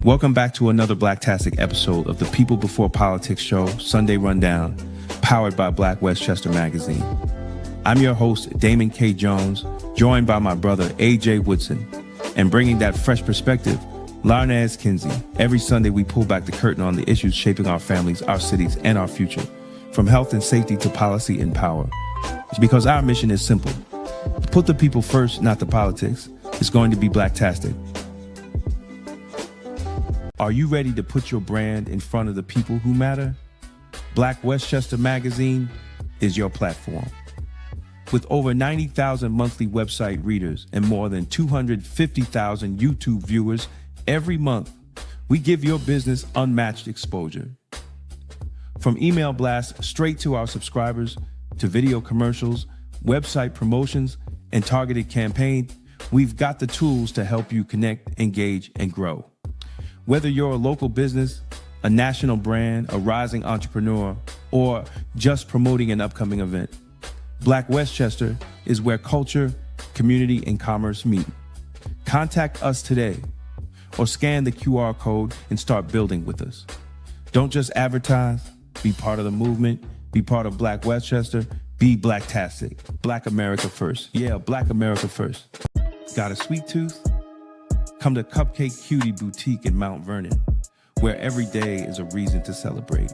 Welcome back to another Blacktastic episode of the People Before Politics show, Sunday Rundown, powered by Black Westchester Magazine. I'm your host, Damon K. Jones, joined by my brother, A.J. Woodson, and bringing that fresh perspective, Larnaz Kinsey. Every Sunday, we pull back the curtain on the issues shaping our families, our cities, and our future, from health and safety to policy and power. It's because our mission is simple. Put the people first, not the politics. It's going to be Blacktastic. Are you ready to put your brand in front of the people who matter? Black Westchester Magazine is your platform. With over 90,000 monthly website readers and more than 250,000 YouTube viewers every month, we give your business unmatched exposure. From email blasts straight to our subscribers, to video commercials, website promotions, and targeted campaigns, we've got the tools to help you connect, engage, and grow. Whether you're a local business, a national brand, a rising entrepreneur, or just promoting an upcoming event, Black Westchester is where culture, community, and commerce meet. Contact us today or scan the QR code and start building with us. Don't just advertise, be part of the movement, be part of Black Westchester, be Blacktastic. Black America first. Yeah, Black America first. Got a sweet tooth? Come to Cupcake Cutie Boutique in Mount Vernon, where every day is a reason to celebrate.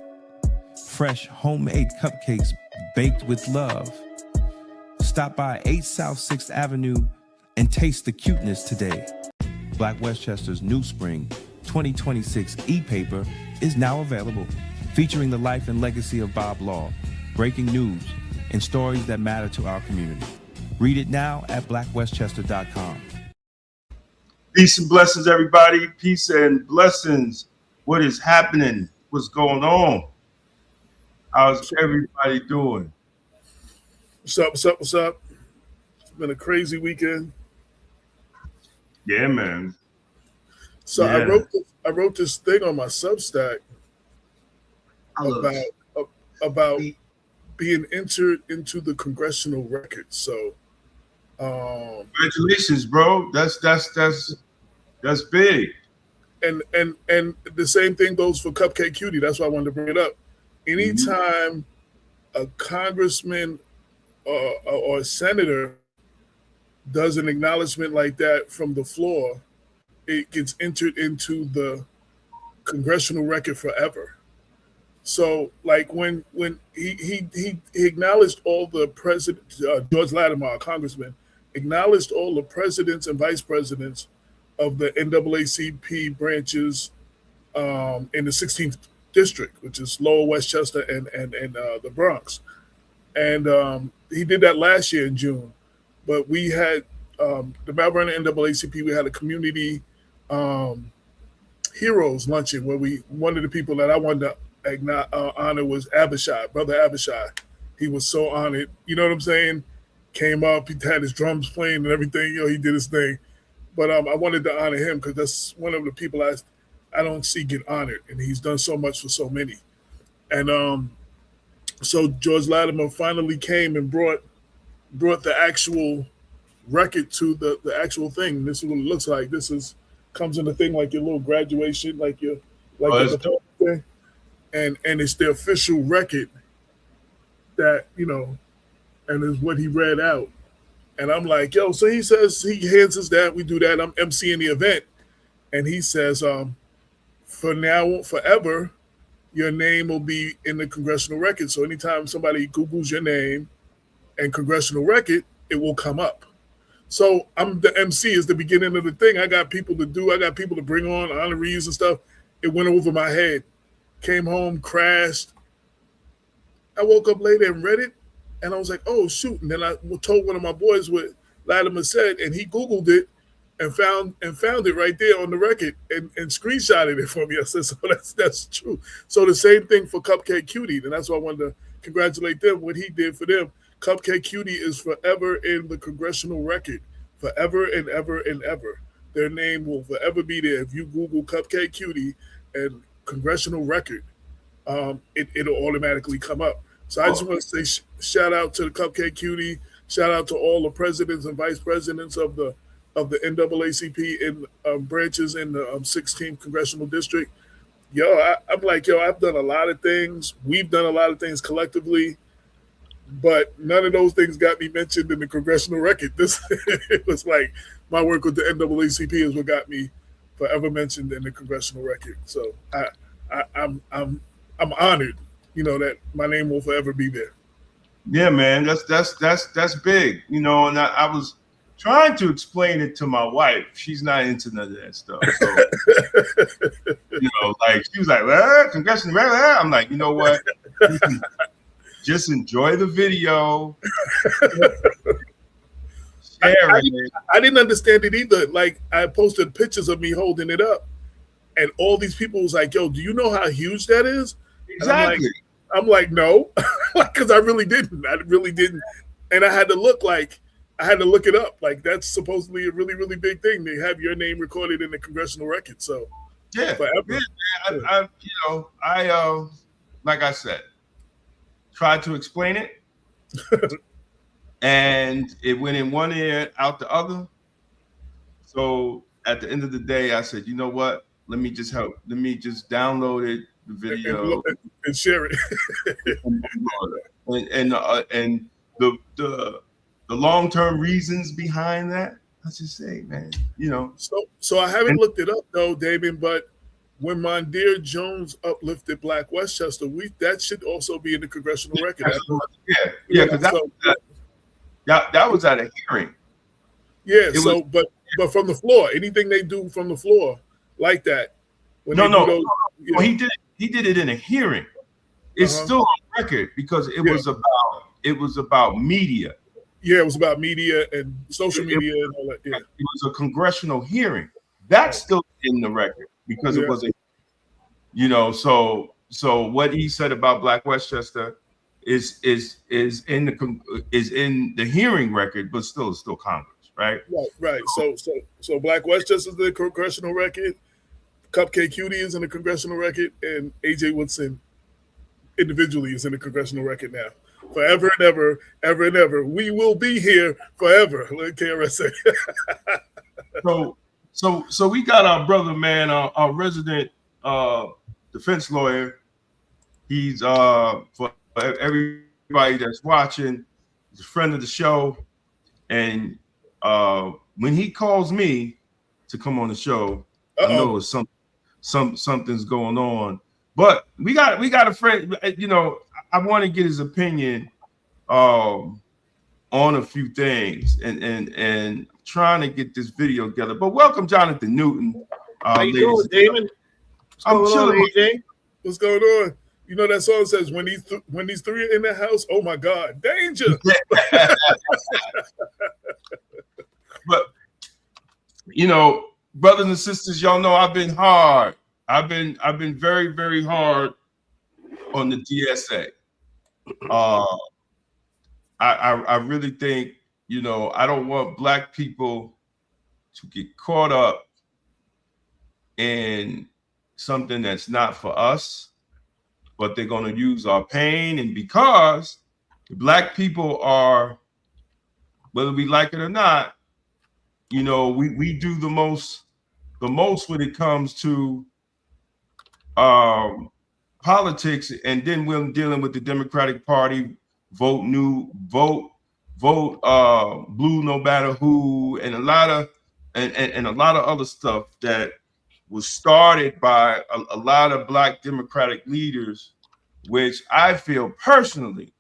Fresh homemade cupcakes baked with love. Stop by 8 South 6th Avenue and taste the cuteness today. Black Westchester's New Spring 2026 e-paper is now available, featuring the life and legacy of Bob Law, breaking news, and stories that matter to our community. Read it now at blackwestchester.com. Peace and blessings, everybody. Peace and blessings. What is happening? What's going on? How's everybody doing? What's up? What's up? What's up? It's been a crazy weekend. Yeah, man. So Yeah. I wrote this thing on my Substack about being entered into the congressional record. So congratulations, bro. That's big. And the same thing goes for Cupcake Cutie. That's why I wanted to bring it up. Anytime a congressman or a senator does an acknowledgement like that from the floor, it gets entered into the congressional record forever. So, like when he acknowledged all the president, George Latimer, our congressman, acknowledged all the presidents and vice presidents of the NAACP branches in the 16th district, which is Lower Westchester and the Bronx. And he did that last year in June. But we had the Mount Vernon NAACP, we had a community heroes luncheon where one of the people that I wanted to honor was Abishai, Brother Abishai. He was so honored. You know what I'm saying? Came up, he had his drums playing and everything. You know, he did his thing. But I wanted to honor him because that's one of the people I don't see get honored, and he's done so much for so many. And so George Latimer finally came and brought the actual record to the actual thing. This is what it looks like. Comes in the thing like your little graduation, like your thing. And it's the official record that, you know, and is what he read out. And I'm like, yo, so he says, he hands us that, we do that, I'm emceeing the event. And he says, for now, forever, your name will be in the congressional record. So anytime somebody Googles your name and congressional record, it will come up. So I'm the MC is the beginning of the thing. I got people to do, I got people to bring on honorees and stuff. It went over my head. Came home, crashed. I woke up later and read it, and I was like, oh, shoot. And then I told one of my boys what Latimer said, and he Googled it and found it right there on the record and screenshotted it for me. I said, so that's true. So the same thing for Cupcake Cutie, and that's why I wanted to congratulate them, what he did for them. Cupcake Cutie is forever in the congressional record, forever and ever and ever. Their name will forever be there. If you Google Cupcake Cutie and congressional record, it'll automatically come up. So I just want to say shout out to the Cupcake Cutie, shout out to all the presidents and vice presidents of the of the NAACP in branches in the 16th congressional district. I'm like, I've done a lot of things. We've done a lot of things collectively, but none of those things got me mentioned in the congressional record. It was like my work with the NAACP is what got me forever mentioned in the congressional record. So I'm honored, that my name will forever be there. Yeah, man, that's big, and I was trying to explain it to my wife. She's not into none of that stuff. So, like she was like, "Well, congressional record." I'm like, you know what? Just enjoy the video. I didn't understand it either. Like I posted pictures of me holding it up, and all these people was like, "Yo, do you know how huge that is?" Exactly. I'm like, no, because I really didn't. And I had to look it up. Like that's supposedly a really, really big thing. They have your name recorded in the congressional record. So yeah, forever. I like I said, tried to explain it, and it went in one ear, out the other. So at the end of the day, I said, you know what? Let me just download it, the video, and share it. and the long-term reasons behind that, I just say, man, So I haven't looked it up though, Damon, but when Mondear Jones uplifted Black Westchester, that should also be in the congressional record. Yeah, because that was at a hearing. Yeah, but from the floor, anything they do from the floor like that. No, he did it in a hearing. It's still on record because it was about media. Yeah, it was about media and social media and all that. Yeah. It was a congressional hearing. That's still in the record because it was so what he said about Black Westchester is in the hearing record, but still Congress, right? Right. So Black Westchester is in the congressional record. Cupcake Cutie is in the congressional record, and AJ Woodson individually is in the congressional record now. Forever and ever, we will be here forever. Let KRS say. So we got our brother, man, our resident defense lawyer. He's for everybody that's watching, he's a friend of the show, and when he calls me to come on the show, I know it's something's going on. But we got a friend, I want to get his opinion on a few things and trying to get this video together. But welcome, Johnathan Newton. How you doing, Damon? I'm chilling. AJ? What's going on? You know that song says when these three are in the house, oh my God, danger. But brothers and sisters, y'all know I've been hard. I've been very, very hard on the DSA. I really think, I don't want Black people to get caught up in something that's not for us, but they're going to use our pain. And because Black people are, whether we like it or not, we do the most when it comes to politics, and then we're dealing with the Democratic Party, vote blue no matter who, and a lot of other stuff that was started by a lot of Black Democratic leaders, which I feel personally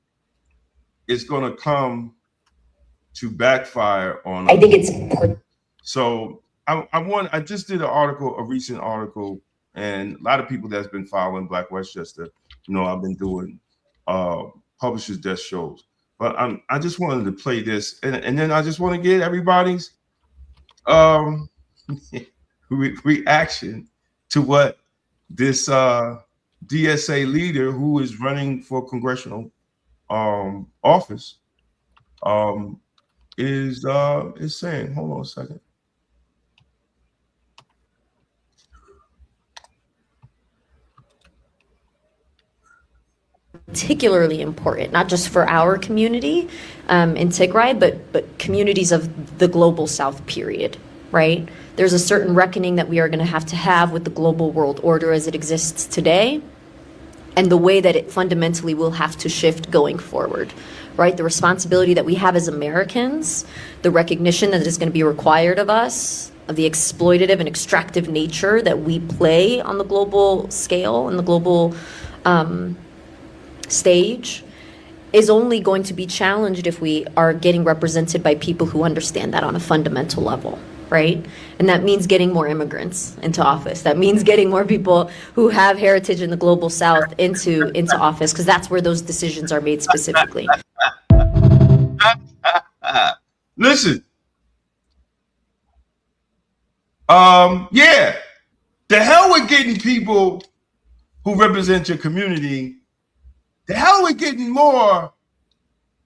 is going to come to backfire on us. I think it's important. So I just did a recent article, and a lot of people that's been following Black Westchester, I've been doing publishers' desk shows. But I just wanted to play this, and then I just want to get everybody's reaction to what this DSA leader who is running for congressional office is saying. Hold on a second. particularly important, not just for our community in Tigray, but communities of the global South, period, right? There's a certain reckoning that we are going to have with the global world order as it exists today, and the way that it fundamentally will have to shift going forward, right? The responsibility that we have as Americans, the recognition that is going to be required of us, of the exploitative and extractive nature that we play on the global scale and the global stage, is only going to be challenged if we are getting represented by people who understand that on a fundamental level, right? And that means getting more immigrants into office. That means getting more people who have heritage in the global South into office, because that's where those decisions are made specifically. Listen, yeah, the hell with getting people who represent your community. The hell with getting more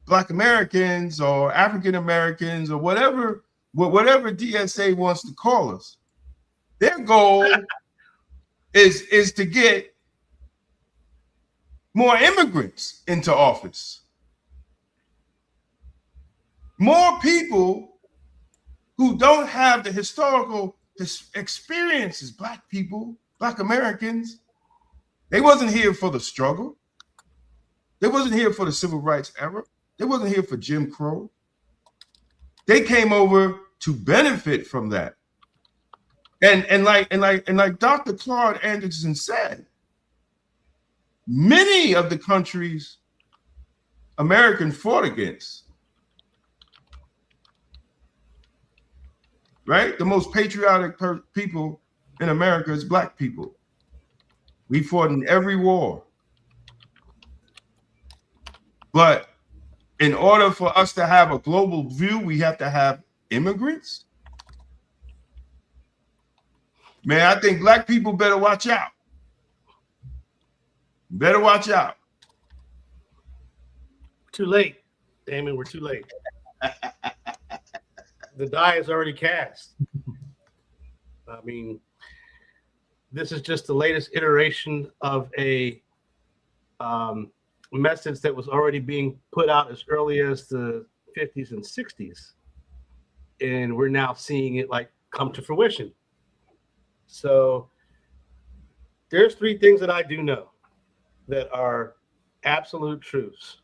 Black Americans or African Americans or whatever DSA wants to call us. Their goal is to get more immigrants into office. More people who don't have the historical experiences, Black people, Black Americans. They wasn't here for the struggle. They wasn't here for the civil rights era. They wasn't here for Jim Crow. They came over to benefit from that. And like Dr. Claude Anderson said, many of the countries American fought against, right? The most patriotic people in America is Black people. We fought in every war. But in order for us to have a global view, we have to have immigrants. Man, I think Black people better watch out. Better watch out. Too late, Damon. We're too late. The die is already cast. I mean, this is just the latest iteration of a message that was already being put out as early as the 50s and 60s. And we're now seeing it like come to fruition. So there's three things that I do know that are absolute truths.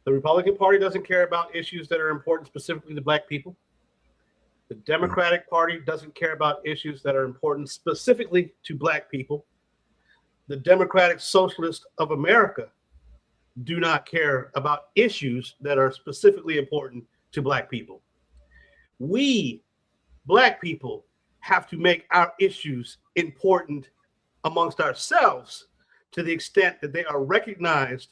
The Republican Party doesn't care about issues that are important specifically to Black people. The Democratic Party doesn't care about issues that are important specifically to Black people. The Democratic Socialists of America do not care about issues that are specifically important to Black people. We, Black people, have to make our issues important amongst ourselves to the extent that they are recognized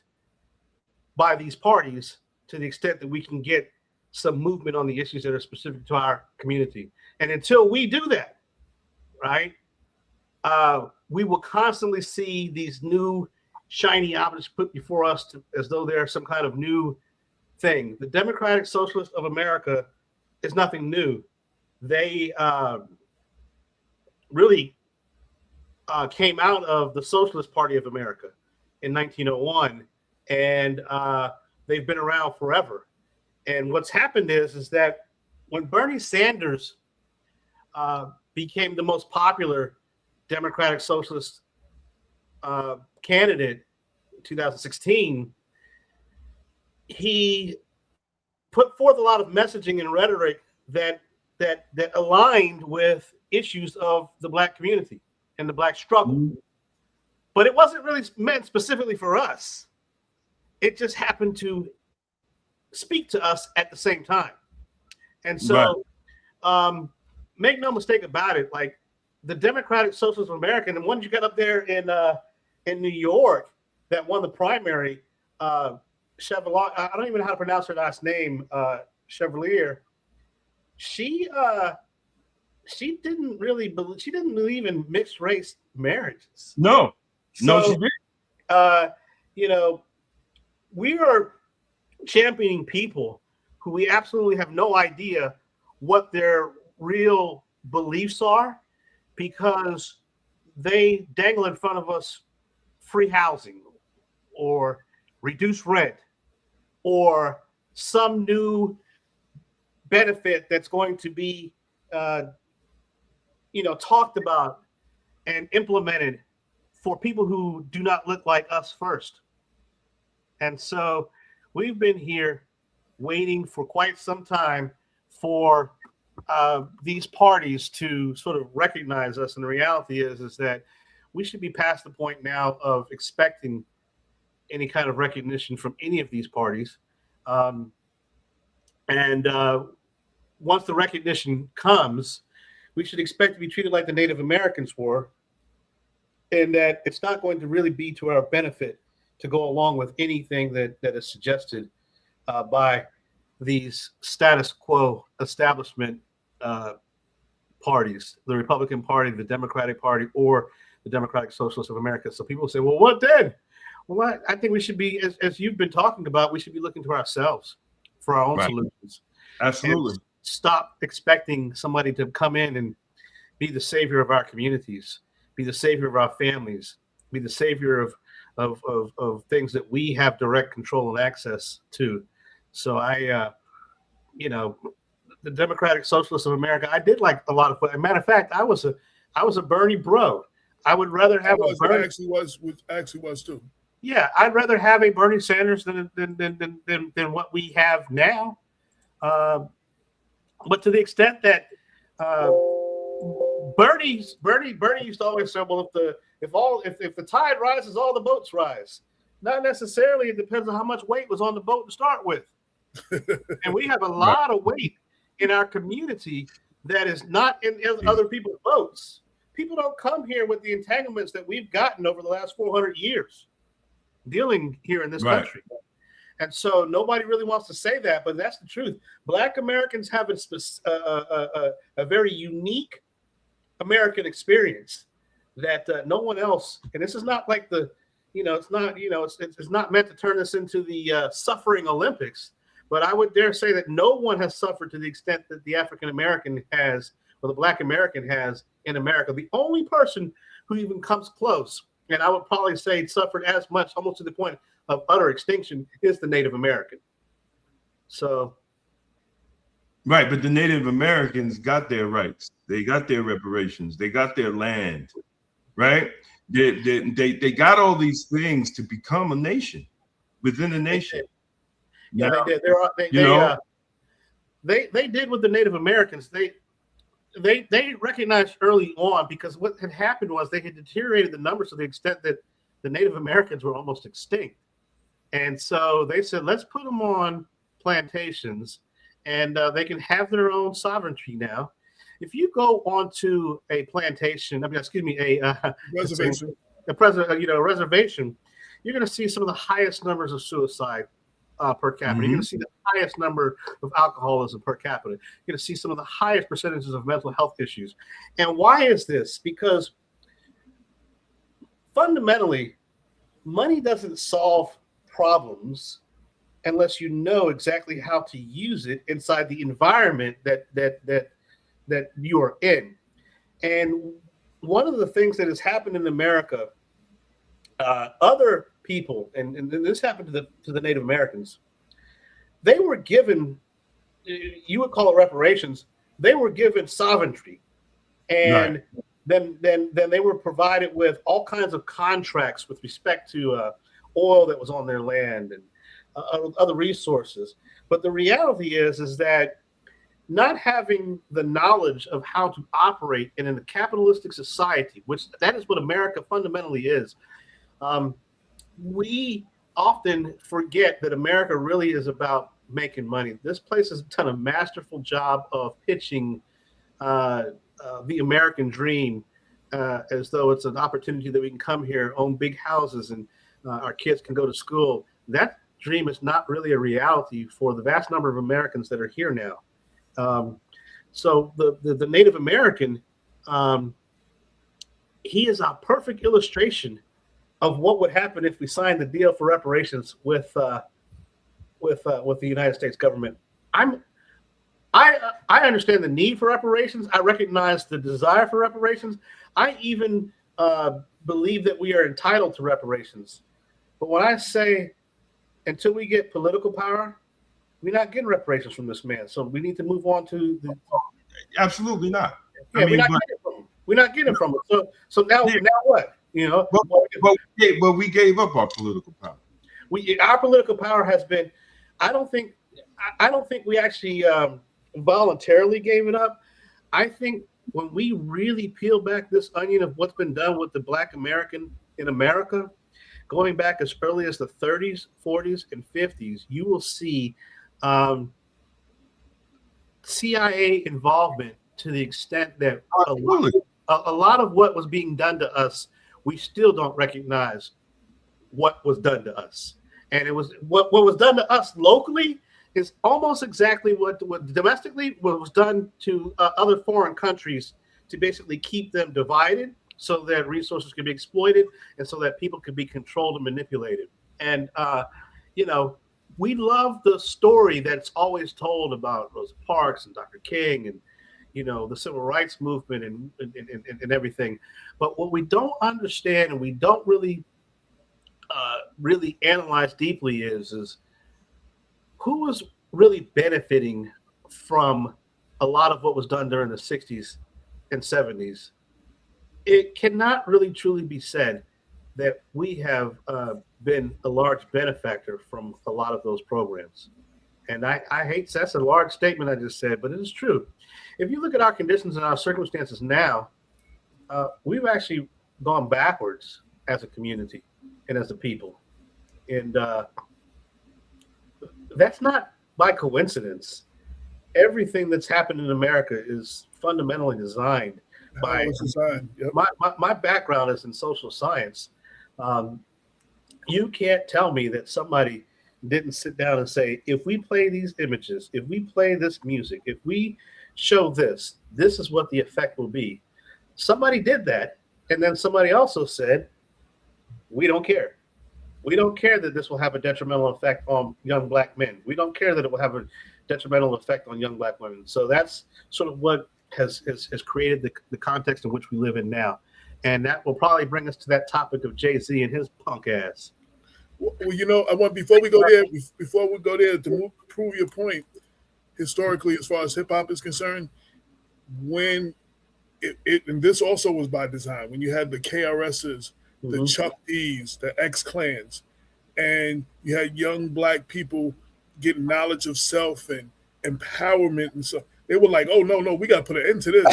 by these parties, to the extent that we can get some movement on the issues that are specific to our community. And until we do that, right, we will constantly see these new shiny objects put before us as though they're some kind of new thing. The Democratic Socialists of America is nothing new. They really came out of the Socialist Party of America in 1901, and they've been around forever. And what's happened is that when Bernie Sanders became the most popular Democratic Socialist candidate in 2016, he put forth a lot of messaging and rhetoric that aligned with issues of the Black community and the Black struggle. Mm-hmm. But it wasn't really meant specifically for us. It just happened to speak to us at the same time. And so make no mistake about it, like the Democratic Socialists of America, and the ones you got up there in New York that won the primary, Chevalier, I don't even know how to pronounce her last name, Chevalier. She didn't believe in mixed race marriages. No, she didn't. You know, we are championing people who we absolutely have no idea what their real beliefs are, because they dangle in front of us free housing, or reduce rent or some new benefit that's going to be, talked about and implemented for people who do not look like us first. And so we've been here waiting for quite some time for these parties to sort of recognize us. And the reality is that we should be past the point now of expecting any kind of recognition from any of these parties. And once the recognition comes, we should expect to be treated like the Native Americans were, and that it's not going to really be to our benefit to go along with anything that is suggested by these status quo establishment parties, the Republican Party, the Democratic Party, or the Democratic Socialists of America. So people say, well, what then? Well, I think we should be, as you've been talking about, we should be looking to ourselves for our own solutions. Absolutely. And stop expecting somebody to come in and be the savior of our communities, be the savior of our families, be the savior of things that we have direct control and access to. So the Democratic Socialists of America, I did like a lot of. As a matter of fact, I was a Bernie bro. I would rather have a Bernie. Actually was too. Yeah, I'd rather have a Bernie Sanders than what we have now. But to the extent that Bernie used to always say, well, if the tide rises, all the boats rise. Not necessarily. It depends on how much weight was on the boat to start with. And we have a lot of weight in our community that is not in other people's boats. People don't come here with the entanglements that we've gotten over the last 400 years dealing here in this country. And so nobody really wants to say that, but that's the truth. Black Americans have a very unique American experience that no one else, and this is not like it's not meant to turn this into the suffering Olympics, but I would dare say that no one has suffered to the extent that the African American has, or the Black American has in America. The only person who even comes close, and I would probably say suffered as much, almost to the point of utter extinction, is the Native American. So. Right, but the Native Americans got their rights. They got their reparations. They got their land, right? They got all these things to become a nation within a nation. Yeah, now, they did. They did with the Native Americans. They recognized early on, because what had happened was they had deteriorated the numbers to the extent that the Native Americans were almost extinct. And so they said, let's put them on plantations, and they can have their own sovereignty now. If you go onto a plantation, a Reservation, reservation, you're going to see some of the highest numbers of suicide per capita. Mm-hmm. You're going to see the highest number of alcoholism per capita. You're going to see some of the highest percentages of mental health issues. And why is this? Because fundamentally, money doesn't solve problems unless you know exactly how to use it inside the environment that you are in. And one of the things that has happened in America, other people, and this happened to the Native Americans, they were given, you would call it reparations, they were given sovereignty. And then they were provided with all kinds of contracts with respect to oil that was on their land and other resources. But the reality is that not having the knowledge of how to operate in a capitalistic society, which that is what America fundamentally is, we often forget that America really is about making money. This place has done a masterful job of pitching the American dream as though it's an opportunity that we can come here, own big houses, and our kids can go to school. That dream is not really a reality for the vast number of Americans that are here now. So the Native American, he is a perfect illustration of what would happen if we signed the deal for reparations with the United States government. I understand the need for reparations. I recognize the desire for reparations. I even believe that we are entitled to reparations. But when I say until we get political power, we're not getting reparations from this man. So we need to move on to the. Absolutely not. Yeah, we're not getting it from him. We're not getting it from him. So now what? You know, but we gave up our political power. Our political power has been. I don't think we actually voluntarily gave it up. I think when we really peel back this onion of what's been done with the Black American in America, going back as early as the 30s, 40s, and 50s, you will see CIA involvement to the extent that a lot of what was being done to us, we still don't recognize what was done to us. And it was what was done to us locally is almost exactly what domestically what was done to other foreign countries to basically keep them divided so that resources could be exploited and so that people could be controlled and manipulated. And, you know, we love the story that's always told about Rosa Parks and Dr. King and, you know, the civil rights movement and everything. But what we don't understand and we don't really analyze deeply is who was really benefiting from a lot of what was done during the 60s and 70s. It cannot really truly be said that we have been a large benefactor from a lot of those programs. And I hate that's a large statement I just said, but it is true. If you look at our conditions and our circumstances now, we've actually gone backwards as a community and as a people. And that's not by coincidence. Everything that's happened in America is fundamentally designed by my background is in social science. You can't tell me that somebody didn't sit down and say, if we play these images, if we play this music, if we show this, this is what the effect will be. Somebody did that. And then somebody also said, we don't care. We don't care that this will have a detrimental effect on young Black men. We don't care that it will have a detrimental effect on young Black women. So that's sort of what has created the context in which we live in now. And that will probably bring us to that topic of Jay-Z and his punk ass. Well, you know, I want before we go there to prove your point, historically, as far as hip hop is concerned, when it and this also was by design, when you had the KRSs, the Chuck D's, the X-Clans, and you had young Black people getting knowledge of self and empowerment and stuff. They were like, oh, no, we got to put an end to this.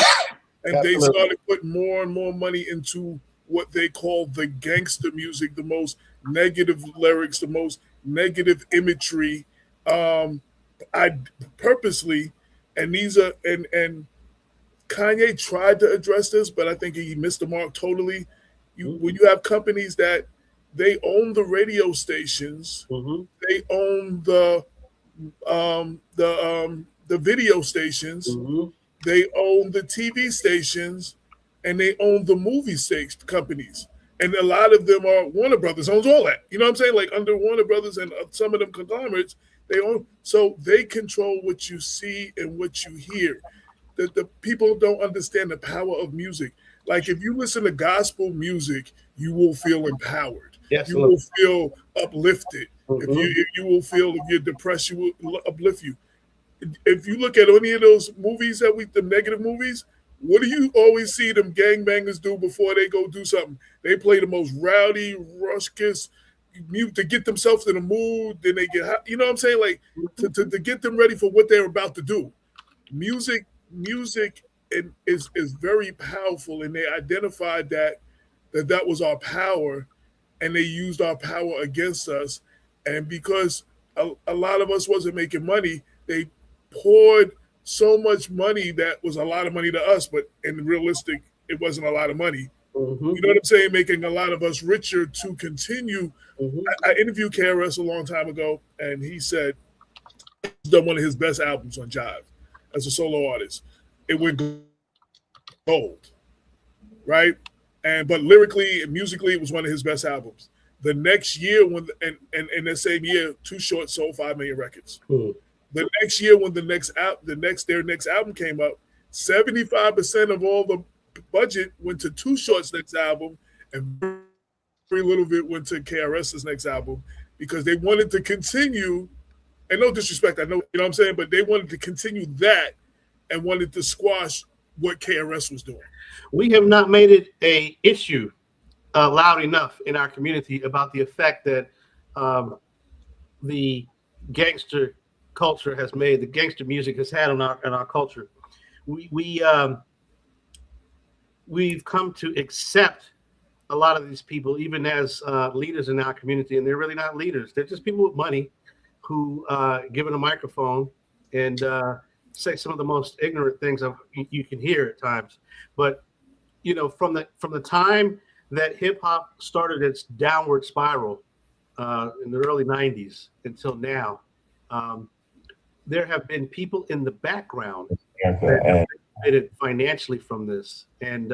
And Absolutely. They started putting more and more money into what they call the gangster music, the most negative lyrics, the most negative imagery. I purposely, and these are, and Kanye tried to address this, but I think he missed the mark totally. When you have companies that they own the radio stations, they own the video stations, they own the TV stations, and they own the movie station companies. And a lot of them are Warner Brothers owns all that. You know what I'm saying? Like under Warner Brothers and some of them conglomerates, they own. So they control what you see and what you hear. The people don't understand the power of music. Like if you listen to gospel music, you will feel empowered. Yes, you will feel uplifted. If you will feel if you're depressed, you will uplift you. If you look at any of those movies the negative movies, what do you always see them gangbangers do before they go do something? They play the most rowdy, ruckus music to get themselves in the mood. Then they get hot. You know what I'm saying? Like to get them ready for what they're about to do. Music is very powerful, and they identified that was our power, and they used our power against us. And because a lot of us wasn't making money, they poured so much money that was a lot of money to us, but in realistic, it wasn't a lot of money. You know what I'm saying? Making a lot of us richer to continue. I interviewed KRS a long time ago, and he said he's done one of his best albums on Jive as a solo artist. It went gold, right? But lyrically and musically, it was one of his best albums. The next year, in the same year, Too Short sold 5 million records. The next year, when their next album came up, 75% of all the budget went to Too Short's next album, and very little of it went to KRS's next album because they wanted to continue, and no disrespect, I know, you know what I'm saying, but they wanted to continue that and wanted to squash what KRS was doing. We have not made it a issue loud enough in our community about the effect that the gangster culture has made, the gangster music has had on our culture. We've come to accept a lot of these people, even as leaders in our community, and they're really not leaders. They're just people with money who given a microphone and say some of the most ignorant things you can hear at times. But you know, from the time that hip hop started its downward spiral in the early 90s until now, there have been people in the background that have benefited financially from this. And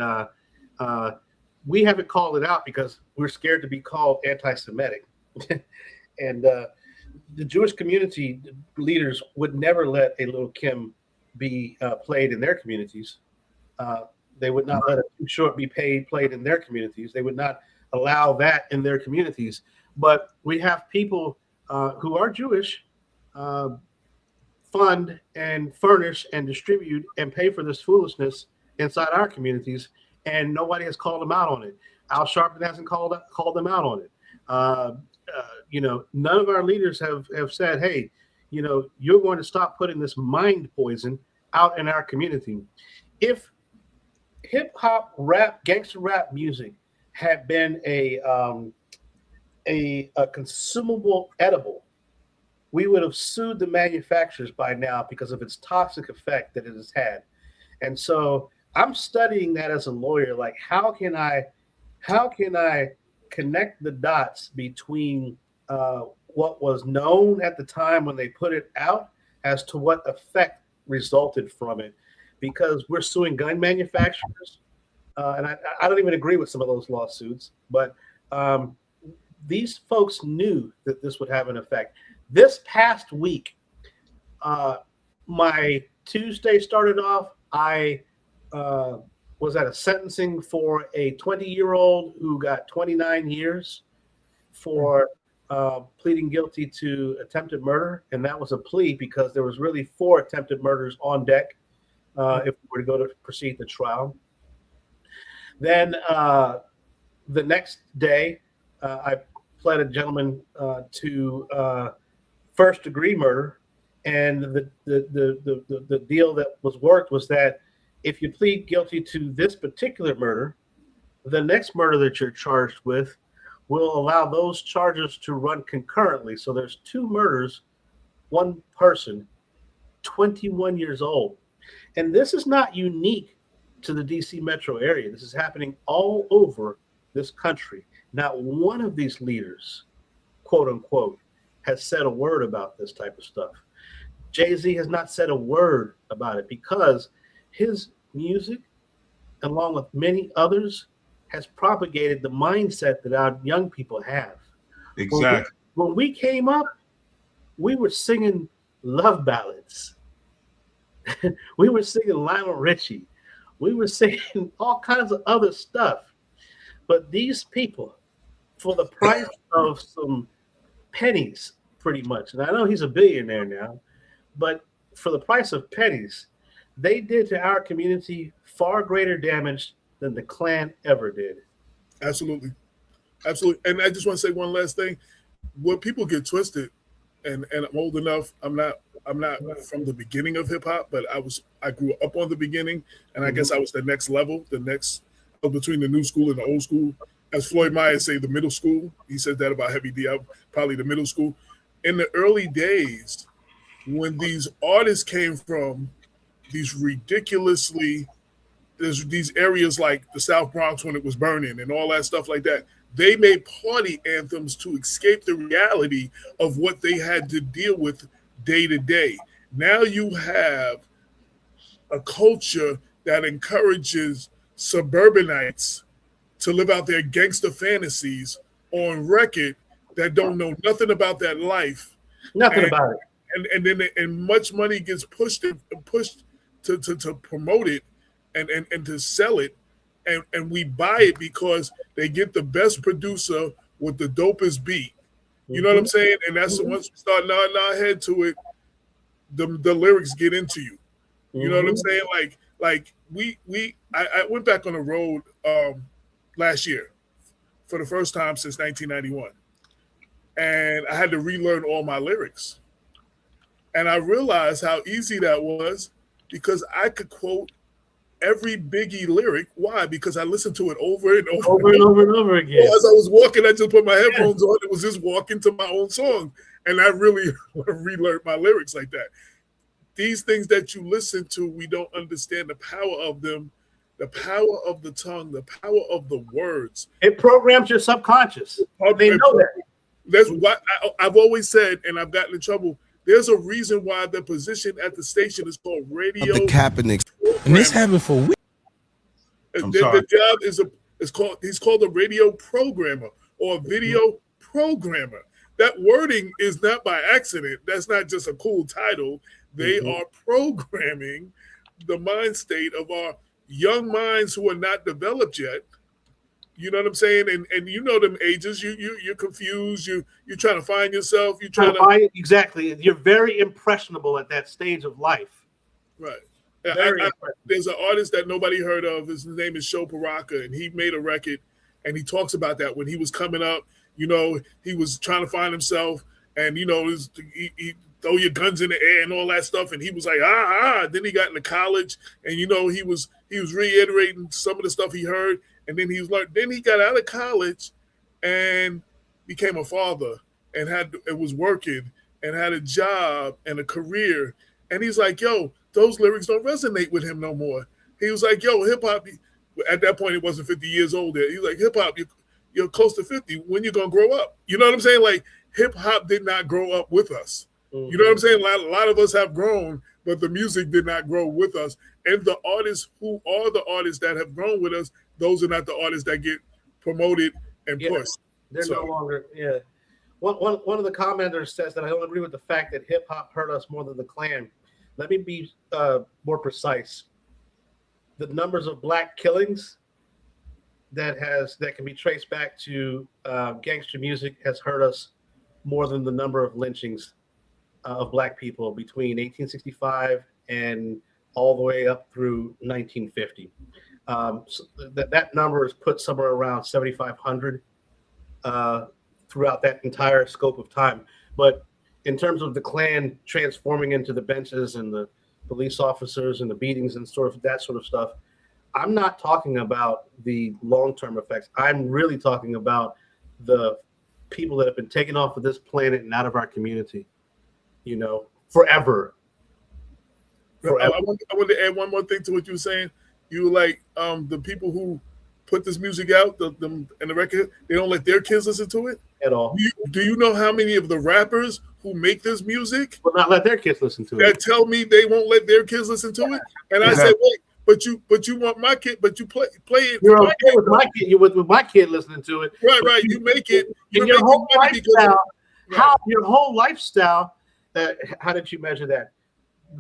we haven't called it out because we're scared to be called anti-Semitic. And the Jewish community leaders would never let a Little Kim be played in their communities. They would not let a Too Short be played in their communities. They would not allow that in their communities. But we have people who are Jewish fund and furnish and distribute and pay for this foolishness inside our communities, and nobody has called them out on it. Al Sharpton hasn't called them out on it. You know, none of our leaders have said, hey, you know, you're going to stop putting this mind poison out in our community. If hip hop, rap, gangster rap music had been a consumable edible, we would have sued the manufacturers by now because of its toxic effect that it has had. And so I'm studying that as a lawyer. Like, how can I connect the dots between what was known at the time when they put it out as to what effect resulted from it? Because we're suing gun manufacturers, and I don't even agree with some of those lawsuits, but these folks knew that this would have an effect. This past week, my Tuesday started off, I was at a sentencing for a 20-year-old who got 29 years for pleading guilty to attempted murder. And that was a plea because there was really 4 attempted murders on deck if we were to go to proceed to trial. Then the next day, I pled a gentleman to first-degree murder. And the deal that was worked was that if you plead guilty to this particular murder, the next murder that you're charged with will allow those charges to run concurrently. So there's 2 murders, 1 person, 21 years old. And this is not unique to the DC metro area. This is happening all over this country. Not one of these leaders, quote unquote, has said a word about this type of stuff. Jay-Z has not said a word about it because his music, along with many others, has propagated the mindset that our young people have. Exactly. When we came up, we were singing love ballads. We were singing Lionel Richie. We were singing all kinds of other stuff. But these people, for the price of some pennies, pretty much, and I know he's a billionaire now, but for the price of pennies, they did to our community far greater damage than the Klan ever did. Absolutely. Absolutely. And I just want to say one last thing. What people get twisted, and I'm old enough, I'm not from the beginning of hip hop, but I grew up on the beginning, and I guess I was the next level, between the new school and the old school. As Floyd Myers say, the middle school. He said that about Heavy D. I'm probably the middle school. In the early days, when these artists came from these areas like the South Bronx when it was burning and all that stuff like that, they made party anthems to escape the reality of what they had to deal with day to day. Now you have a culture that encourages suburbanites to live out their gangster fantasies on record that don't know nothing about that life. Nothing about it. And much money gets pushed to promote it and to sell it. and we buy it because they get the best producer with the dopest beat. You know what I'm saying? And that's once we start nodding our head to it, the lyrics get into you. You know what I'm saying? Like I went back on the road last year for the first time since 1991, and I had to relearn all my lyrics. And I realized how easy that was because I could quote every Biggie lyric. Why? Because I listened to it over and over again. Well, as I was walking, I just put my headphones on. It was just walking to my own song. And I really relearned my lyrics like that. These things that you listen to, we don't understand the power of them, the power of the tongue, the power of the words. It programs your subconscious. They know that. That's what I've always said, and I've gotten in trouble. There's a reason why the position at the station is called radio. The Kaepernick. And this happened for weeks. The job he's called a radio programmer or a video programmer. That wording is not by accident. That's not just a cool title. They are programming the mind state of our young minds who are not developed yet. You know what I'm saying? And you know them ages. You're confused. You're trying to find yourself. You're trying to find exactly. You're very impressionable at that stage of life. Right. There's an artist that nobody heard of. His name is Sho Paraka, and he made a record, and he talks about that when he was coming up. You know, he was trying to find himself, and you know, he throw your guns in the air and all that stuff. And he was like, Then he got into college, and you know, he was reiterating some of the stuff he heard. And then then he got out of college and became a father and was working and had a job and a career. And he's like, yo, those lyrics don't resonate with him no more. He was like, yo, hip hop, at that point, he wasn't 50 years old yet. He was like, hip hop, you're close to 50. When you going to grow up? You know what I'm saying? Like, hip hop did not grow up with us. You know what I'm saying? A lot of us have grown, but the music did not grow with us. And the artists who are the artists that have grown with us, those are not the artists that get promoted and pushed. They're no longer, One of the commenters says that I don't agree with the fact that hip hop hurt us more than the Klan. Let me be more precise. The numbers of black killings that can be traced back to gangster music has hurt us more than the number of lynchings of black people between 1865 and all the way up through 1950. So that number is put somewhere around 7,500 throughout that entire scope of time. But in terms of the Klan transforming into the benches and the police officers and the beatings and sort of that sort of stuff, I'm not talking about the long-term effects. I'm really talking about the people that have been taken off of this planet and out of our community, you know, forever. I want to add one more thing to what you were saying. You were like, the people who put this music out, and the record, they don't let their kids listen to it at all. Do you know how many of the rappers who make this music will not let their kids listen to it? That tell me they won't let their kids listen to it? And I said, wait, but you want my kid, but you play it. You're okay with my kid. You with my kid listening to it. Right. You make it. Your whole lifestyle. Your whole lifestyle. How did you measure that?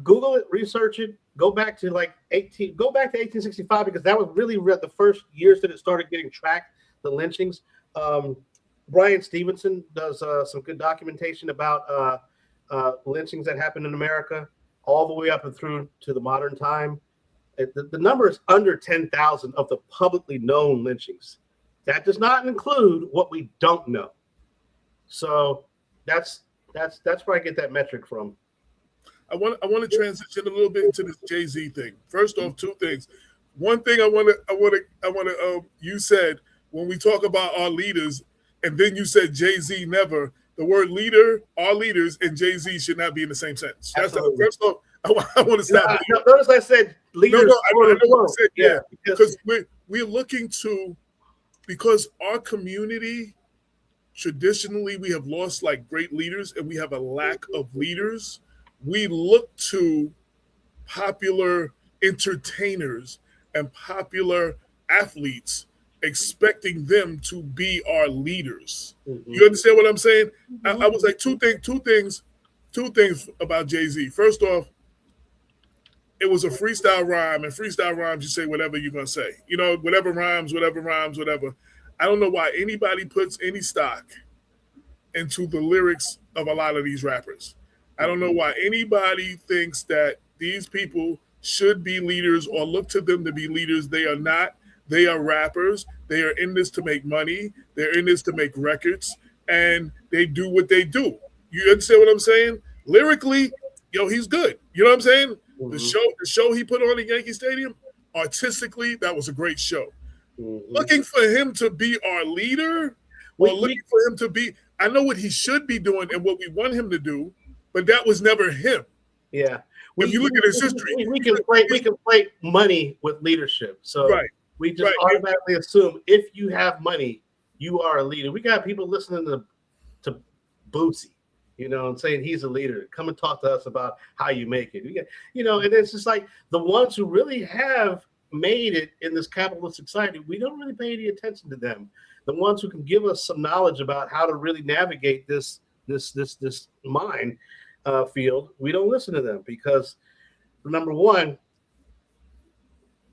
Google it, research it. Go back to 1865 because that was really the first years that it started getting tracked. The lynchings. Brian Stevenson does some good documentation about lynchings that happened in America all the way up and through to the modern time. The number is under 10,000 of the publicly known lynchings. That does not include what we don't know. So that's where I get that metric from. I want to transition a little bit into this Jay-Z thing. First off, two things. One thing I want to you said when we talk about our leaders, and then you said Jay-Z never. The word leader, our leaders, and Jay-Z should not be in the same sentence. That's the first off. I want to stop. Notice I said leaders. No, I know what I said. Because we're looking to, because our community traditionally we have lost like great leaders, and we have a lack of leaders. We look to popular entertainers and popular athletes, expecting them to be our leaders. Mm-hmm. You understand what I'm saying? Mm-hmm. I was like two things about Jay-Z. First off, it was a freestyle rhyme, and freestyle rhymes, you say whatever you're gonna say. You know, whatever rhymes, whatever. I don't know why anybody puts any stock into the lyrics of a lot of these rappers. I don't know why anybody thinks that these people should be leaders or look to them to be leaders. They are not. They are rappers. They are in this to make money. They're in this to make records, and they do what they do. You understand what I'm saying? Lyrically, yo, he's good. You know what I'm saying? Mm-hmm. The show he put on at Yankee Stadium, artistically, that was a great show. Mm-hmm. Looking for him to be our leader, or looking for him to be, I know what he should be doing and what we want him to do, but that was never him. Yeah. If you look at his history, we can play money with leadership. So we just automatically assume if you have money, you are a leader. We got people listening to Bootsy, you know, and saying he's a leader. Come and talk to us about how you make it. We get, you know, and it's just like the ones who really have made it in this capitalist society, we don't really pay any attention to them. The ones who can give us some knowledge about how to really navigate this mind field, we don't listen to them because, number one,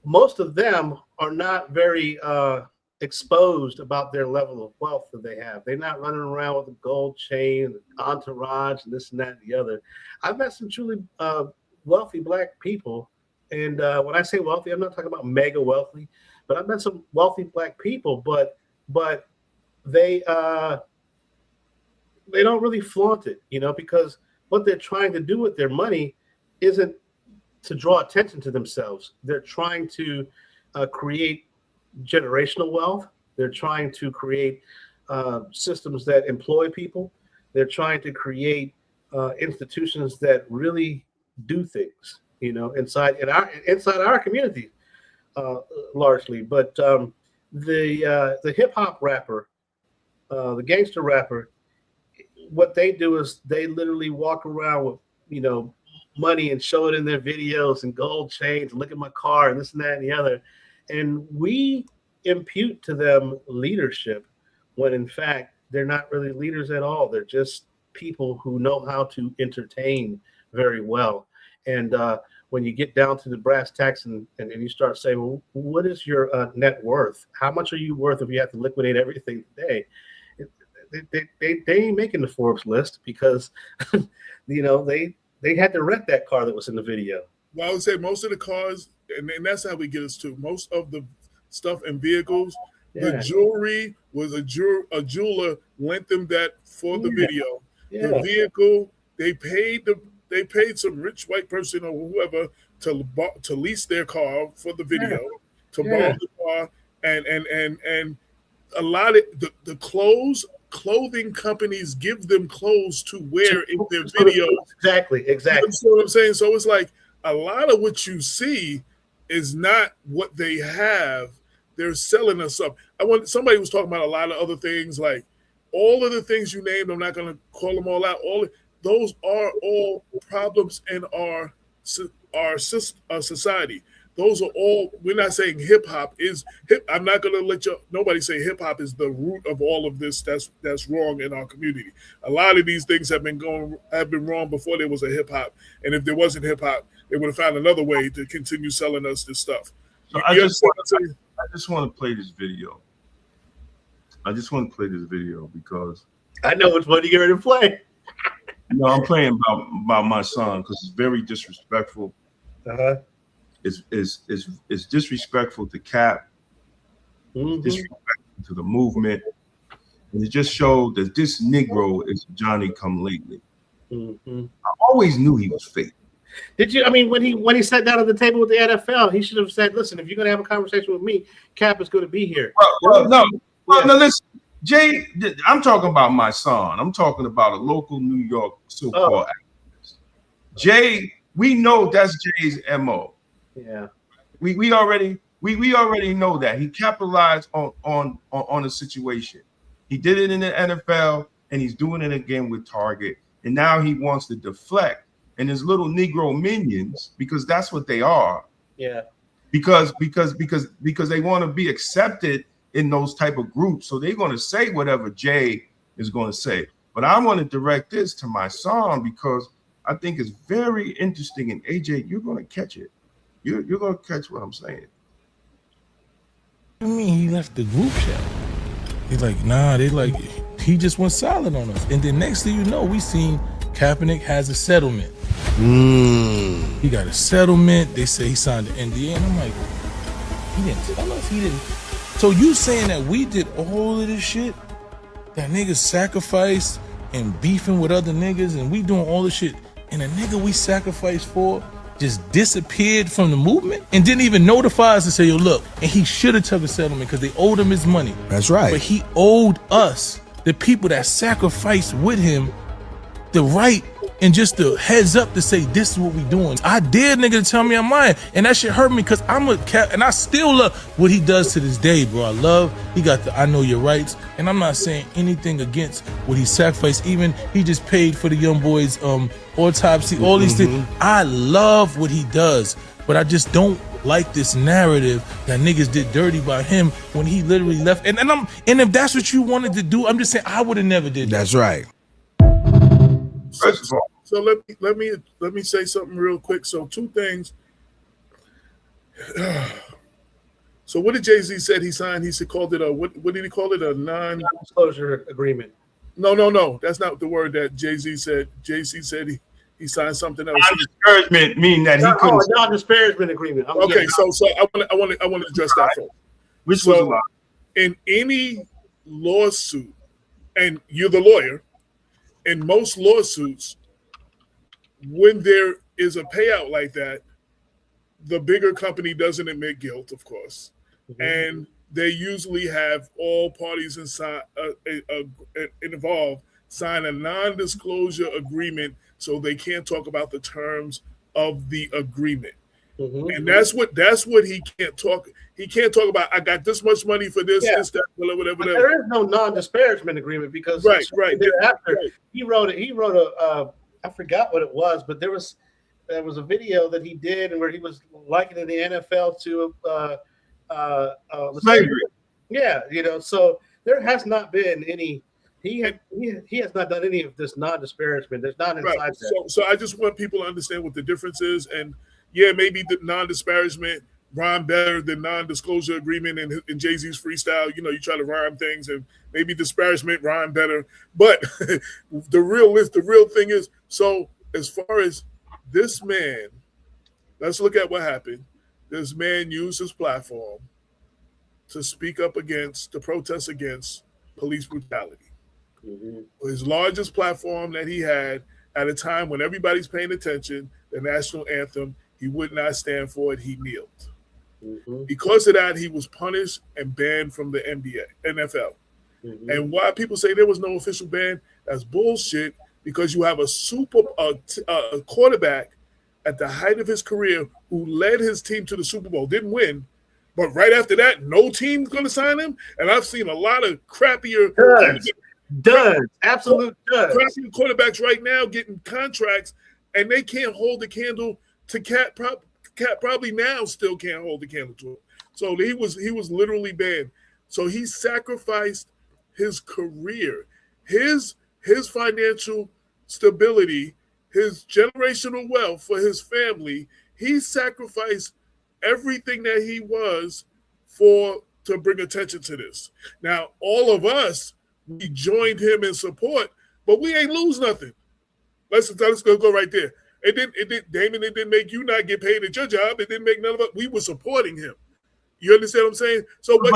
most of them are not very exposed about their level of wealth that they have. They're not running around with a gold chain, entourage, and this and that and the other. I've met some truly wealthy Black people, and when I say wealthy, I'm not talking about mega wealthy, but I've met some wealthy Black people, but they don't really flaunt it, you know, because what they're trying to do with their money isn't to draw attention to themselves. They're trying to create generational wealth. They're trying to create systems that employ people. They're trying to create institutions that really do things, you know, inside our community, largely. But the hip hop rapper, the gangster rapper, what they do is they literally walk around with, you know, money and show it in their videos and gold chains, look at my car and this and that and the other. And we impute to them leadership when in fact they're not really leaders at all. They're just people who know how to entertain very well. And when you get down to the brass tacks and you start saying, well, what is your net worth? How much are you worth if you have to liquidate everything today? They ain't making the Forbes list because, you know, they had to rent that car that was in the video. Well, I would say most of the cars, and that's how we get us to most of the stuff and vehicles. The jewelry was a jeweler lent them that for the video. The vehicle, they paid some rich white person or whoever to lease their car for the video, to borrow the car, and a lot of the clothing companies give them clothes to wear in their videos. Exactly. You know what I'm saying? So it's like a lot of what you see is not what they have. They're selling us up. Somebody was talking about a lot of other things, like all of the things you named. I'm not going to call them all out. Those are all problems in our society. Those are all. We're not saying hip hop is hip. I'm not going to let nobody say hip hop is the root of all of this. That's wrong in our community. A lot of these things have been wrong before there was a hip hop. And if there wasn't hip hop, they would have found another way to continue selling us this stuff. So I just want to play this video. Because I know which one you're going to play. No, I'm playing about my son because it's very disrespectful. It's disrespectful to Cap, disrespectful to the movement, and it just showed that this Negro is Johnny come lately. I always knew he was fake. Did you? I mean, when he sat down at the table with the NFL, he should have said, "Listen, if you're going to have a conversation with me, Cap is going to be here." No, listen, Jay. I'm talking about my son. I'm talking about a local New York so-called activist. Jay, we know that's Jay's MO. Yeah, we already know that he capitalized on a situation. He did it in the NFL, and he's doing it again with Target. And now he wants to deflect. And his little Negro minions, because that's what they are. Yeah. Because they want to be accepted in those type of groups. So they're going to say whatever Jay is going to say. But I want to direct this to my son because I think is very interesting. And AJ, you're going to catch it. You're going to catch what I'm saying. I mean, he left the group chat. He's like, nah, he just went silent on us. And then next thing you know, we seen Kaepernick has a settlement. He got a settlement. They say he signed the NDA. And I'm like, he didn't tell us. He didn't. So you saying that we did all of this shit? That niggas sacrificed and beefing with other niggas and we doing all this shit. And a nigga we sacrificed for just disappeared from the movement and didn't even notify us to say, yo, look, and he should have took a settlement because they owed him his money. That's right. But he owed us, the people that sacrificed with him, the right and just the heads up to say, this is what we doing. I dare nigga to tell me I'm lying. And that shit hurt me because I'm a cat and I still love what he does to this day, bro. He got the I know your rights. And I'm not saying anything against what he sacrificed. Even he just paid for the young boys autopsy, all these things. I love what he does, but I just don't like this narrative that niggas did dirty by him when he literally left. And if that's what you wanted to do, I'm just saying I would have never did that. That's right. First of all, So let me say something real quick. So two things. So what did Jay-Z said he signed? He said called it a what did he call it? A non-disclosure agreement. No. That's not the word that Jay-Z said. Jay-Z said he signed something else. non-disparagement mean that he couldn't. Non-disparagement agreement. Okay, so I want to address that first. Which was a lot. In any lawsuit, and you're the lawyer, in most lawsuits, when there is a payout like that, the bigger company doesn't admit guilt, of course, and they usually have all parties involved sign a non-disclosure agreement so they can't talk about the terms of the agreement. And that's what he can't talk. He can't talk about. I got this much money for this, this, that, whatever. There is no non-disparagement agreement because right. Thereafter, he wrote a I forgot what it was, but there was a video that he did and where he was likening the NFL to slavery. Yeah, so there has not been any. He has not done any of this non-disparagement. There's not inside that. So I just want people to understand what the difference is, and maybe the non-disparagement rhyme better than non-disclosure agreement in Jay-Z's freestyle. You try to rhyme things, and maybe disparagement rhyme better. But the real thing is, so as far as this man, let's look at what happened. This man used his platform to speak up to protest against police brutality. His largest platform that he had at a time when everybody's paying attention, the national anthem, he would not stand for it. He kneeled. Because of that, he was punished and banned from the NFL. And why people say there was no official ban, that's bullshit, because you have a quarterback at the height of his career who led his team to the Super Bowl, didn't win, but right after that, no team's going to sign him. And I've seen a lot of crappier absolute crappy quarterbacks right now getting contracts, and they can't hold the candle to Cat. Cat probably now still can't hold the candle to him. So he was literally banned. So he sacrificed his career, his financial stability, his generational wealth for his family. He sacrificed everything that he was to bring attention to this. Now, all of us, we joined him in support, but we ain't lose nothing. Let's go right there. Damon, it didn't make you not get paid at your job. It didn't make none of us. We were supporting him. You understand what I'm saying? So what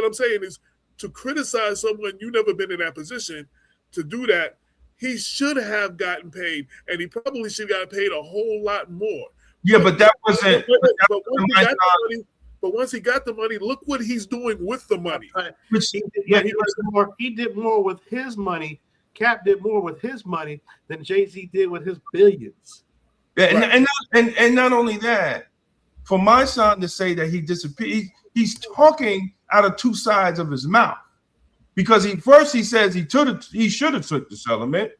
I'm saying is, to criticize someone, you never been in that position to do that, he should have gotten paid, and he probably should have gotten paid a whole lot more. Yeah, but that wasn't. But once he got the money, look what he's doing with the money. He did more with his money. Cap did more with his money than Jay-Z did with his billions. Yeah, right. and not only that, for my son to say that he disappeared, he's talking out of two sides of his mouth. Because he says he should have took the settlement,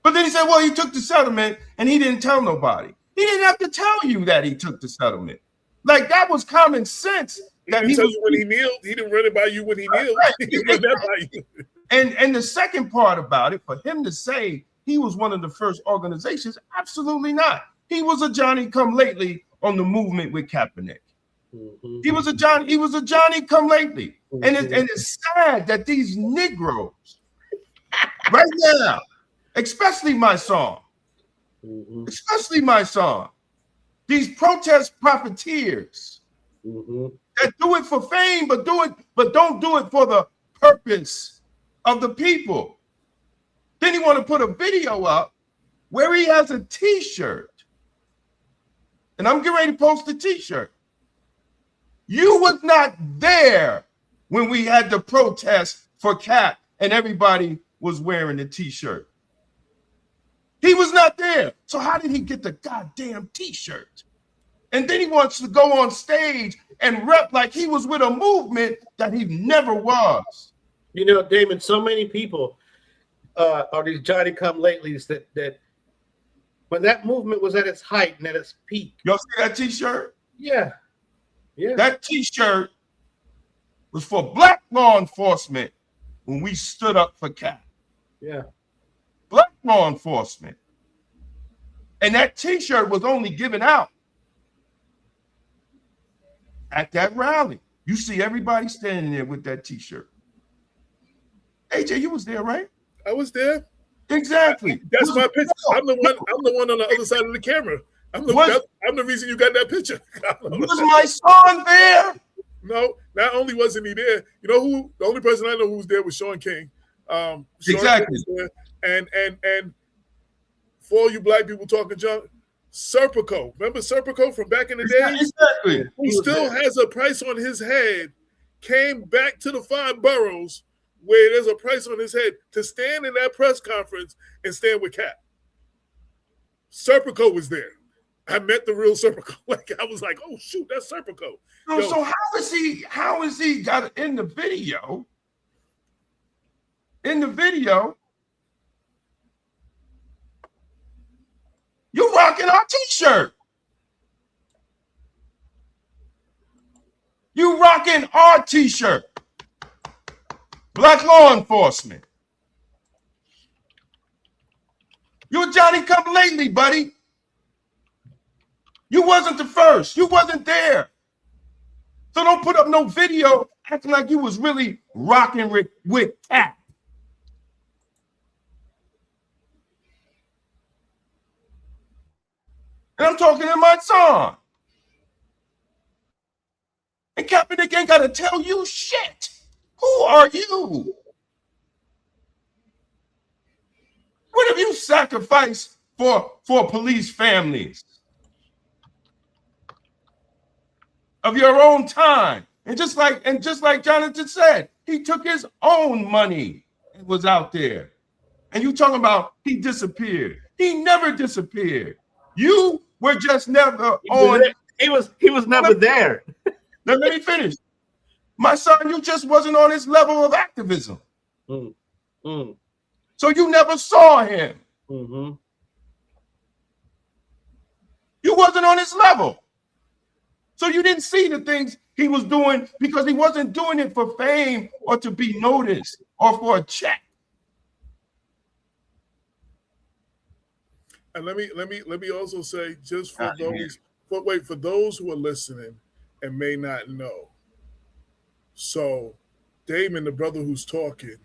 but then he said, well, he took the settlement and he didn't tell nobody. He didn't have to tell you that he took the settlement. Like, that was common sense. That he tell you when he kneeled. He didn't run it by you when he kneeled. Right. He didn't run that by you. And the second part about it, for him to say he was one of the first organizations. Absolutely not. He was a Johnny come lately on the movement with Kaepernick. Mm-hmm. He was a Johnny come lately. Mm-hmm. And it's sad that these Negroes right now, especially my son, these protest profiteers that do it for fame, but don't do it for the purpose of the people. Then he want to put a video up where he has a t-shirt. And I'm getting ready to post the t-shirt. You was not there when we had the protest for Cap and everybody was wearing the t-shirt. He was not there. So how did he get the goddamn t-shirt? And then he wants to go on stage and rep like he was with a movement that he never was. You know, Damon, so many people are these Johnny come latelys that when that movement was at its height and at its peak. Y'all see that t-shirt? Yeah. Yeah. That t-shirt was for black law enforcement when we stood up for Cap. Yeah. Black law enforcement. And that t-shirt was only given out at that rally. You see everybody standing there with that t-shirt. AJ, you was there, right? I was there. Exactly. That's my picture. I'm the one on the other side of the camera. I'm the reason you got that picture. Was my son there? No, not only wasn't he there, you know who? The only person I know who was there was Sean King. Exactly. King and for all you black people talking junk, Serpico. Remember Serpico from back in the day? Exactly. Who still has a price on his head, came back to the 5 boroughs where there's a price on his head to stand in that press conference and stand with Cap. Serpico was there. I met the real Serpico. Like I was like, oh shoot, that's Serpico. So how is he got in the video? In the video, you rocking our t-shirt. You rocking our t-shirt. Black law enforcement. You're Johnny come lately, buddy. You wasn't the first. You wasn't there. So don't put up no video acting like you was really rocking with Cap. And I'm talking to my son. And Kaepernick ain't got to tell you shit. Who are you? What have you sacrificed for police families? Of your own time. And just like Johnathan said, he took his own money and was out there. And you talking about he disappeared. He never disappeared. You were just never on. He was never there. Let me finish. My son, you just wasn't on his level of activism. So you never saw him. You wasn't on his level. So you didn't see the things he was doing because he wasn't doing it for fame or to be noticed or for a check. And let me also say, just for for those who are listening and may not know. So Damon, the brother who's talking,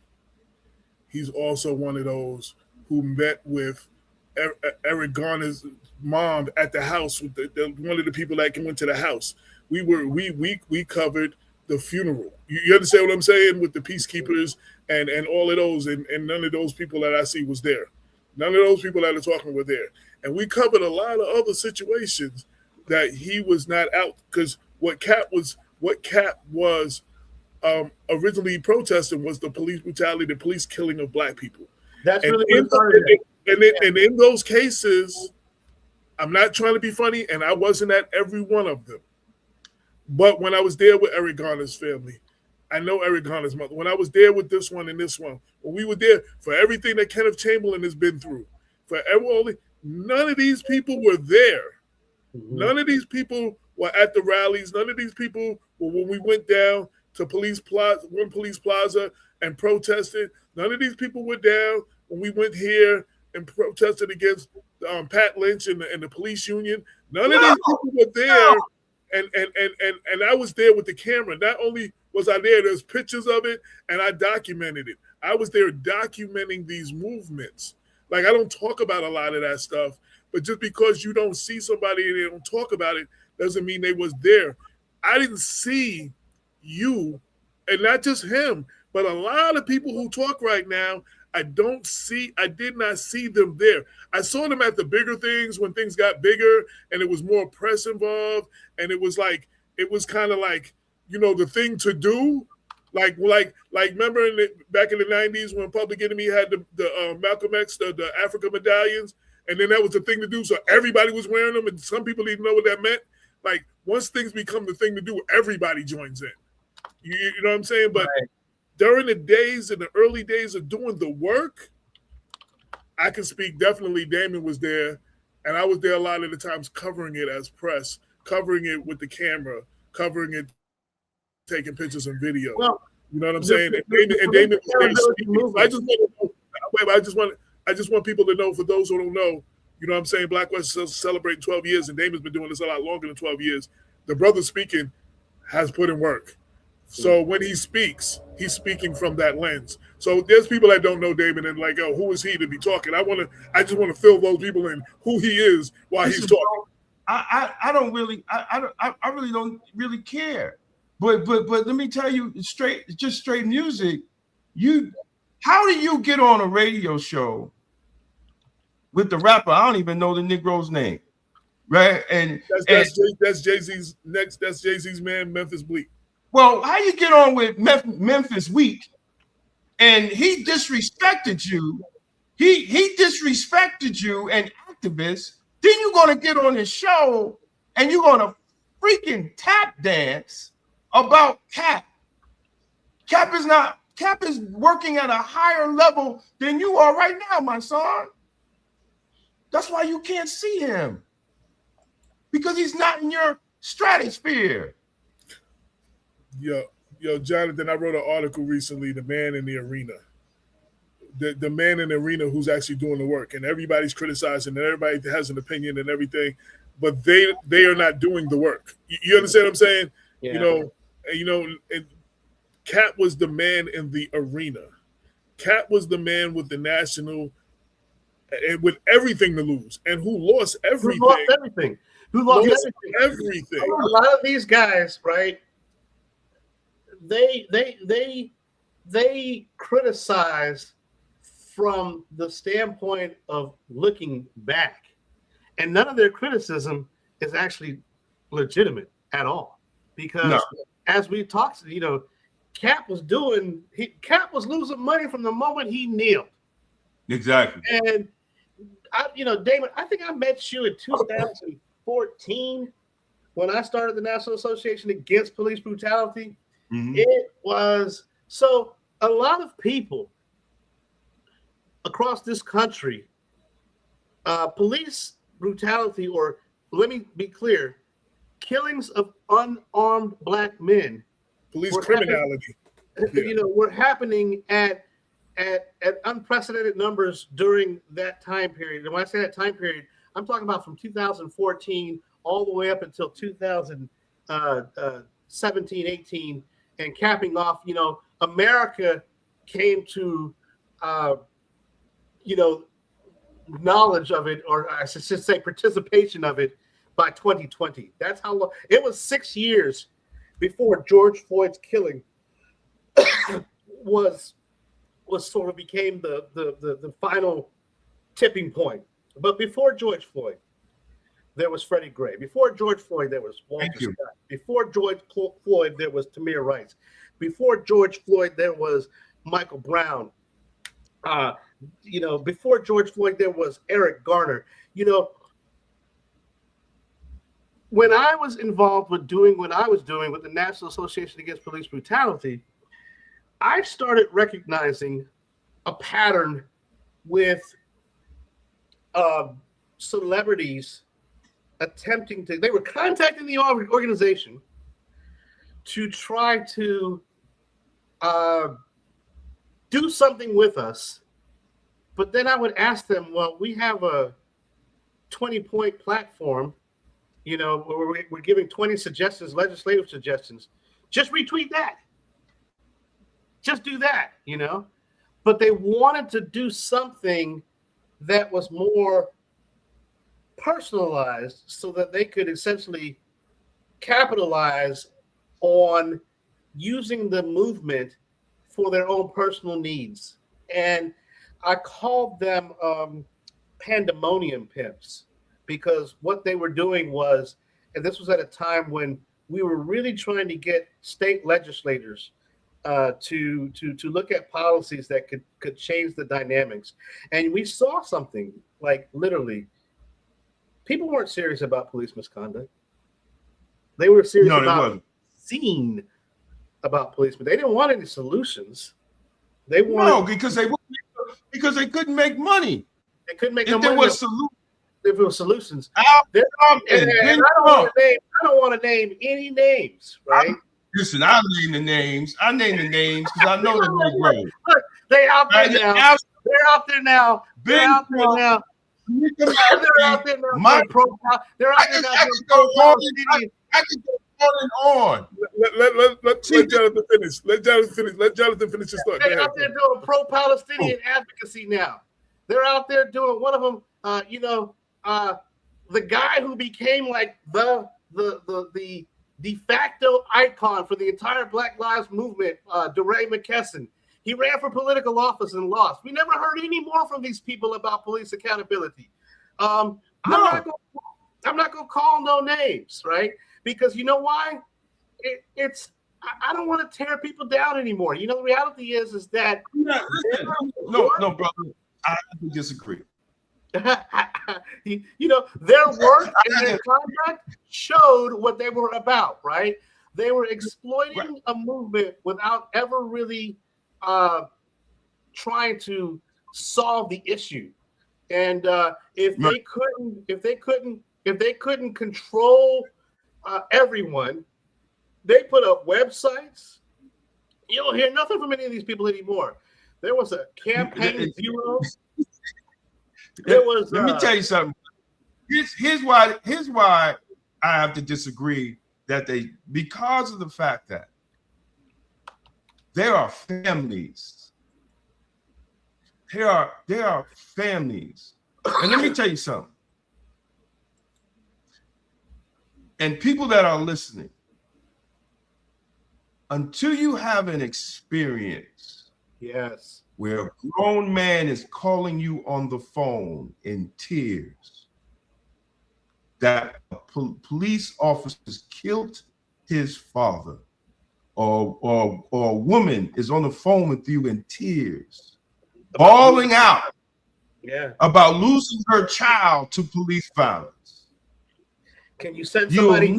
he's also one of those who met with Eric Garner's mom at the house with one of the people that went to the house. We covered the funeral. You understand what I'm saying? With the peacekeepers and all of those, and none of those people that I see was there. None of those people that are talking were there. And we covered a lot of other situations that he was not out, because what Cap was originally protesting was the police brutality, the police killing of black people. That's and really and in those cases, I'm not trying to be funny, and I wasn't at every one of them. But when I was there with Eric Garner's family, I know Eric Garner's mother. When I was there with this one and this one, when we were there for everything that Kenneth Chamberlain has been through, none of these people were there. None of these people were at the rallies. None of these people were when we went down to Police Plaza and protested. None of these people were down when we went here and protested against Pat Lynch and the police union. None of these people were there, and I was there with the camera. Not only was I there, there's pictures of it, and I documented it. I was there documenting these movements. Like, I don't talk about a lot of that stuff, but just because you don't see somebody and they don't talk about it doesn't mean they was there. I didn't see you, and not just him, but a lot of people who talk right now, I did not see them there. I saw them at the bigger things when things got bigger and it was more press involved, and it was kind of like, the thing to do. Like remember back in the 90s when Public Enemy had the Malcolm X, the Africa medallions, and then that was the thing to do, so everybody was wearing them, and some people didn't know what that meant. Like, once things become the thing to do, everybody joins in. You know what I'm saying? But during the early days of doing the work, I can speak definitely. Damon was there, and I was there a lot of the times covering it as press, covering it with the camera, covering it, taking pictures and video. Well, you know what I'm saying? And Damon was there. I just want people to know, for those who don't know, you know what I'm saying? Black West is celebrating 12 years, and Damon's been doing this a lot longer than 12 years. The brother speaking has put in work. So when he speaks, he's speaking from that lens. So there's people that don't know Damon and like, oh, who is he to be talking? I just want to fill those people in who he is while he's talking. I really don't really care. But let me tell you straight music. How do you get on a radio show with the rapper? I don't even know the Negro's name, right? And that's Jay-Z's next. That's Jay-Z's man, Memphis Bleak. Well, how you get on with Memphis Week, and he disrespected you? He disrespected you and activists. Then you're gonna get on his show and you're gonna freaking tap dance about Cap. Cap is working at a higher level than you are right now, my son. That's why you can't see him, because he's not in your stratosphere. Yo, Jonathan, I wrote an article recently, The Man in the Arena. The man in the arena who's actually doing the work, and everybody's criticizing, and everybody has an opinion and everything, but they are not doing the work. You understand what I'm saying? Yeah. And Cat was the man in the arena. Cat was the man with the national, and with everything to lose, and who lost everything. Who lost everything. A lot of these guys, right? They criticize from the standpoint of looking back, and none of their criticism is actually legitimate at all. Because as we talked, Cap was losing money from the moment he kneeled. Exactly. And Damon, I think I met you in 2014 when I started the National Association Against Police Brutality. Mm-hmm. It was so a lot of people across this country, police brutality, or let me be clear, killings of unarmed black men, police criminality, were happening at unprecedented numbers during that time period. And when I say that time period, I'm talking about from 2014 all the way up until 2017, 18, and capping off, America came to, knowledge of it, or I should say participation of it, by 2020. That's how long. It was 6 years before George Floyd's killing was sort of became the final tipping point. But before George Floyd, there was Freddie Gray. Before George Floyd, there was Walter Scott. Before George Floyd, there was Tamir Rice. Before George Floyd, there was Michael Brown. Before George Floyd, there was Eric Garner. When I was involved with doing what I was doing with the National Association Against Police Brutality, I started recognizing a pattern with celebrities they were contacting the organization to try to do something with us But then I would ask them, well, we have a 20-point platform, where we're giving 20 suggestions, legislative suggestions. Just retweet that. Just do that, But they wanted to do something that was more personalized so that they could essentially capitalize on using the movement for their own personal needs. And I called them pandemonium pimps, because what they were doing was, and this was at a time when we were really trying to get state legislators to look at policies that could change the dynamics. And we saw something, like, literally, people weren't serious about police misconduct. They were serious about seeing about policemen. They didn't want any solutions. They wanted because they couldn't make money. They couldn't make if no money. If there were solutions. I don't want to name any names, right? Listen, I name the names. I name the names because I know they're going to grow. Look, they're out there now. They're out there now. They're out there now. They're out there now. They're out there now. I can go on and on. Let Jonathan finish. Let Jonathan finish his thought. They're out there doing pro-Palestinian advocacy now. They're out there doing, one of them, the guy who became like the de facto icon for the entire Black Lives Movement, DeRay McKesson. He ran for political office and lost. We never heard any more from these people about police accountability. I'm not going to call no names, right? Because you know why? I don't want to tear people down anymore. The reality is that no, brother, I disagree. Their work and their conduct showed what they were about, right? They were exploiting a movement without ever really trying to solve the issue. And if they couldn't control everyone, they put up websites. You don't hear nothing from any of these people anymore. There was a campaign zero. Let me tell you something. Here's why I have to disagree because of the fact that there are families. There are families. And let me tell you something. And people that are listening, until you have an experience, yes, where a grown man is calling you on the phone in tears that police officers killed his father, or a woman is on the phone with you in tears, bawling out about losing her child to police violence. Can you send somebody?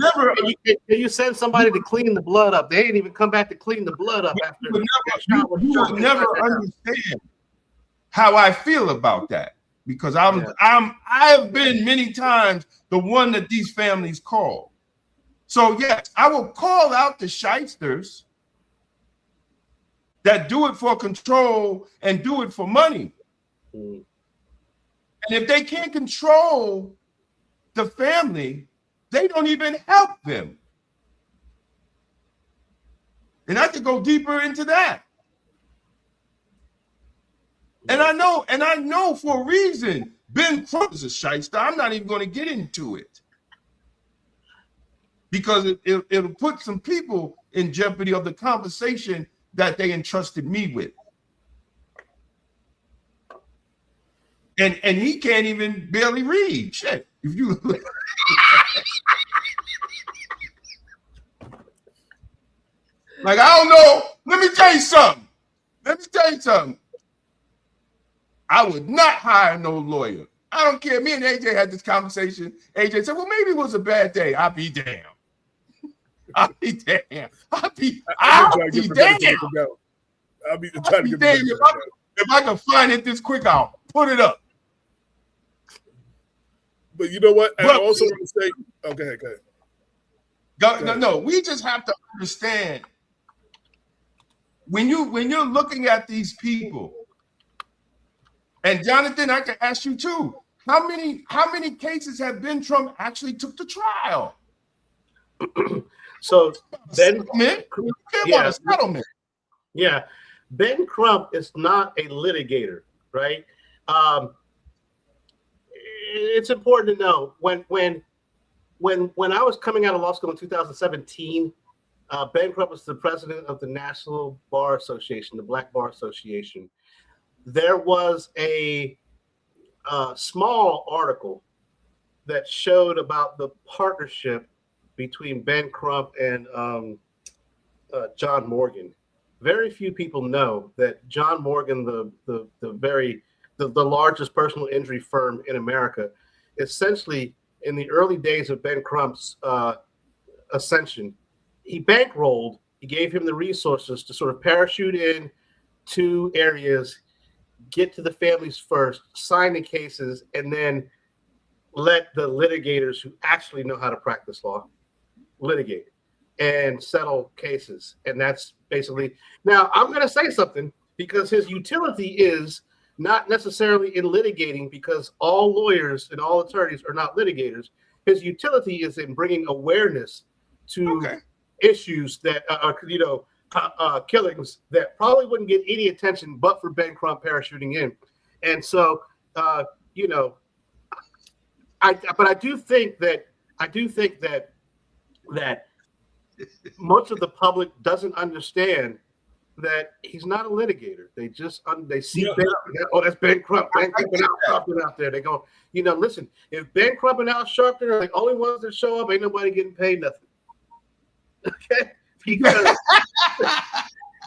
Can you send somebody to clean the blood up? They ain't even come back to clean the blood up after. You will never understand how I feel about that, because I have been many times the one that these families call. So yes, I will call out the shysters that do it for control and do it for money. And if they can't control the family, they don't even help them. And I could go deeper into that. And I know for a reason, Ben Crump is a shyster. I'm not even going to get into it, because it'll put some people in jeopardy of the conversation that they entrusted me with. And he can't even barely read. Shit. If you like, I don't know. Let me tell you something. I would not hire no lawyer. I don't care. Me and AJ had this conversation. AJ said, well, maybe it was a bad day. I'll be damned. I'll be damned. If I can find it this quick, I'll put it up. But you know what? I also want to say, go ahead. No, we just have to understand, when you're looking at these people, And Jonathan, I can ask you too. How many cases have Ben Trump actually took to trial? So Ben, yeah, settlement. Yeah, Ben Crump is not a litigator, right? It's important to know when I was coming out of law school in 2017, Ben Crump was the president of the National Bar Association, the Black Bar Association. There was a small article that showed about the partnership between Ben Crump and John Morgan. Very few people know that John Morgan, the largest personal injury firm in America, essentially in the early days of Ben Crump's ascension, he bankrolled. He gave him the resources to sort of parachute in to areas, get to the families first, sign the cases, and then let the litigators who actually know how to practice law litigate and settle cases. And that's basically, now I'm going to say something, because his utility is not necessarily in litigating, because all lawyers and all attorneys are not litigators. His utility is in bringing awareness to issues that are, killings that probably wouldn't get any attention but for Ben Crump parachuting in. And so, I do think that most of the public doesn't understand that he's not a litigator. They just they see Ben, that's Ben Crump. Ben Crump and Al Sharpton out there. They go, listen, if Ben Crump and Al Sharpton are the only ones that show up, ain't nobody getting paid nothing. Okay, because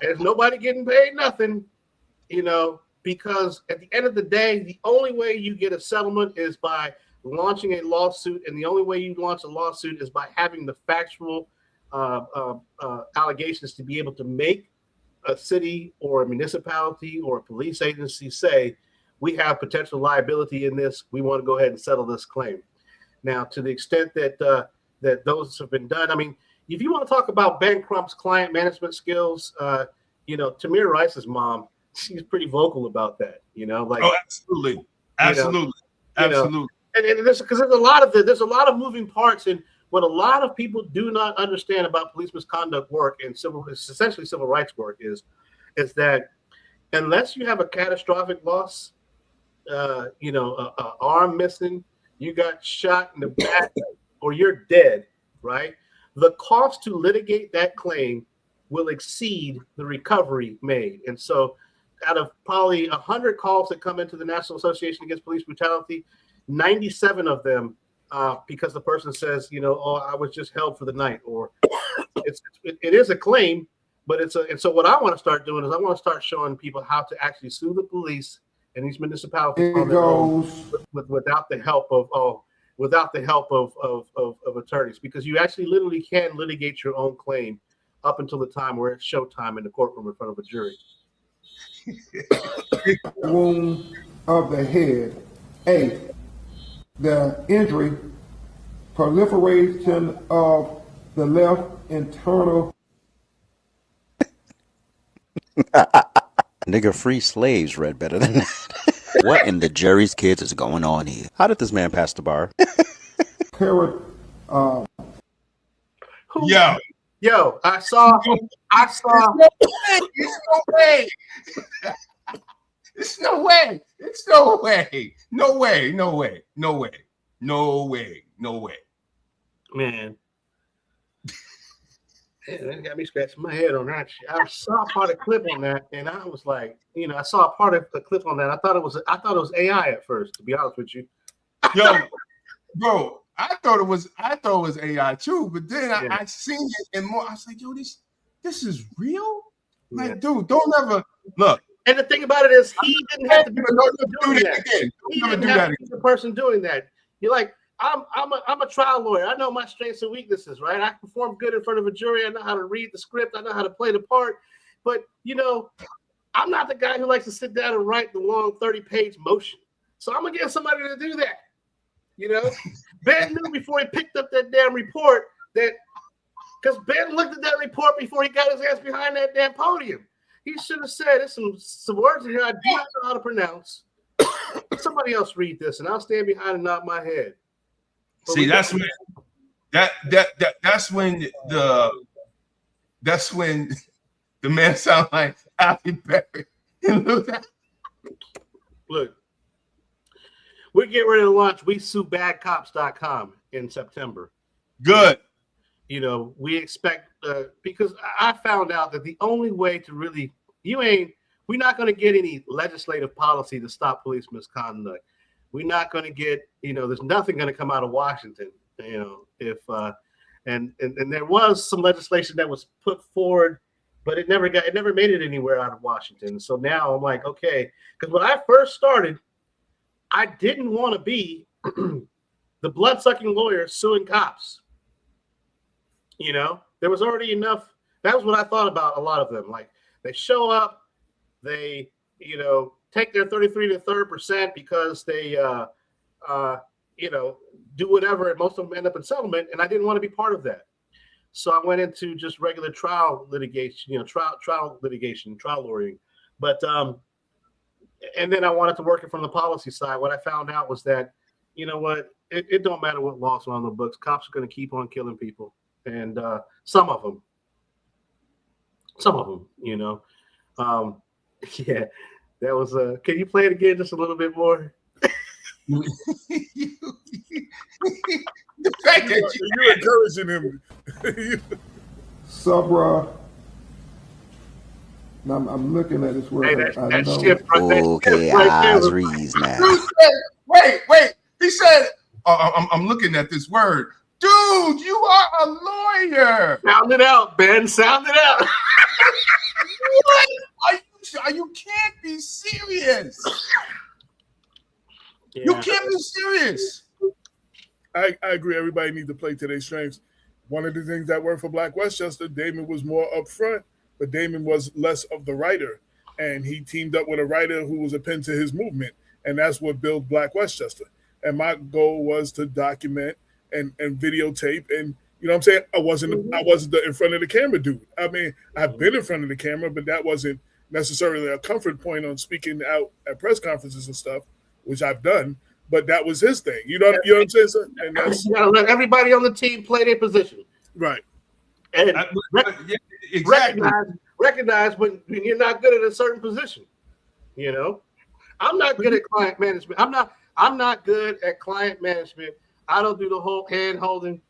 there's nobody getting paid nothing, because at the end of the day, the only way you get a settlement is by launching a lawsuit, and the only way you launch a lawsuit is by having the factual allegations to be able to make a city or a municipality or a police agency say, we have potential liability in this, we want to go ahead and settle this claim. Now, to the extent that that those have been done, I mean, if you want to talk about Ben Crump's client management skills, Tamir Rice's mom, she's pretty vocal about that. Absolutely. And because there's a lot of moving parts, and what a lot of people do not understand about police misconduct work and essentially civil rights work is that unless you have a catastrophic loss, a arm missing, you got shot in the back, or you're dead, right? The cost to litigate that claim will exceed the recovery made. And so out of probably 100 calls that come into the National Association Against Police Brutality, 97 of them, because the person says, I was just held for the night, or it is a claim, but and so what I want to start doing is I want to start showing people how to actually sue the police and these municipalities on their own without the help of attorneys, because you actually literally can litigate your own claim up until the time where it's showtime in the courtroom in front of a jury. Wound of the head. A, the injury, proliferation of the left internal. Nigga, free slaves read better than that. What in the Jerry's Kids is going on here? How did this man pass the bar? Yo, I saw. It's no way. Man, that got me scratching my head on that. I saw part of the clip on that, and I was like, I saw a part of the clip on that. I thought it was AI at first, to be honest with you. Yo, bro, I thought it was AI too, but then I seen it and more. I was like, yo, this is real. Like, dude, don't ever look. And the thing about it is, he didn't have to be the person doing that. You're like, I'm a trial lawyer. I know my strengths and weaknesses, right? I perform good in front of a jury. I know how to read the script. I know how to play the part. But, I'm not the guy who likes to sit down and write the long 30-page motion. So I'm going to get somebody to do that. Ben knew before he picked up that damn report that, because Ben looked at that report before he got his ass behind that damn podium. He should have said, there's some words in here I do not know how to pronounce. Somebody else read this, and I'll stand behind and nod my head. But See, that's when that's when the man sounds like Halle Berry. Look, we're getting ready to launch WeSueBadCops.com in September. Good. You know, we expect because I found out that the only way to really we're not going to get any legislative policy to stop police misconduct. We're not going to get, there's nothing going to come out of Washington. If and there was some legislation that was put forward, but it never made it anywhere out of Washington. So now I'm like, okay, because when I first started, I didn't want to be the blood-sucking lawyer suing cops. There was already enough. That was what I thought about a lot of them. Like, they show up, they take their 33 to 3% because they do whatever, and most of them end up in settlement, and I didn't want to be part of that. So I went into just regular trial litigation, trial lawyering. But and then I wanted to work it from the policy side. What I found out was that, it don't matter what laws are on the books. Cops are going to keep on killing people, and some of them, yeah, that was can you play it again just a little bit more? The fact that you're encouraging him. Subra. I'm looking at this word. Hey, that shift right, Okay, eyes reads now. Wait. He said, I'm looking at this word. Dude, you are a lawyer. Sound it out, Ben. Sound it out. What? You can't be serious. Yeah. You can't be serious. I agree. Everybody needs to play to their strengths. One of the things that worked for Black Westchester, Damon was more upfront, but Damon was less of the writer. And he teamed up with a writer who was a pen to his movement. And that's what built Black Westchester. And my goal was to document and videotape. And you know what I'm saying? I wasn't the in front of the camera dude. I mean, I've been in front of the camera, but that wasn't necessarily a comfort point on speaking out at press conferences and stuff, which I've done. But that was his thing. You know what I'm saying, sir? And that's, you gotta let everybody on the team play their position. right. And Exactly. recognize when you're not good at a certain position. I'm not good at client management. I'm not good at client management. I don't do the whole hand holding.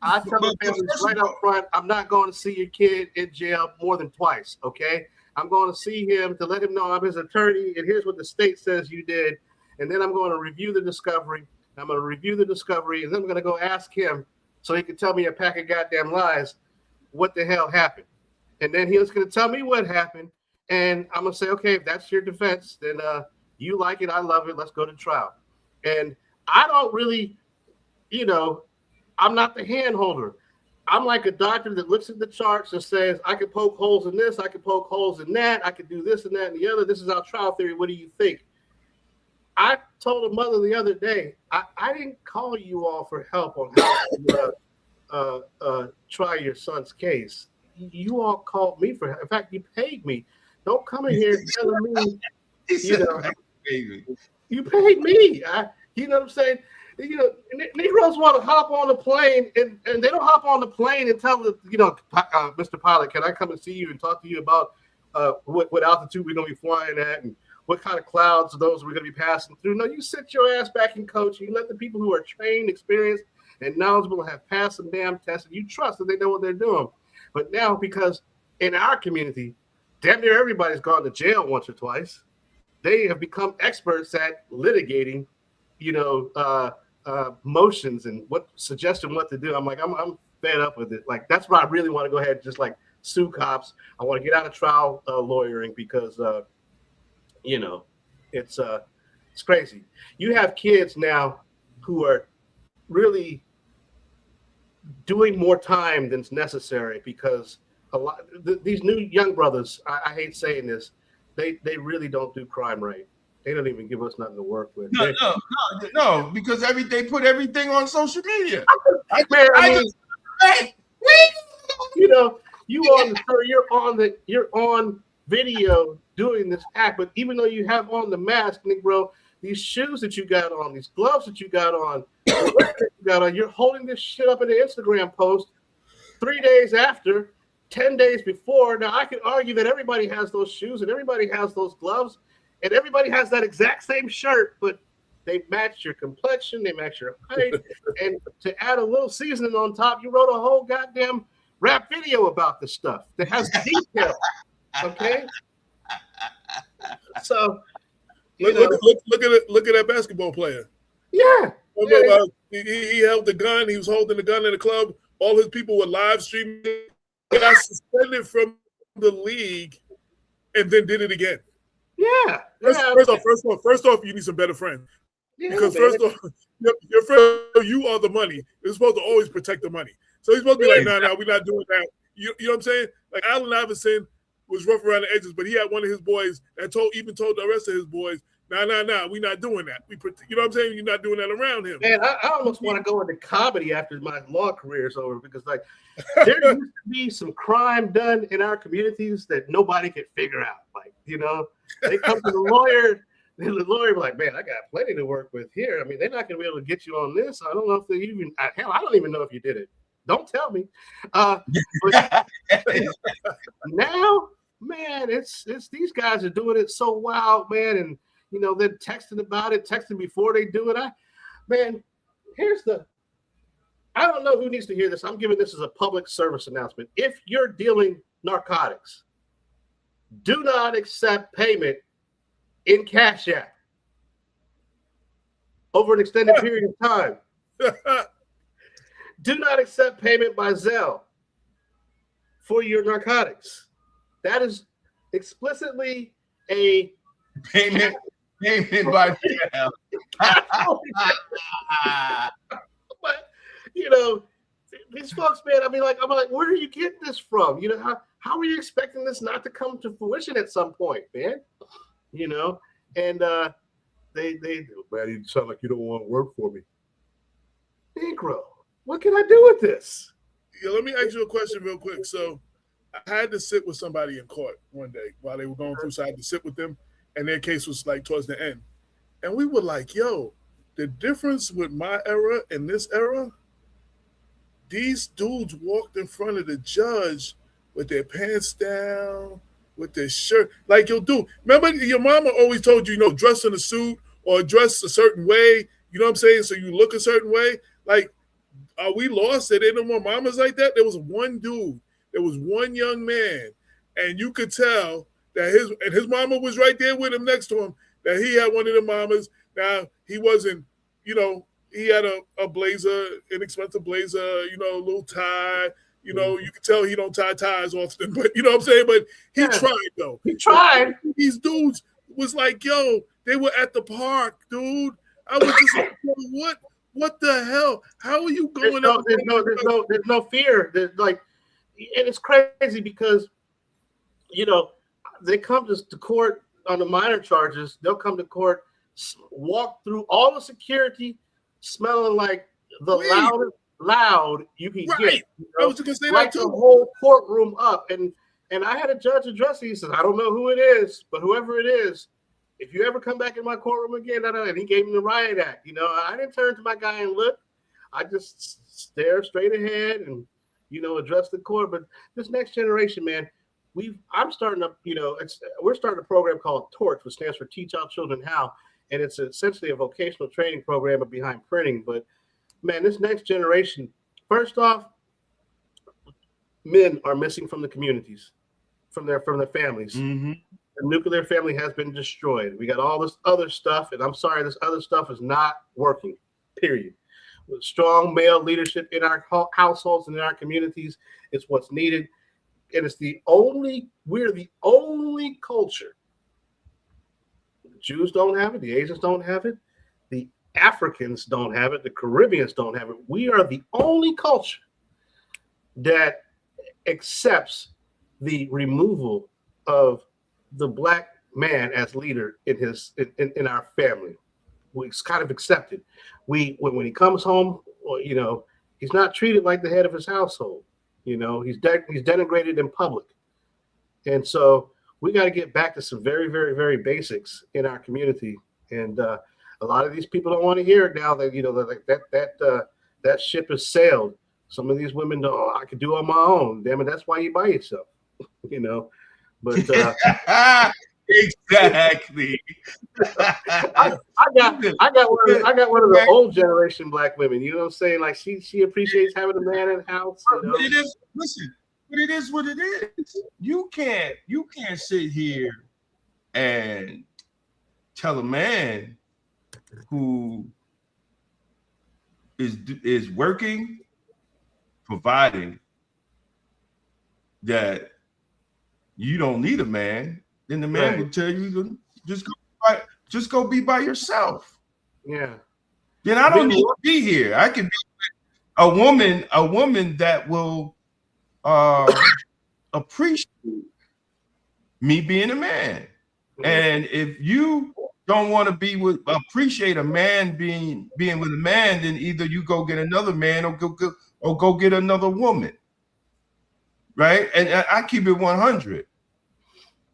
I tell the families right up front, I'm not going to see your kid in jail more than twice. Okay. I'm going to see him to let him know I'm his attorney, and here's what the state says you did. And then I'm going to review the discovery. I'm going to review the discovery, and then I'm going to go ask him so he can tell me a pack of goddamn lies what the hell happened. And then he was going to tell me what happened, and I'm going to say, okay, if that's your defense, then you like it, I love it, let's go to trial. And I don't really, I'm not the hand holder. I'm like a doctor that looks at the charts and says, I could poke holes in this, I could poke holes in that, I could do this and that and the other. This is our trial theory. What do you think? I told a mother the other day, I didn't call you all for help on how to try your son's case. You all called me for help. In fact, you paid me. Don't come in here telling me, you paid me. You know what I'm saying? Negroes want to hop on the plane, and they don't hop on the plane and tell the, Mr. Pilot, can I come and see you and talk to you about what altitude we're going to be flying at and what kind of clouds are those we're going to be passing through? No, you sit your ass back and coach. You let the people who are trained, experienced, and knowledgeable have passed some damn tests, and you trust that they know what they're doing. But now, because in our community, damn near everybody's gone to jail once or twice, they have become experts at litigating, motions and suggesting what to do. I'm like, I'm fed up with it. Like, that's why I really want to go ahead and just like sue cops. I want to get out of trial lawyering because, it's crazy. You have kids now who are really doing more time than's necessary because these new young brothers, I hate saying this, they really don't do crime right. They don't even give us nothing to work with. No, because they put everything on social media. You're on video doing this act. But even though you have on the mask, Negro, these shoes that you got on, these gloves that you got on, you're holding this shit up in an Instagram post 3 days after, 10 days before. Now, I can argue that everybody has those shoes and everybody has those gloves and everybody has that exact same shirt, but they match your complexion, they match your height. And to add a little seasoning on top, you wrote a whole goddamn rap video about this stuff that has detail. Okay? So, look at that basketball player. Yeah. He held the gun. He was holding the gun in the club. All his people were live streaming. He got suspended from the league and then did it again. Yeah. First off, you need some better friends. Yeah, because first off, your friend, you are the money. You're supposed to always protect the money. So he's supposed to be like, no, we're not doing that. You know what I'm saying? Like Allen Iverson was rough around the edges, but he had one of his boys that told the rest of his boys, we're not doing that. You know what I'm saying? You're not doing that around him. Man, I almost want to go into comedy after my law career is over because, like, there used to be some crime done in our communities that nobody could figure out. Like, you know, they come to the lawyer, and the lawyer be like, man, I got plenty to work with here. I mean, they're not going to be able to get you on this. I don't know if they even, hell, I don't even know if you did it. Don't tell me. But now, man, it's these guys are doing it so wild, man, and you know they're texting about it, texting before they do it. I don't know who needs to hear this. I'm giving this as a public service announcement. If you're dealing narcotics, do not accept payment in Cash App over an extended period of time. Do not accept payment by Zelle for your narcotics. That is explicitly a payment by Zelle. But you know, these folks, man, I'm like, where are you getting this from? You know, how are you expecting this not to come to fruition at some point, man? You know, and they man, you sound like you don't want to work for me. Negro, what can I do with this? Yeah, let me ask you a question real quick. So I had to sit with somebody in court one day while they were going through, so I had to sit with them, and their case was like towards the end. And we were like, yo, the difference with my era and this era, these dudes walked in front of the judge with their pants down, with their shirt. Like, yo, dude, remember your mama always told you, you know, dress in a suit or dress a certain way, you know what I'm saying? So you look a certain way. Like, are we lost? There ain't no more mamas like that? There was one dude, there was one young man, and you could tell that his mama was right there with him next to him, that he had one of the mamas. Now, he wasn't, you know, he had a blazer, inexpensive blazer, you know, a little tie. You know, you can tell he don't tie ties often, but you know what I'm saying? But he tried, though. He tried. These dudes was like, yo, they were at the park, dude. I was just like, what the hell? How are you going up? There's no fear. There's like, and it's crazy because, you know, they come to court on the minor charges. They'll come to court, walk through all the security, smelling like the loud you can get. You know? I was just gonna say like that too. The whole courtroom up, and I had a judge address it. He says, I don't know who it is, but whoever it is, if you ever come back in my courtroom again, and he gave me the riot act. You know, I didn't turn to my guy and look. I just stare straight ahead and, you know, address the court. But this next generation, man, I'm starting to, you know, we're starting a program called TORCH, which stands for Teach Our Children How, and it's essentially a vocational training program behind printing. But man, this next generation, first off, men are missing from the communities, from their families. Mm-hmm. The nuclear family has been destroyed. We got all this other stuff, and I'm sorry, this other stuff is not working, period. With strong male leadership in our households and in our communities is what's needed. And we're the only culture. The Jews don't have it, the Asians don't have it, the Africans don't have it, the Caribbeans don't have it. We are the only culture that accepts the removal of the black man as leader in our family. It's kind of accepted. When he comes home, well, you know, he's not treated like the head of his household. You know, he's denigrated in public. And so we got to get back to some very, very, very basics in our community. And a lot of these people don't want to hear it now that, you know, that ship has sailed. Some of these women know, oh, I could do it on my own. Damn it, that's why you buy yourself, you know. But exactly. I got one of the old generation black women. You know what I'm saying? Like she appreciates having a man in the house. You know? But it is, listen, but it is what it is. You can't sit here and tell a man who is working, providing, that you don't need a man. Then the man will tell you to just go be by yourself. Yeah. Then I don't need to be here. I can be a woman that will appreciate me being a man. And if you don't want to appreciate a man being with a man, then either you go get another man or go get another woman. Right? And I keep it 100.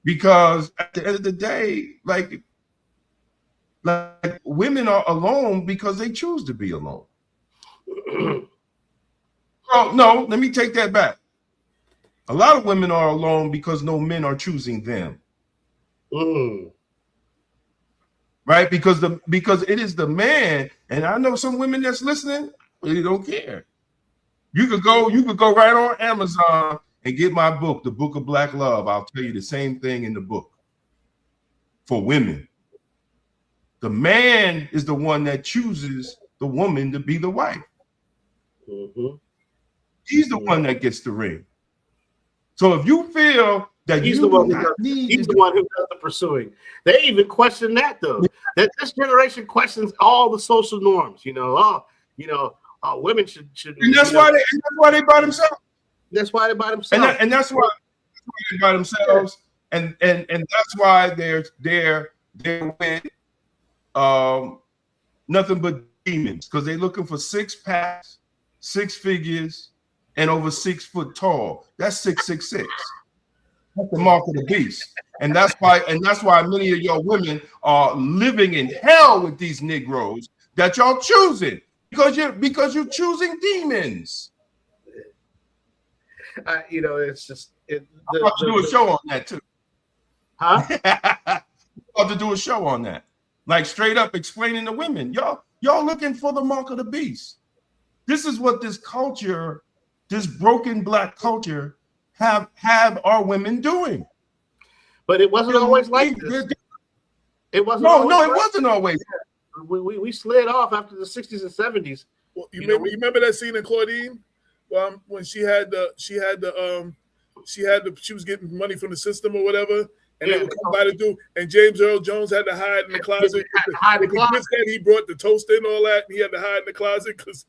Because at the end of the day, like women are alone because they choose to be alone. Oh, no, let me take that back. A lot of women are alone because no men are choosing them. Right? Because it is the man, and I know some women that's listening really don't care. You could go right on Amazon and get my book, The Book of Black Love. I'll tell you the same thing in the book. For women, the man is the one that chooses the woman to be the wife. He's the one that gets the ring. So if you feel that he's the one who does the pursuing, they even question that though. That this generation questions all the social norms. Women should. And that's why they by themselves. That's why they by themselves. And that's why they by themselves. And that's why they're with nothing but demons, because they're looking for 6 packs, 6 figures, and over 6 foot tall. That's 666. That's the mark of the beast. And that's why many of your women are living in hell with these Negroes that y'all choosing, because you're choosing demons. It's just I'm about to do a show on that too. Huh? I'm about to do a show on that, like straight up explaining to women, y'all looking for the mark of the beast. This is what this culture, this broken black culture, have our women doing. But it wasn't always like this. It wasn't. No, it wasn't always. We slid off after the 60s and 70s. Well, you remember that scene in Claudine? When she was getting money from the system or whatever, and they would come by to do, and James Earl Jones had to hide in the closet. The gifts that he brought, the toaster and all that, and he had to hide in the closet because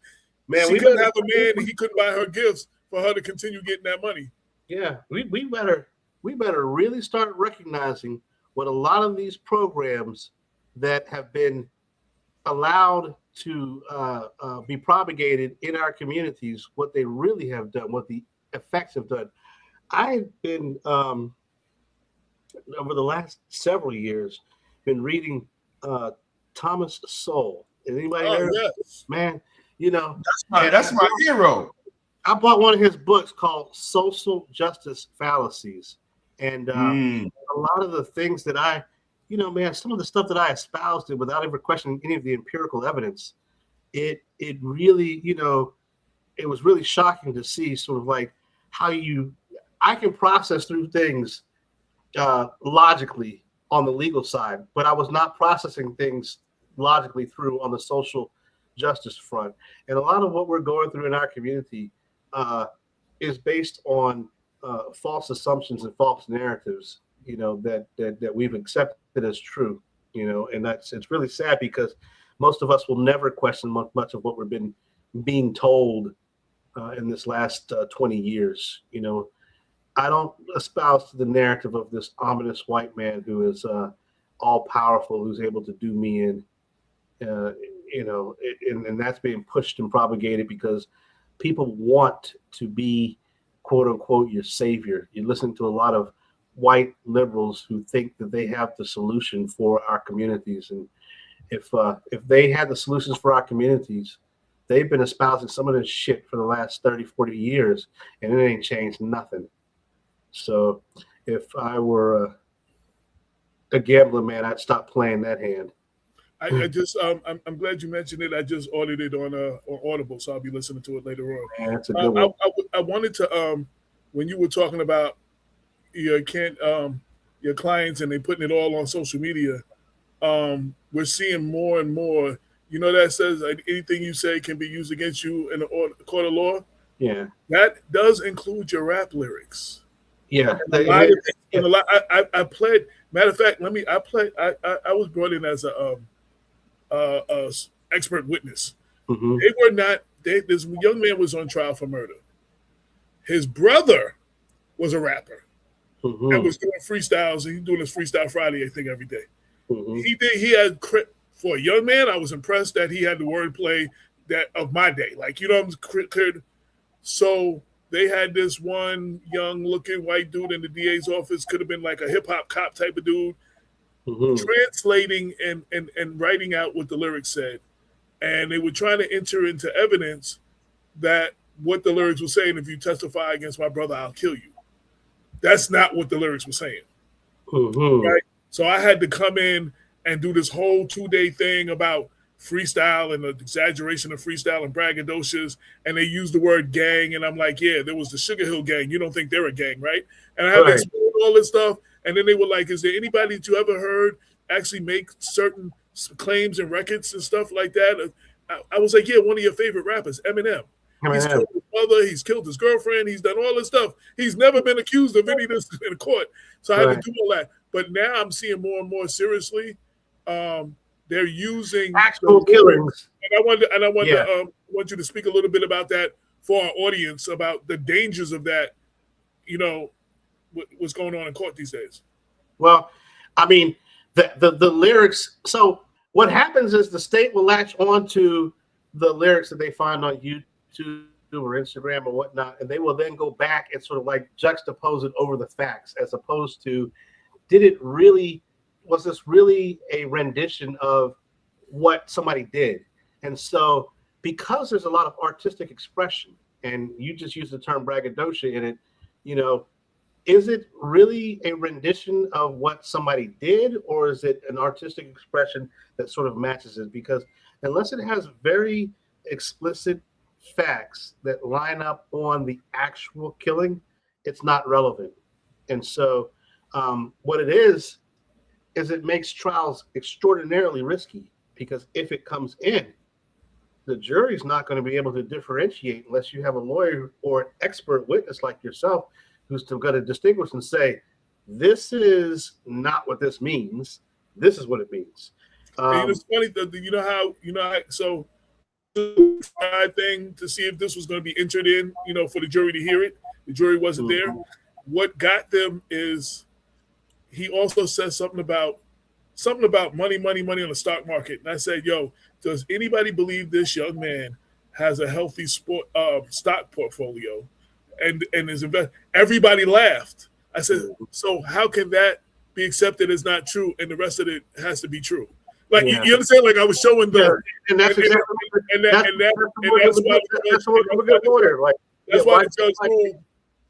she couldn't have a man, and he couldn't buy her gifts for her to continue getting that money. Yeah, we better really start recognizing what a lot of these programs that have been allowed to be propagated in our communities, what they really have done, what the effects have done. I've been over the last several years been reading Thomas Sowell. Is anybody there? Yes. Man, that's my hero. I bought one of his books called Social Justice Fallacies. And a lot of the things that some of the stuff that I espoused it without ever questioning any of the empirical evidence, it really, it was really shocking to see sort of like how I can process through things logically on the legal side, but I was not processing things logically through on the social justice front. And a lot of what we're going through in our community is based on false assumptions and false narratives, that we've accepted as true, and it's really sad because most of us will never question much of what we've been being told in this last 20 years. I don't espouse to the narrative of this ominous white man who is all powerful, who's able to do me in, and that's being pushed and propagated because people want to be, quote unquote, your savior. You listen to a lot of white liberals who think that they have the solution for our communities. And if they had the solutions for our communities, they've been espousing some of this shit for the last 30, 40 years, and it ain't changed nothing. So if I were a gambler, man, I'd stop playing that hand. I just I'm glad you mentioned it. I just ordered it on Audible, so I'll be listening to it later on. Man, that's a good one. I wanted to when you were talking about your clients and they putting it all on social media, we're seeing more and more. You know that says like, anything you say can be used against you in a court of law. Yeah, that does include your rap lyrics. Yeah, I played. Matter of fact, I was brought in as a expert witness. Mm-hmm. They were not. This young man was on trial for murder. His brother was a rapper mm-hmm. and was doing freestyles. And he's doing his Freestyle Friday, I think, every day. Mm-hmm. He had for a young man. I was impressed that he had the wordplay that of my day. Like cleared. So they had this one young-looking white dude in the DA's office. Could have been like a hip-hop cop type of dude. Mm-hmm. Translating and writing out what the lyrics said. And they were trying to enter into evidence that what the lyrics were saying, if you testify against my brother, I'll kill you. That's not what the lyrics were saying. Mm-hmm. Right? So I had to come in and do this whole 2-day thing about freestyle and the exaggeration of freestyle and braggadocious. And they used the word gang. And I'm like, yeah, there was the Sugar Hill gang. You don't think they're a gang, right? And I had to explain all this stuff. And then they were like, is there anybody that you ever heard actually make certain claims and records and stuff like that? I was like, yeah, one of your favorite rappers, Eminem. He's killed his mother. He's killed his girlfriend. He's done all this stuff. He's never been accused of any of this in court. So I had to do all that. But now I'm seeing more and more seriously. They're using actual killings. And I want you to speak a little bit about that for our audience, about the dangers of that, what's going on in court these days. Well, I mean, the lyrics. So what happens is the state will latch on to the lyrics that they find on YouTube or Instagram or whatnot, and they will then go back and sort of like juxtapose it over the facts, as opposed to, was this really a rendition of what somebody did? And so because there's a lot of artistic expression, and you just use the term braggadocio in it, is it really a rendition of what somebody did, or is it an artistic expression that sort of matches it? Because unless it has very explicit facts that line up on the actual killing, it's not relevant. And so what it is it makes trials extraordinarily risky, because if it comes in, the jury's not going to be able to differentiate unless you have a lawyer or an expert witness like yourself who's going to distinguish and say, this is not what this means. This is what it means. It's funny, so thing to see if this was going to be entered in, for the jury to hear it. The jury wasn't there. What got them is he also said something about money on the stock market. And I said, yo, does anybody believe this young man has a healthy stock portfolio and is everybody laughed. I said, so how can that be accepted as not true and the rest of it has to be true? Like, you understand? Like, I was showing the and that's why the judge ruled.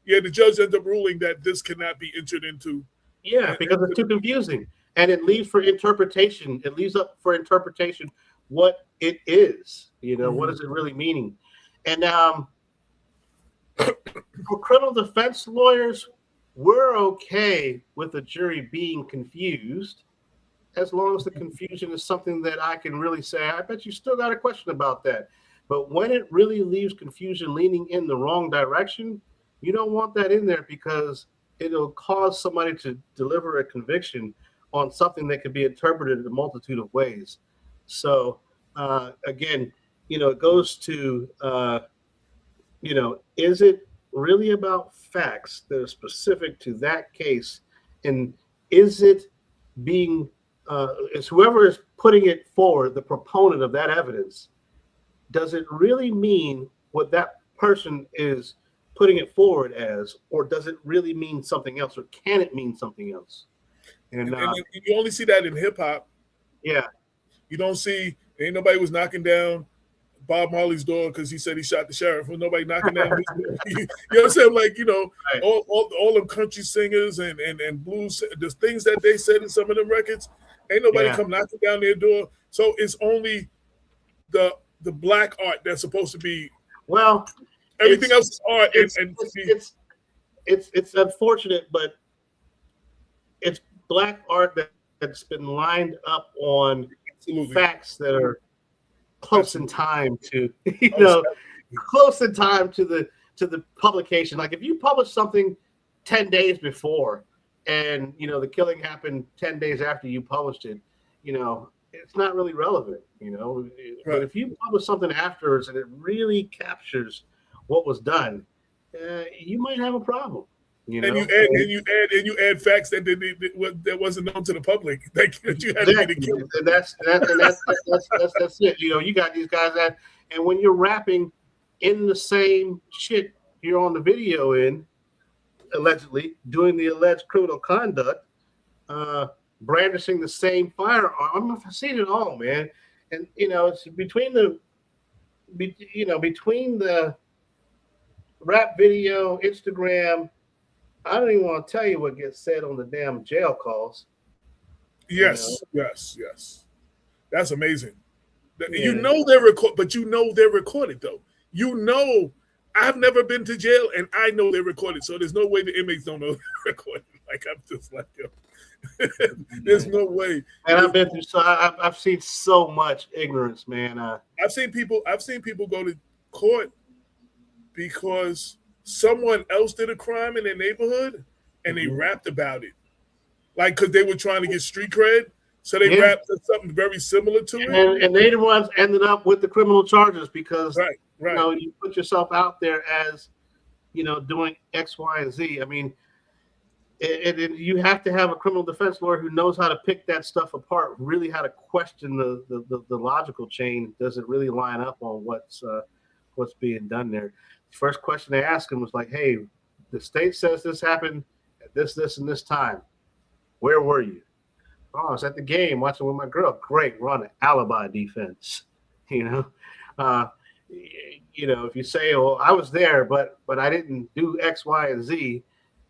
Yeah, the judge ended up ruling that this cannot be entered into. Yeah, because it's too confusing, and it leaves for interpretation. It leaves up for interpretation what it is. What is it really meaning? And for criminal defense lawyers, we're okay with the jury being confused, as long as the confusion is something that I can really say, I bet you still got a question about that. But when it really leaves confusion leaning in the wrong direction, you don't want that in there, because it'll cause somebody to deliver a conviction on something that can be interpreted in a multitude of ways. So again, it goes to, is it really about facts that are specific to that case? And is it being, is whoever is putting it forward, the proponent of that evidence, does it really mean what that person is putting it forward as, or does it really mean something else, or can it mean something else? And you only see that in hip hop. Yeah. You don't see, ain't nobody was knocking down Bob Marley's door because he said he shot the sheriff. Was nobody knocking down his door? You know what I'm saying? Like, you know, Right. all them country singers and blues, the things that they said in some of them records, ain't nobody come knocking down their door. So it's only the black art that's supposed to be. Well, everything else is art. It's unfortunate, but it's black art that's been lined up on facts that are close in time to, close in time to the publication. Like if you publish something 10 days before and, you know, the killing happened 10 days after you published it, you know, it's not really relevant, you know. Right. But if you publish something afterwards and it really captures what was done, you might have a problem. You know? And you add facts that wasn't known to the public. Like you had to be the killer. And that's it. You know, you got these guys that, and when you're rapping in the same shit you're on the video in, allegedly doing the alleged criminal conduct, brandishing the same firearm. I've seen it all, man. And you know, it's between the rap video, Instagram. I don't even want to tell you what gets said on the damn jail calls. Yes. That's amazing. Yeah. You know they're recorded, but you know they're recorded though. You know, I've never been to jail, and I know they're recorded. So there's no way the inmates don't know they're recorded. Like I'm just like, yo, there's no way. And I've been through I've seen so much ignorance, man. I've seen people go to court because someone else did a crime in their neighborhood and they rapped about it. Like, because they were trying to get street cred. So they rapped something very similar to it. And they the ones ended up with the criminal charges because, right. You know, you put yourself out there as, you know, doing X, Y, and Z. I mean, you have to have a criminal defense lawyer who knows how to pick that stuff apart, really how to question the logical chain. Does it really line up on what's being done there? First question they asked him was like, hey, the state says this happened at this, and this time. Where were you? Oh, I was at the game watching with my girl. Great, we're on an alibi defense. You know? You know, if you say, well, I was there, but I didn't do X, Y, and Z,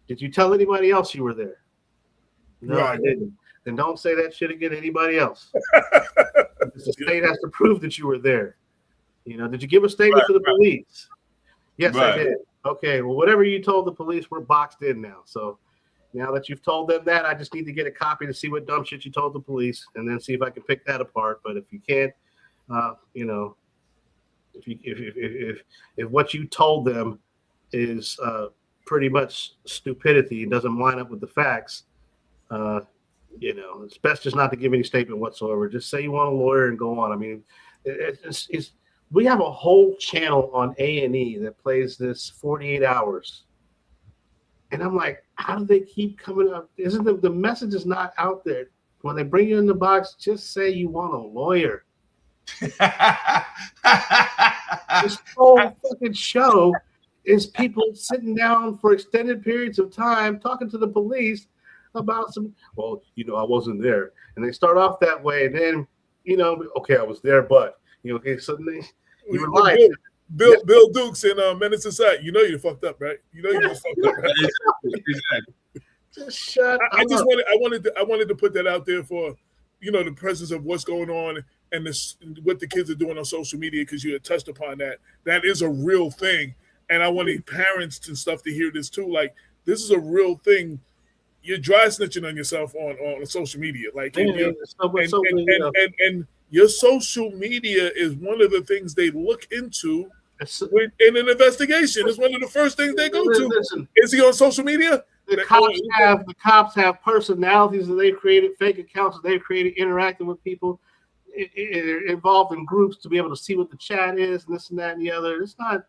did you tell anybody else you were there? No, I didn't. Then don't say that shit again to anybody else. The state has to prove that you were there. You know, did you give a statement to the police? Yes, I did. Okay, well, whatever you told the police, we're boxed in now. So now that you've told them that, I just need to get a copy to see what dumb shit you told the police and then see if I can pick that apart. But if you can't, you know, if what you told them is pretty much stupidity and doesn't line up with the facts, you know, it's best just not to give any statement whatsoever. Just say you want a lawyer and go on. I mean, we have a whole channel on A&E that plays this 48 hours. And I'm like, how do they keep coming up? Isn't the message is not out there. When they bring you in the box, just say you want a lawyer. This whole fucking show is people sitting down for extended periods of time talking to the police about well, you know, I wasn't there. And they start off that way. And then, you know, okay, I was there, but, you know, okay, suddenly you were lying. Bill Dukes in Menace Society. You know you fucked up, right? You know you was fucked up, right? Exactly. Just shut up. I wanted to put that out there for, you know, the presence of what's going on and what the kids are doing on social media, because you had touched upon that. That is a real thing. And I wanted parents and stuff to hear this too. Like, this is a real thing. You're dry snitching on yourself on social media. Like, and your social media is one of the things they look into in an investigation. It's one of the first things they go to. Listen, is he on social media? The cops have personalities that they've created, fake accounts that they've created, interacting with people, involved in groups to be able to see what the chat is and this and that and the other. It's not,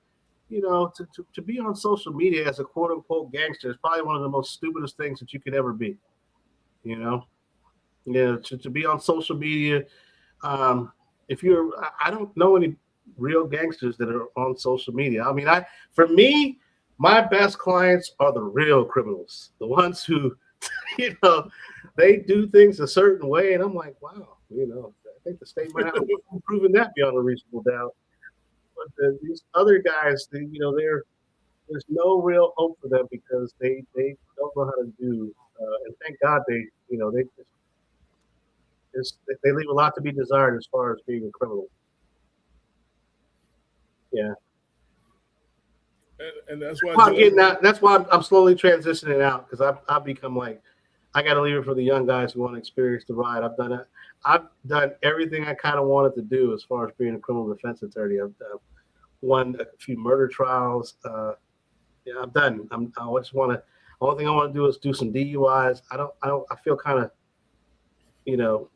you know, to be on social media as a quote unquote gangster is probably one of the most stupidest things that you could ever be. You know, to be on social media. I don't know any real gangsters that are on social media. I mean, for me, My best clients are the real criminals, the ones who, you know, they do things a certain way, and I'm like, wow, you know, I think the state might have proven that beyond a reasonable doubt. But these other guys, you know, there's no real hope for them because they don't know how to do. And thank God they, you know, they leave a lot to be desired as far as being a criminal. Yeah. And that's why Well, I'm getting out. That's why I'm slowly transitioning out because I've become like I got to leave it for the young guys who want to experience the ride. I've done it. I've done everything I kind of wanted to do as far as being a criminal defense attorney. I've won a few murder trials. Yeah, I'm done. I just want to. Only thing I want to do is do some DUIs. I feel kind of, you know,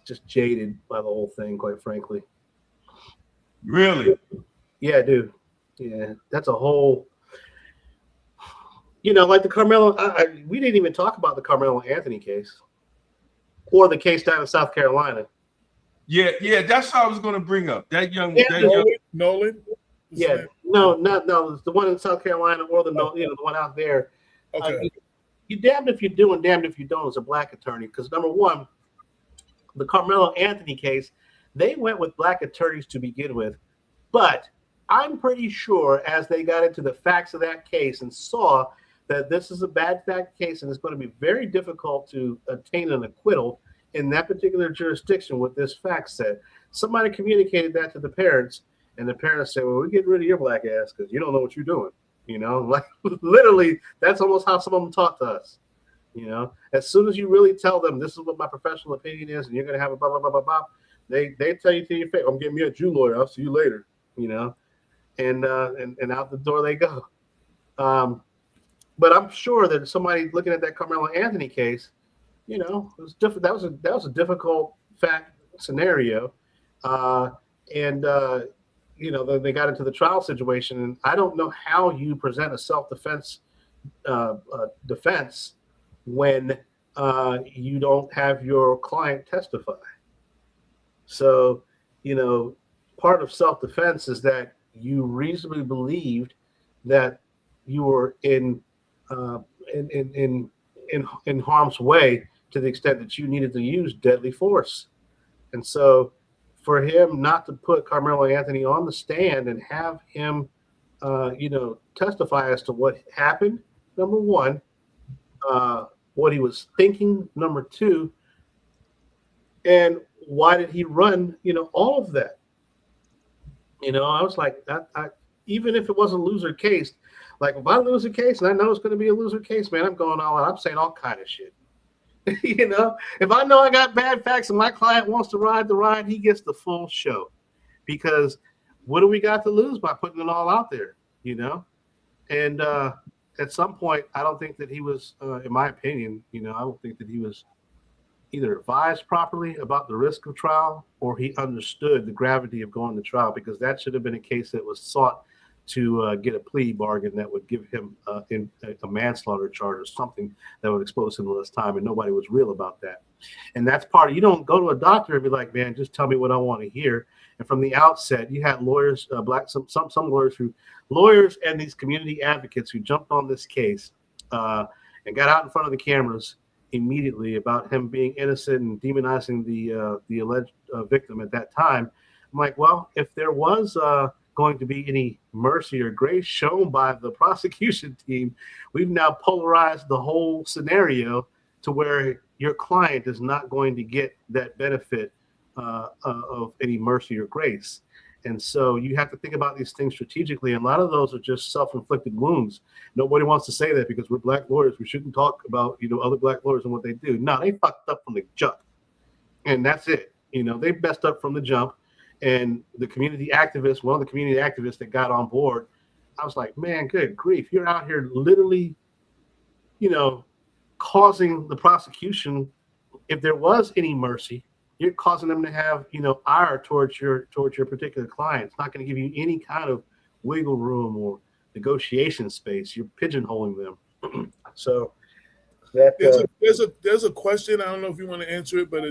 just jaded by the whole thing, quite frankly. Really? Yeah, I do. Yeah, that's a whole. You know, like the Carmelo. We didn't even talk about the Carmelo Anthony case, or the case down in South Carolina. Yeah, that's what I was going to bring up. Nolan. Yeah, no, it's the one in South Carolina or the the one out there. Okay. You damned if you do and damned if you don't as a black attorney. Because number one, the Carmelo Anthony case, they went with black attorneys to begin with, but I'm pretty sure as they got into the facts of that case and saw that this is a bad fact case and it's going to be very difficult to obtain an acquittal in that particular jurisdiction with this fact set. Somebody communicated that to the parents, and the parents said, well, we're getting rid of your black ass because you don't know what you're doing. You know, like literally, that's almost how some of them talk to us. You know, as soon as you really tell them this is what my professional opinion is, and you're going to have a blah, blah, blah, blah, blah, they tell you to your face, I'm getting me a Jew lawyer. I'll see you later. You know, and out the door they go. But I'm sure that somebody looking at that Carmelo Anthony case, you know, it was different. That was a difficult fact scenario, you know, then they got into the trial situation, and I don't know how you present a self-defense defense when you don't have your client testify. So, you know, part of self-defense is that you reasonably believed that you were in harm's way to the extent that you needed to use deadly force. And so for him not to put Carmelo Anthony on the stand and have him, you know, testify as to what happened, number one, what he was thinking, number two, and why did he run, you know, all of that. You know, I was like, even if it was a loser case, like if I lose a case and I know it's going to be a loser case, man, I'm going all out. I'm saying all kind of shit. You know, if I know I got bad facts and my client wants to ride the ride, he gets the full show. Because what do we got to lose by putting it all out there, you know? And at some point, I don't think that he was, in my opinion, you know, I don't think that he was either advised properly about the risk of trial or he understood the gravity of going to trial, because that should have been a case that was sought to get a plea bargain that would give him a manslaughter charge or something that would expose him to less time, and nobody was real about that. And that's part of, you don't go to a doctor and be like, man, just tell me what I want to hear. And from the outset, you had lawyers, some lawyers and these community advocates who jumped on this case and got out in front of the cameras immediately about him being innocent and demonizing the alleged victim at that time. I'm like, well, if there was going to be any mercy or grace shown by the prosecution team, we've now polarized the whole scenario to where your client is not going to get that benefit of any mercy or grace. And so you have to think about these things strategically. And a lot of those are just self-inflicted wounds. Nobody wants to say that because we're black lawyers. We shouldn't talk about, you know, other black lawyers and what they do. No, they fucked up from the jump. And that's it. You know, they messed up from the jump. And the community activist, one of the community activists that got on board, I was like, man, good grief. You're out here literally, you know, causing the prosecution, if there was any mercy, you're causing them to have, you know, ire towards your particular client. It's not going to give you any kind of wiggle room or negotiation space. You're pigeonholing them. So that there's a question. I don't know if you want to answer it, but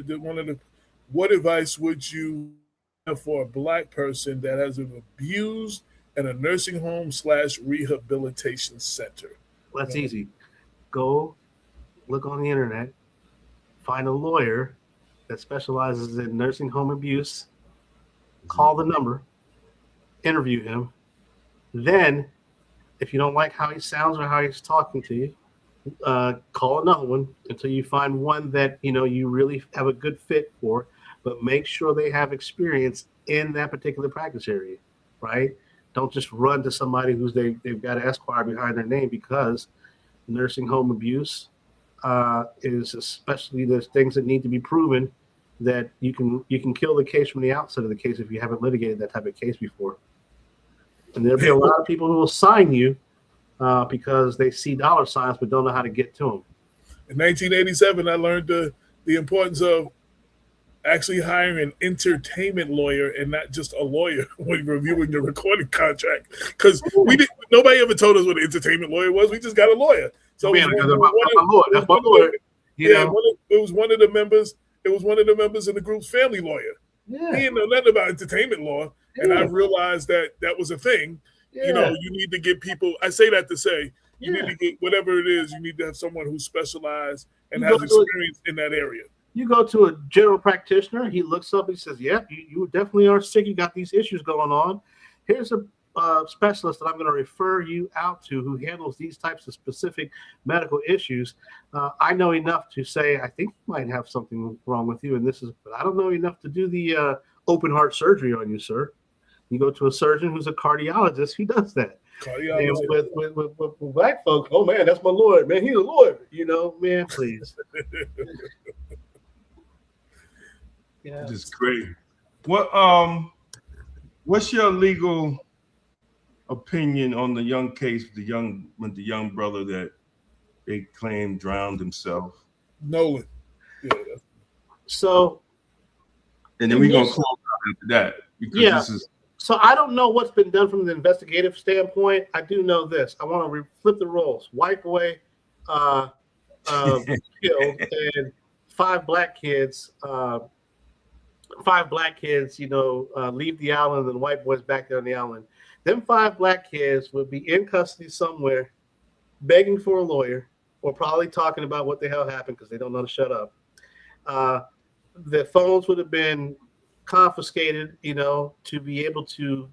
what advice would you have for a black person that has been abused and a nursing home / rehabilitation center. Well, that's easy. Go look on the internet, find a lawyer that specializes in nursing home abuse, call the number, interview him. Then, if you don't like how he sounds or how he's talking to you, call another one until you find one that you really have a good fit for, but make sure they have experience in that particular practice area, right? Don't just run to somebody who's they've got an Esquire behind their name, because nursing home abuse is, especially, there's things that need to be proven that you can kill the case from the outset of the case if you haven't litigated that type of case before. And there'll be a lot of people who will sign you because they see dollar signs but don't know how to get to them. In 1987, I learned the importance of actually hiring an entertainment lawyer and not just a lawyer when reviewing your recording contract. Because nobody ever told us what an entertainment lawyer was. We just got a lawyer. So that's my lawyer. It was one of the members. It was one of the members in the group's family lawyer. Yeah. He didn't know nothing about entertainment law, and I realized that was a thing. Yeah. You need to get people. I say that to say you need to get whatever it is. You need to have someone who specializes and has experience in that area. You go to a general practitioner, he looks up, he says, "Yep, you definitely are sick. You got these issues going on. Here's a specialist that I'm going to refer you out to who handles these types of specific medical issues. I know enough to say I think you might have something wrong with you, but I don't know enough to do the open heart surgery on you, sir." You go to a surgeon who's a cardiologist who does that. And with black folks, oh man, that's my lawyer, man. He's a lawyer, man. Please. Yeah, This is great. What's your legal opinion on the young case with the young brother that they claim drowned himself? Nolan. Yeah. So, and then we're gonna close out after that, because this is. So I don't know what's been done from the investigative standpoint. I do know this. I want to flip the roles. White boy killed, and five black kids. Leave the island, and white boys back there on the island. Them 5 black kids would be in custody somewhere, begging for a lawyer, or probably talking about what the hell happened because they don't know to shut up. The phones would have been confiscated, to be able to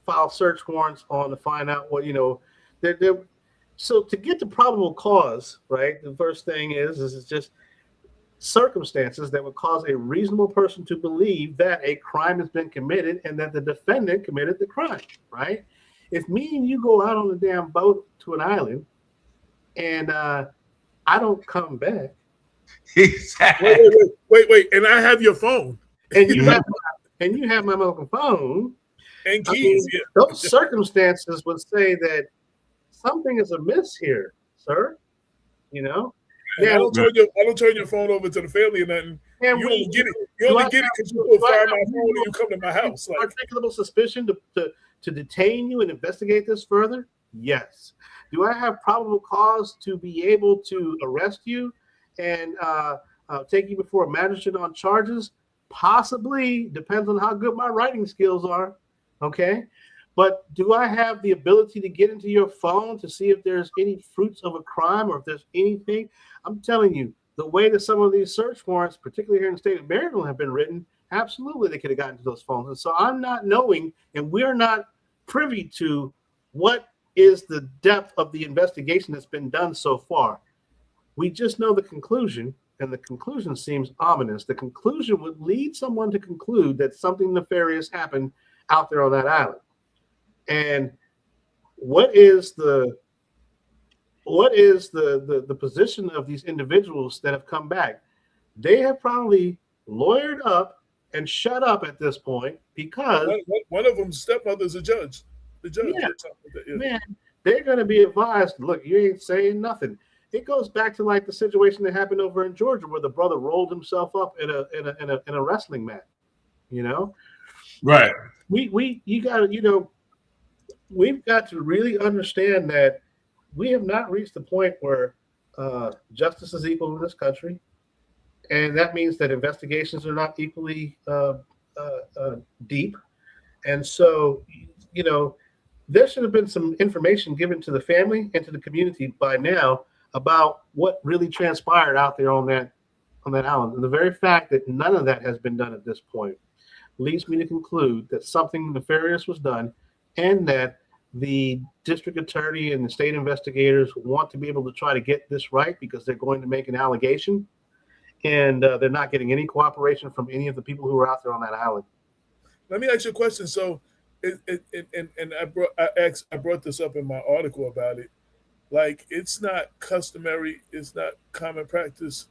file search warrants on to find out what, So to get to probable cause, right, the first thing is it's just circumstances that would cause a reasonable person to believe that a crime has been committed and that the defendant committed the crime, right? If me and you go out on a damn boat to an island and I don't come back. Exactly. Wait, and I have your phone. And you have my mobile phone and keys. Those circumstances would say that something is amiss here, sir. I don't turn your phone over to the family or nothing. You only get it. You only get it because you will find my phone and you come to my house. Articulable suspicion to detain you and investigate this further? Yes. Do I have probable cause to be able to arrest you and take you before a magistrate on charges? Possibly. Depends on how good my writing skills are. Okay. But do I have the ability to get into your phone to see if there's any fruits of a crime or if there's anything? I'm telling you, the way that some of these search warrants, particularly here in the state of Maryland, have been written, absolutely they could have gotten to those phones. And so I'm not knowing, and we're not privy to what is the depth of the investigation that's been done so far. We just know the conclusion, and the conclusion seems ominous. The conclusion would lead someone to conclude that something nefarious happened out there on that island. And what is the position of these individuals that have come back? They have probably lawyered up and shut up at this point because one of them's stepmother's a judge. The judge. Yeah. Man, they're going to be advised. Look, you ain't saying nothing. It goes back to like the situation that happened over in Georgia where the brother rolled himself up in a wrestling mat. Right. We've got to really understand that we have not reached the point where justice is equal in this country. And that means that investigations are not equally deep. And so, there should have been some information given to the family and to the community by now about what really transpired out there on that island. And the very fact that none of that has been done at this point leads me to conclude that something nefarious was done, and that the district attorney and the state investigators want to be able to try to get this right because they're going to make an allegation, and they're not getting any cooperation from any of the people who are out there on that island. Let me ask you a question. So, I brought this up in my article about it. Like, it's not customary, it's not common practice.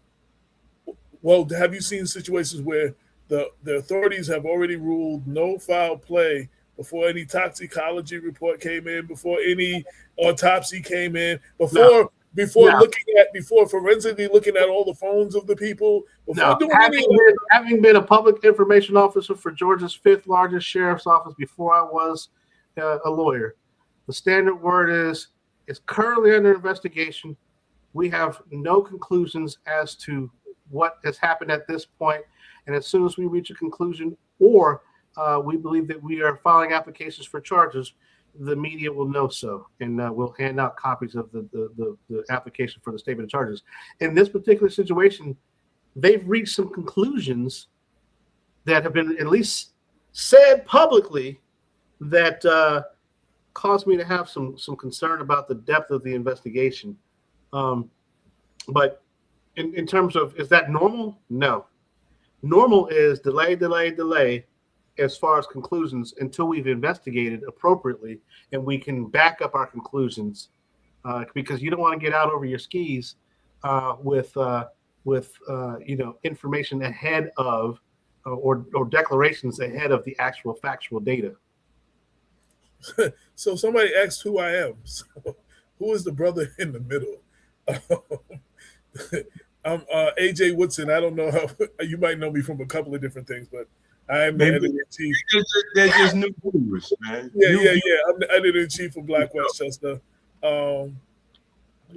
Well, have you seen situations where the authorities have already ruled no foul play before any toxicology report came in, before any autopsy came in, before forensically looking at all the phones of the people, before doing having been a public information officer for Georgia's 5th largest sheriff's office before I was a lawyer, the standard word is it's currently under investigation. We have no conclusions as to what has happened at this point, and as soon as we reach a conclusion, or we believe that we are filing applications for charges, the media will know so, and we'll hand out copies of the application for the statement of charges. In this particular situation, they've reached some conclusions that have been at least said publicly that caused me to have some concern about the depth of the investigation. But in terms of, is that normal? No. Normal is delay as far as conclusions until we've investigated appropriately and we can back up our conclusions, because you don't want to get out over your skis with information ahead of or declarations ahead of the actual factual data. So somebody asked who I am. So, who is the brother in the middle? I'm AJ Woodson. I don't know how you might know me from a couple of different things, but I am the editor-in-chief. They're just new viewers, man. Yeah. I'm the editor-in-chief of Black Westchester. One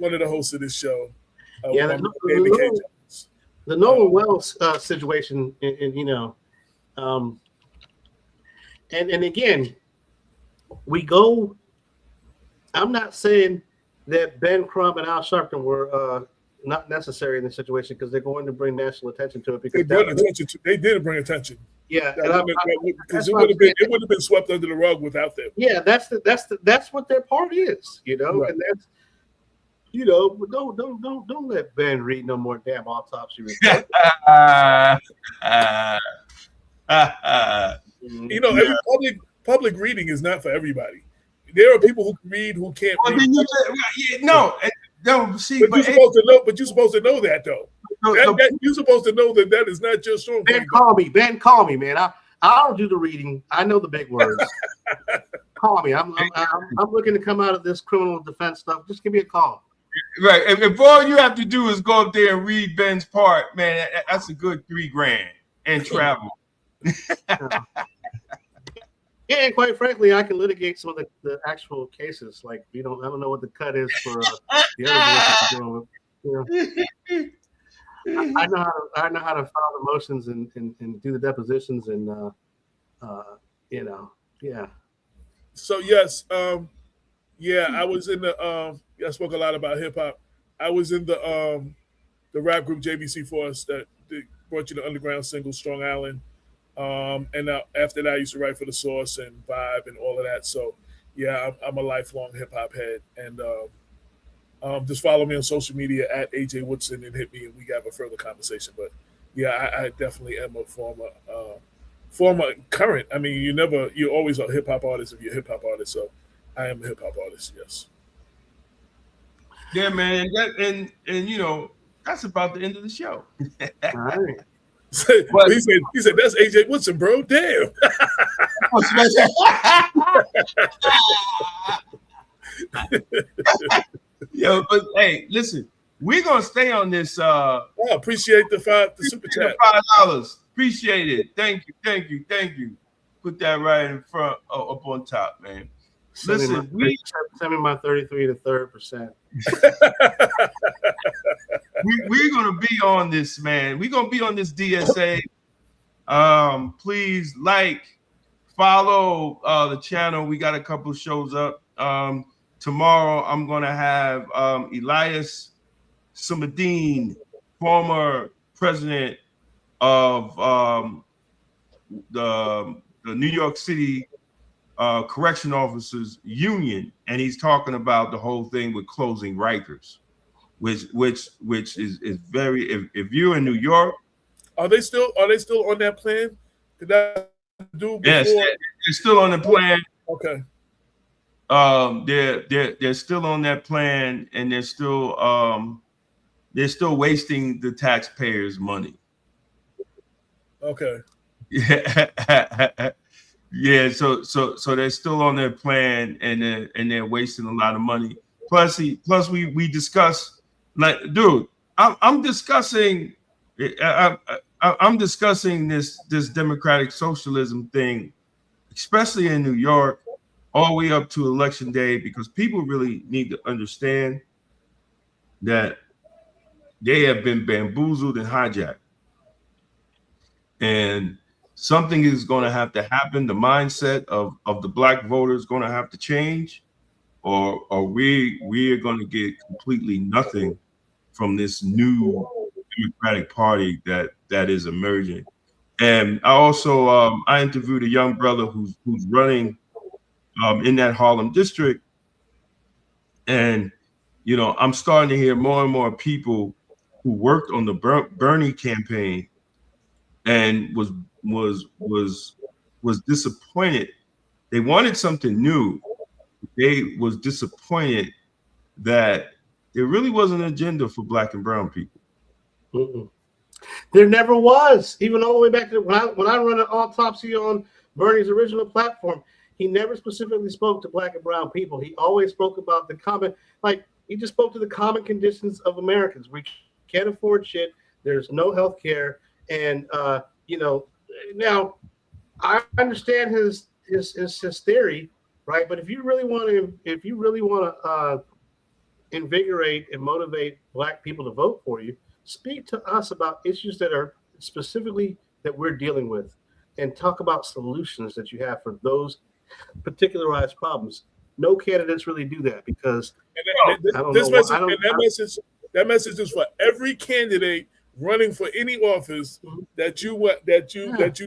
of the hosts of this show. The Nolan Wells situation, and again, we go. I'm not saying that Ben Crump and Al Sharpton were not necessary in this situation, because they're going to bring national attention to it. Because they did bring attention. Yeah, because it would have been swept under the rug without them. Yeah, that's what their part is, right. And that's don't let Ben read no more damn autopsy report. Every public reading is not for everybody. There are people who can read who can't read. You're supposed to know that, though. You're supposed to know that is not just so. Ben, call me, man. I don't do the reading. I know the big words. Call me. I'm looking to come out of this criminal defense stuff. Just give me a call. Right. If all you have to do is go up there and read Ben's part, man, that's a good $3,000 and travel. Yeah, and quite frankly, I can litigate some of the actual cases. Like, I don't know what the cut is for the other boys that you're doing. I know how to file the motions and do the depositions and yeah. So yes, I was in the I spoke a lot about hip hop. I was in the rap group JBC Force that brought you the underground single Strong Island. And after that, I used to write for The Source and Vibe and all of that. So, yeah, I'm a lifelong hip hop head. And just follow me on social media at AJ Woodson and hit me, and we can have a further conversation. But yeah, I definitely am a former current. I mean, you're always a hip hop artist if you're a hip hop artist. So, I am a hip hop artist. Yes. Yeah, man, and that's about the end of the show. All right. But he said that's AJ Woodson, bro. Damn. Yo, but hey, listen, we're gonna stay on this. I appreciate the super chat. $5. Appreciate it. Thank you. Put that right in front, up on top, man. Listen, send me my 33 to 3rd%. We're gonna be on this, man. We're gonna be on this DSA. Please like, follow the channel. We got a couple shows up. Tomorrow I'm gonna have Elias Samadine, former president of the New York City Correction Officers Union, and he's talking about the whole thing with closing Rikers, which is very. If you're in New York, are they still on that plan? Did that do before? Yes, they're still on the plan. Okay. They're still on that plan, and they're still wasting the taxpayers' money. Okay. Yeah. Yeah, so they're still on their plan, and they're wasting a lot of money. Plus we discuss, like, dude, I'm discussing this democratic socialism thing, especially in New York, all the way up to election day, because people really need to understand that they have been bamboozled and hijacked, and something is going to have to happen. The mindset of the black voter is going to have to change, or we are going to get completely nothing from this new Democratic Party that is emerging. And I also I interviewed a young brother who's running in that Harlem district, and I'm starting to hear more and more people who worked on the Bernie campaign and was disappointed. They wanted something new. They was disappointed that there really wasn't an agenda for black and brown people. Mm-mm. There never was. Even all the way back to when I run an autopsy on Bernie's original platform, he never specifically spoke to black and brown people. He always spoke about the common, like he just spoke to the common conditions of Americans. We can't afford shit. There's no health care, and now I understand his theory, right? But if you really want to invigorate and motivate black people to vote for you, speak to us about issues that are specifically that we're dealing with, and talk about solutions that you have for those particularized problems. No candidates really do that, because that message is for every candidate running for any office that you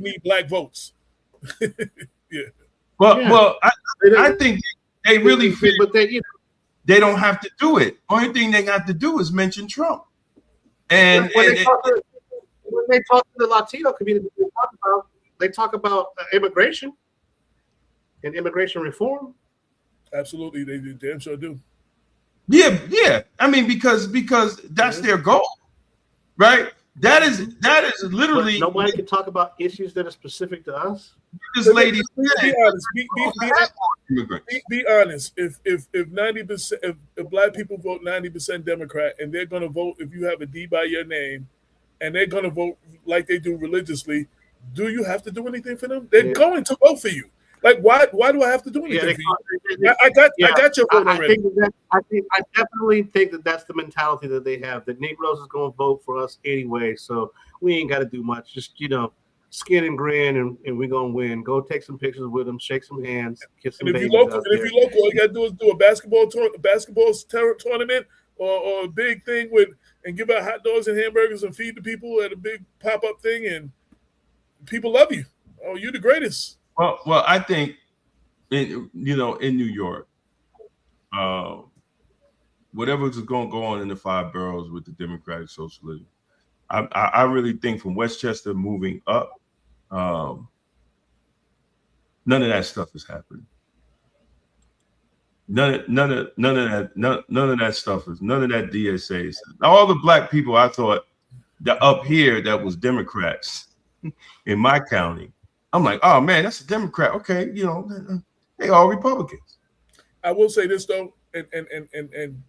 need black votes. Yeah. Well, I think they really feel, but they don't have to do it. Only thing they got to do is mention Trump. And when they talk to the Latino community, they talk about immigration and immigration reform. Absolutely, they do. Damn sure do. Yeah. I mean, because that's their goal, right? That is literally. But nobody can talk about issues that are specific to us. This lady, be honest. Be honest. If 90%, if black people vote 90% Democrat, and they're going to vote if you have a D by your name, and they're going to vote like they do religiously, do you have to do anything for them? They're going to vote for you. Like, why do I have to do anything for you? I got your vote already. I definitely think that that's the mentality that they have. That Negroes is going to vote for us anyway, so we ain't got to do much. Just skin and grin, and we're gonna win. Go take some pictures with them, shake some hands, kiss some babies. If you're local, all you gotta do is do a basketball tournament or a big thing and give out hot dogs and hamburgers and feed the people at a big pop-up thing, and people love you. Oh, you're the greatest. Well, I think in New York, whatever's going to go on in the 5 boroughs with the Democratic Socialism, I really think from Westchester moving up, none of that stuff is happening. None of that stuff is. None of that DSA is. All the black people I thought that up here that was Democrats in my county, I'm like, oh man, that's a Democrat. Okay, they all Republicans. I will say this though, and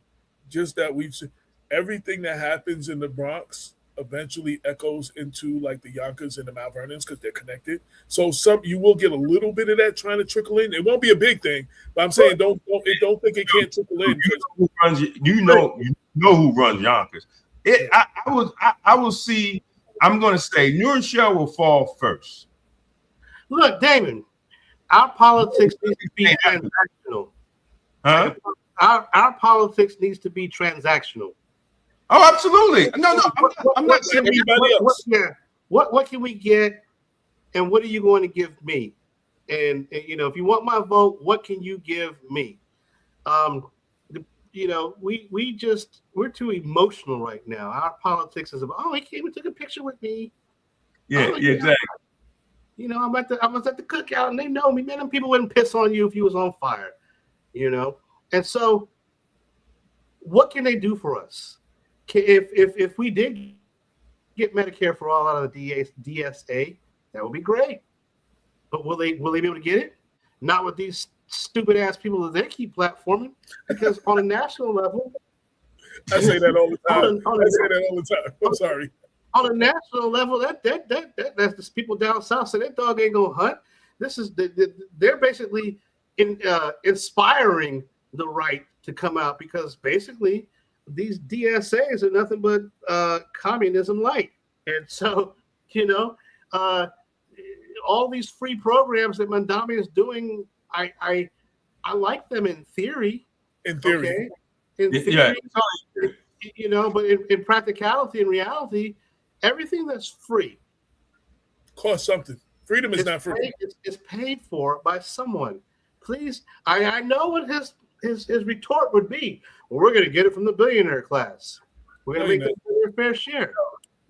just that everything that happens in the Bronx eventually echoes into like the Yonkers and the Mount Vernons because they're connected. So you will get a little bit of that trying to trickle in. It won't be a big thing, but I'm saying don't think it can't trickle in. You know who runs Yonkers. I will see. I'm going to say New Rochelle will fall first. Look, Damon, our politics needs to be transactional. Huh? Our politics needs to be transactional. Oh, absolutely. No, I'm not saying Anybody else? What can we get, and what are you going to give me? And if you want my vote, what can you give me? We're too emotional right now. Our politics is about, he came and took a picture with me. Yeah, exactly. I was at the cookout and they know me. Man, them people wouldn't piss on you if you was on fire. And so what can they do for us? If we did get Medicare for all out of the DSA, that would be great. But will they be able to get it? Not with these stupid ass people that they keep platforming. Because on a national level, I say that all the time. I'm sorry. On a national level, that's the people down south say that dog ain't gonna hunt. This is they're basically inspiring the right to come out, because basically these DSAs are nothing but communism light. And so all these free programs that Mandami is doing, I like them in theory. In theory. Okay? In theory, but in practicality and reality, everything that's free costs something. Freedom is not free. It's paid for by someone. Please, I know what his retort would be. Well, we're going to get it from the billionaire class. We're going to make their fair share.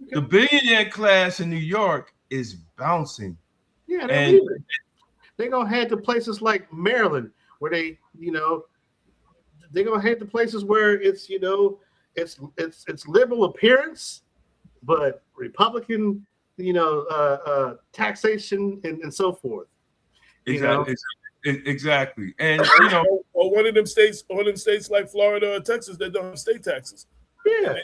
Okay. The billionaire class in New York is bouncing. Yeah, they're going to head to places like Maryland, where they're going to head to places where it's liberal appearance, but Republican, taxation and so forth. Exactly. And or one of them states like Florida or Texas that don't have state taxes. Yeah.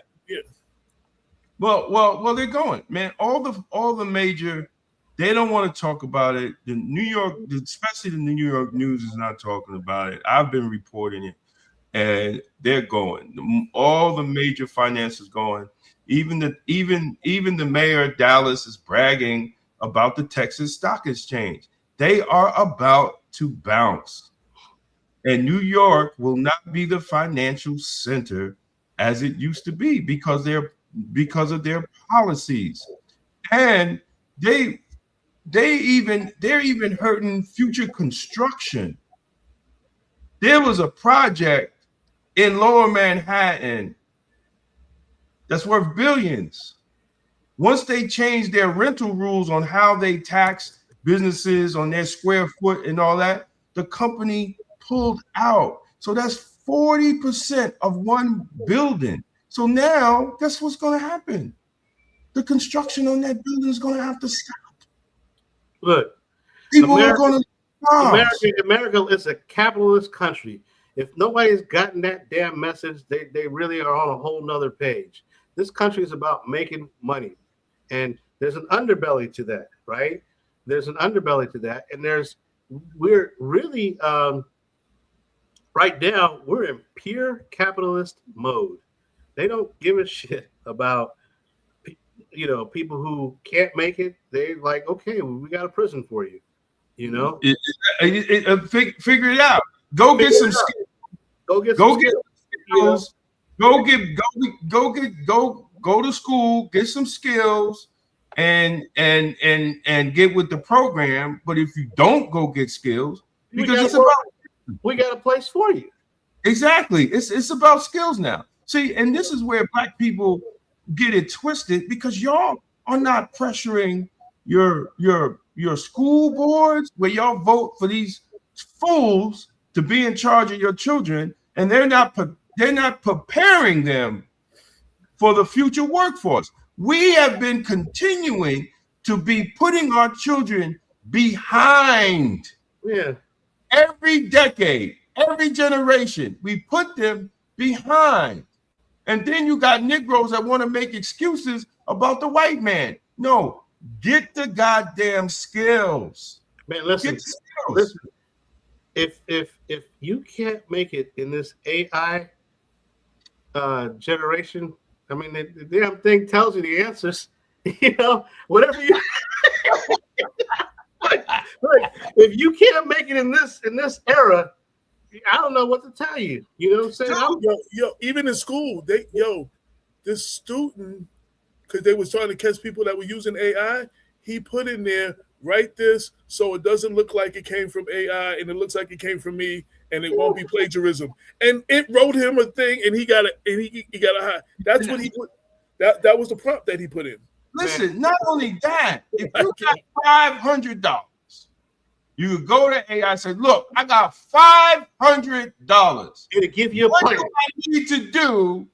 Well, they're going, man. All the major, they don't want to talk about it. The New York, especially the New York News, is not talking about it. I've been reporting it, and they're going. All the major finances going. Even the mayor of Dallas is bragging about the Texas Stock Exchange. They are about to bounce, and New York will not be the financial center as it used to be because of their policies, and they're even hurting future construction. There was a project in Lower Manhattan that's worth billions. Once they changed their rental rules on how they tax businesses on their square foot and all that, the company pulled out. So that's 40% of one building. So now, guess what's going to happen? The construction on that building is going to have to stop. Look, people are going to. America is a capitalist country. If nobody's gotten that damn message, they really are on a whole nother page. This country is about making money, and there's an underbelly to that, right? There's an underbelly to that, and we're really right now we're in pure capitalist mode. They don't give a shit about people who can't make it. They like, okay, we got a prison for you. Figure it out. Go get some skills. Go to school, get some skills, and get with the program. But if you don't go get skills, because we got a place for you. Exactly. It's about skills now. See, and this is where Black people get it twisted, because y'all are not pressuring your school boards where y'all vote for these fools to be in charge of your children, and they're not preparing them for the future workforce. We have been continuing to be putting our children behind. Yeah. Every decade, every generation, we put them behind. And then you got Negroes that want to make excuses about the white man. No, get the goddamn skills. Man, listen. If you can't make it in this AI generation, I mean, the damn thing tells you the answers. Whatever you. if you can't make it in this era, I don't know what to tell you. You know what I'm saying? Even in school, this student, because they was trying to catch people that were using AI, he put in there, write this so it doesn't look like it came from AI and it looks like it came from me and it won't be plagiarism. And it wrote him a thing and he got a high. That's what he put. That was the prompt that he put in. Listen, not only that, if you got $500, you could go to AI and say, look, I got $500. It'll give you a what plan. do I need to do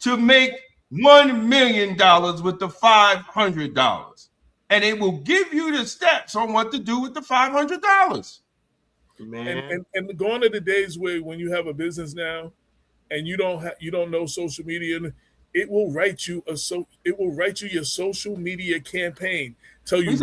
to make $1 million with the $500? And it will give you the steps on what to do with the $500. Man. And gone are the days where when you have a business now and you don't know social media, it will write you your social media campaign. Tell you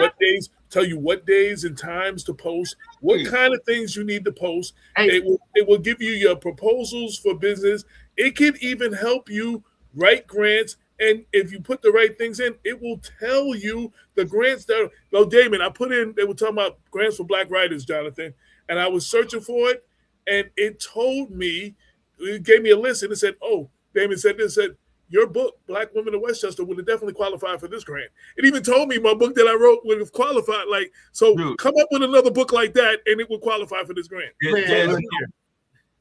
what days and times to post, what kind of things you need to post. It will give you your proposals for business. It can even help you write grants. And if you put the right things in, it will tell you the grants that. Well, Damon, I put in. They were talking about grants for Black writers, Jonathan, and I was searching for it, and it told me, it gave me a list, and it said, "Oh, Damon said this. Said your book, Black Women of Westchester, would have definitely qualified for this grant." It even told me my book that I wrote would have qualified. Like, so, come up with another book like that, and it would qualify for this grant.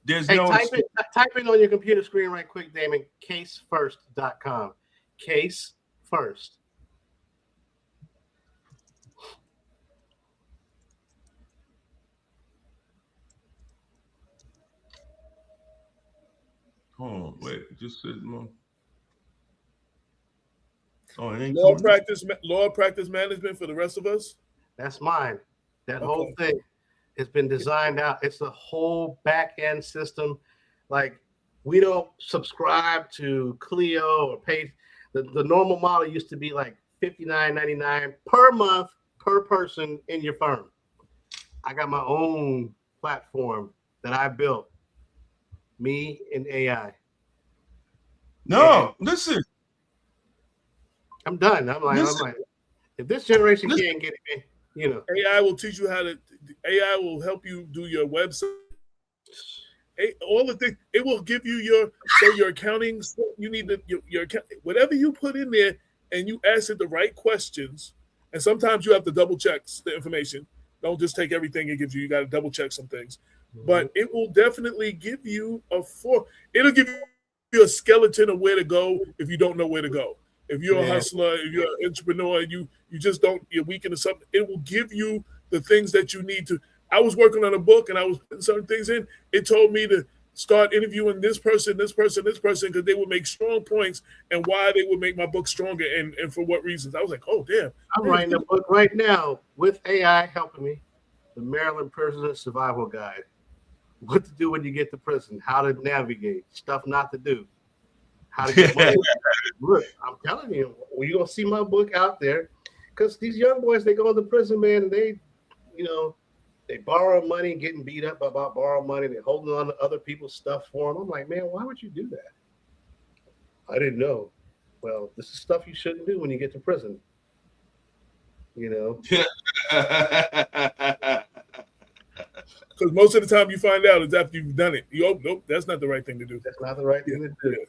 Type in on your computer screen right quick, Damon. Casefirst.com. Case First. Oh, wait, just said no. Oh, it ain't Law practice management for the rest of us. That's mine. That whole thing has been designed out. It's a whole back end system. Like, we don't subscribe to Clio or pay. The normal model used to be like $59.99 per month per person in your firm. I got my own platform that I built, me and AI. No, listen. I'm done. I'm like, if this generation can't get it, you know. AI will teach you AI will help you do your website. All the things, it will give you your accounting. You need your whatever you put in there, and you ask it the right questions. And sometimes you have to double check the information. Don't just take everything it gives you. You got to double check some things. Mm-hmm. But it will definitely give you it'll give you a skeleton of where to go if you don't know where to go. If you're a hustler, if you're an entrepreneur, and you're weak into something, it will give you the things that you need to. I was working on a book and I was putting certain things in. It told me to start interviewing this person, because they would make strong points and why they would make my book stronger and for what reasons. I was like, oh, damn. I'm writing a book right now with AI helping me, the Maryland Prison Survival Guide. What to do when you get to prison, how to navigate, stuff not to do, how to get money. Look, I'm telling you, you're going to see my book out there because these young boys, they go into prison, man, and they borrow money, getting beat up about borrowing money. They're holding on to other people's stuff for them. I'm like, man, why would you do that? I didn't know. Well, this is stuff you shouldn't do when you get to prison. You know? Because most of the time you find out is after you've done it. Nope, that's not the right thing to do. That's not the right thing to do.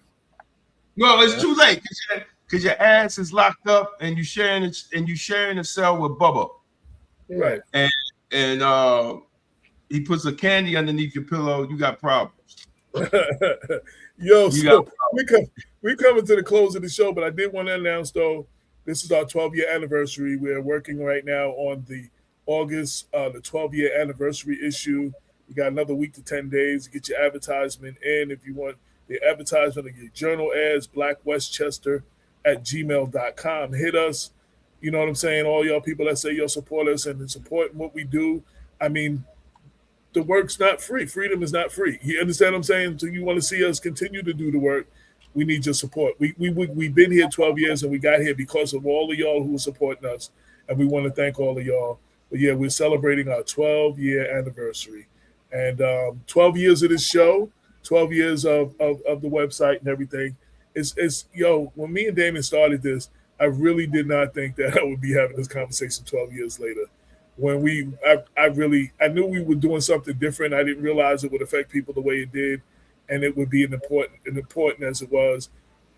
No, it's too late because your ass is locked up and you sharing a cell with Bubba. Right. And he puts a candy underneath your pillow, you got problems. We're coming to the close of the show, but I did want to announce, though, this is our 12-year anniversary. We're working right now on the August, the 12-year anniversary issue. You got another week to 10 days to get your advertisement in. If you want the advertisement of your journal ads, blackwestchester@gmail.com. Hit us. You know what I'm saying? All y'all people that say you'll support us and support what we do. I mean, the work's not free. Freedom is not free. You understand what I'm saying? So you want to see us continue to do the work, we need your support. We've been here 12 years and we got here because of all of y'all who are supporting us. And we want to thank all of y'all. But yeah, we're celebrating our 12-year anniversary. And 12 years of this show, 12 years of the website and everything. When me and Damon started this, I really did not think that I would be having this conversation 12 years later. when I knew we were doing something different. I didn't realize it would affect people the way it did, and it would be important as it was.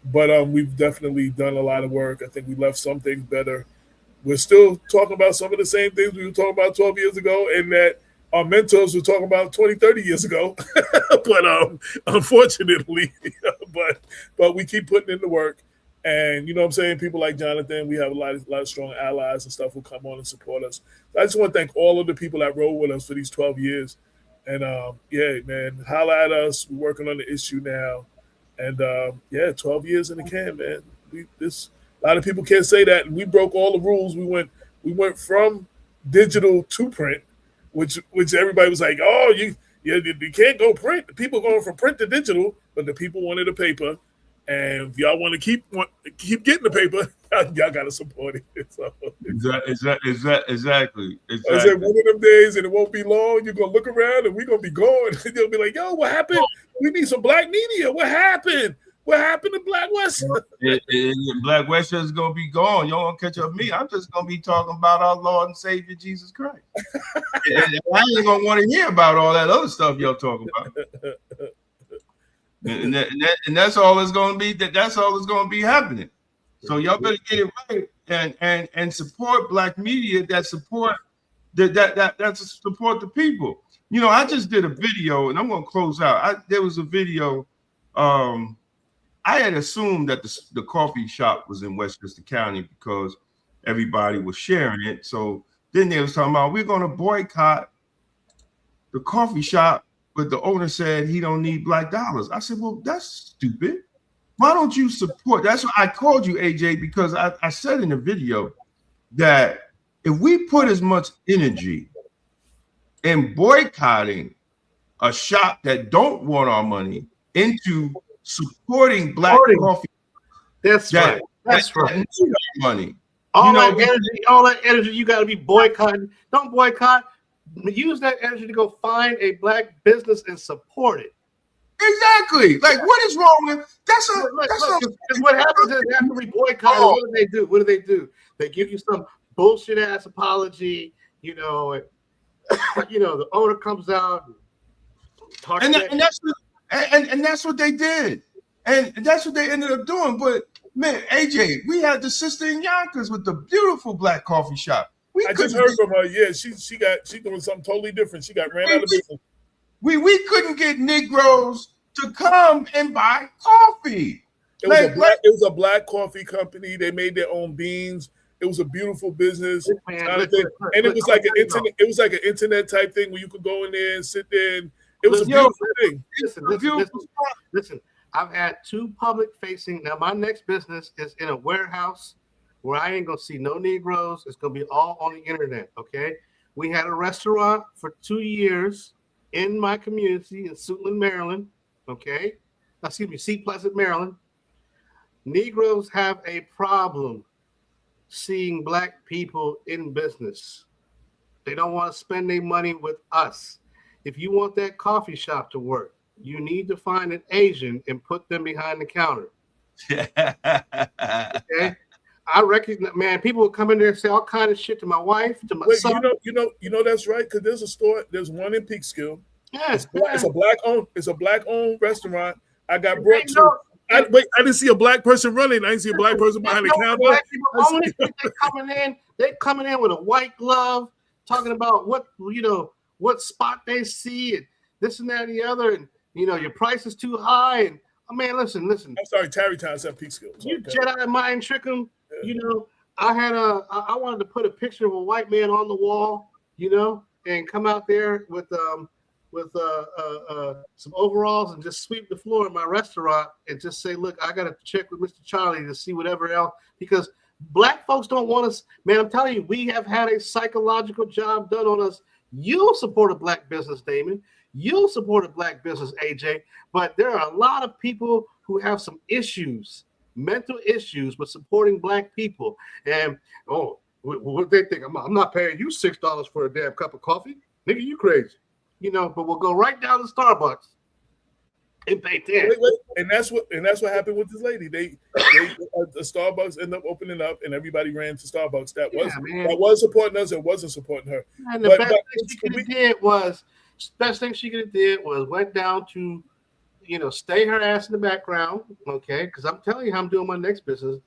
But we've definitely done a lot of work. I think we left some things better. We're still talking about some of the same things we were talking about 12 years ago, and that our mentors were talking about 20, 30 years ago. But unfortunately, but we keep putting in the work. And you know what I'm saying? People like Jonathan, we have a lot of strong allies and stuff who come on and support us. So I just want to thank all of the people that rode with us for these 12 years. And yeah, man, holla at us. We're working on the issue now. And yeah, 12 years in the can, man. A lot of people can't say that. We broke all the rules. We went from digital to print, which everybody was like, oh, you can't go print. The people going from print to digital, but the people wanted a paper. And if y'all want to keep getting the paper, y'all got to support it. So, Exactly. I said, one of them days, and it won't be long, you're going to look around and we're going to be gone. They'll be like, yo, what happened? We need some black media. What happened? What happened to Black West? Black West is going to be gone. You don't catch up with me. I'm just going to be talking about our Lord and Savior, Jesus Christ. And I ain't going to want to hear about all that other stuff y'all talking about. And that's all it's going to be. That's all that's going to be happening. So y'all better get it right and support black media that support that support the people. You know, I just did a video, and I'm going to close out. There was a video. I had assumed that the coffee shop was in Westchester County because everybody was sharing it. So then they was talking about we're going to boycott the coffee shop, but the owner said he don't need black dollars. I said, well, that's stupid. Why don't you support? That's why I called you, AJ, because I said in the video that if we put as much energy in boycotting a shop that don't want our money into supporting black coffee, that's right. That's right. Need our money. All that energy, you got to be boycotting. Don't boycott. Use that energy to go find a black business and support it. Exactly. Like, what is wrong with that's what happens is after we boycott, what do they do? What do they do? They give you some bullshit ass apology. You know, the owner comes out and that's what they did, and that's what they ended up doing. But man, AJ, we had the sister in Yonkers with the beautiful black coffee shop. I just heard from her. Yeah, she doing something totally different. She got ran out of business. We couldn't get Negroes to come and buy coffee. It was a black coffee company. They made their own beans. It was a beautiful business, and it was like an internet type thing where you could go in there and sit there. And it was a beautiful thing. Listen. I've had 2 public facing. Now my next business is in a warehouse where I ain't gonna see no Negroes. It's gonna be all on the internet. Okay. We had a restaurant for 2 years in my community in Suitland, Maryland. Okay. Seat Pleasant, Maryland. Negroes have a problem seeing black people in business. They don't want to spend their money with us. If you want that coffee shop to work, you need to find an Asian and put them behind the counter. Okay. I recognize, man, people will come in there and say all kind of shit to my wife, to my son. You know that's right, because there's a store, there's one in Peekskill. Yeah, it's a black owned restaurant. I got brought to. I didn't see a black person running. I didn't see a black person behind the counter. They coming in with a white glove, talking about what spot they see and this and that and the other, and your price is too high. And man, listen. I'm sorry, Tarrytown's at Peekskill. You Jedi mind trick them. I wanted to put a picture of a white man on the wall, and come out there with some overalls and just sweep the floor in my restaurant and just say, look, I got to check with Mr. Charlie to see whatever else, because black folks don't want us. Man, I'm telling you, we have had a psychological job done on us. You'll support a black business, Damon. You'll support a black business, AJ. But there are a lot of people who have some issues, mental issues with supporting black people. And, what they think? I'm not paying you $6 for a damn cup of coffee. Nigga, you crazy. But we'll go right down to Starbucks They paid 10. Wait, and that's what happened with this lady. They the Starbucks ended up opening up, and everybody ran to Starbucks. That was supporting us and wasn't supporting her. And the best thing she could have did was went down to, stay her ass in the background, okay? Because I'm telling you how I'm doing my next business.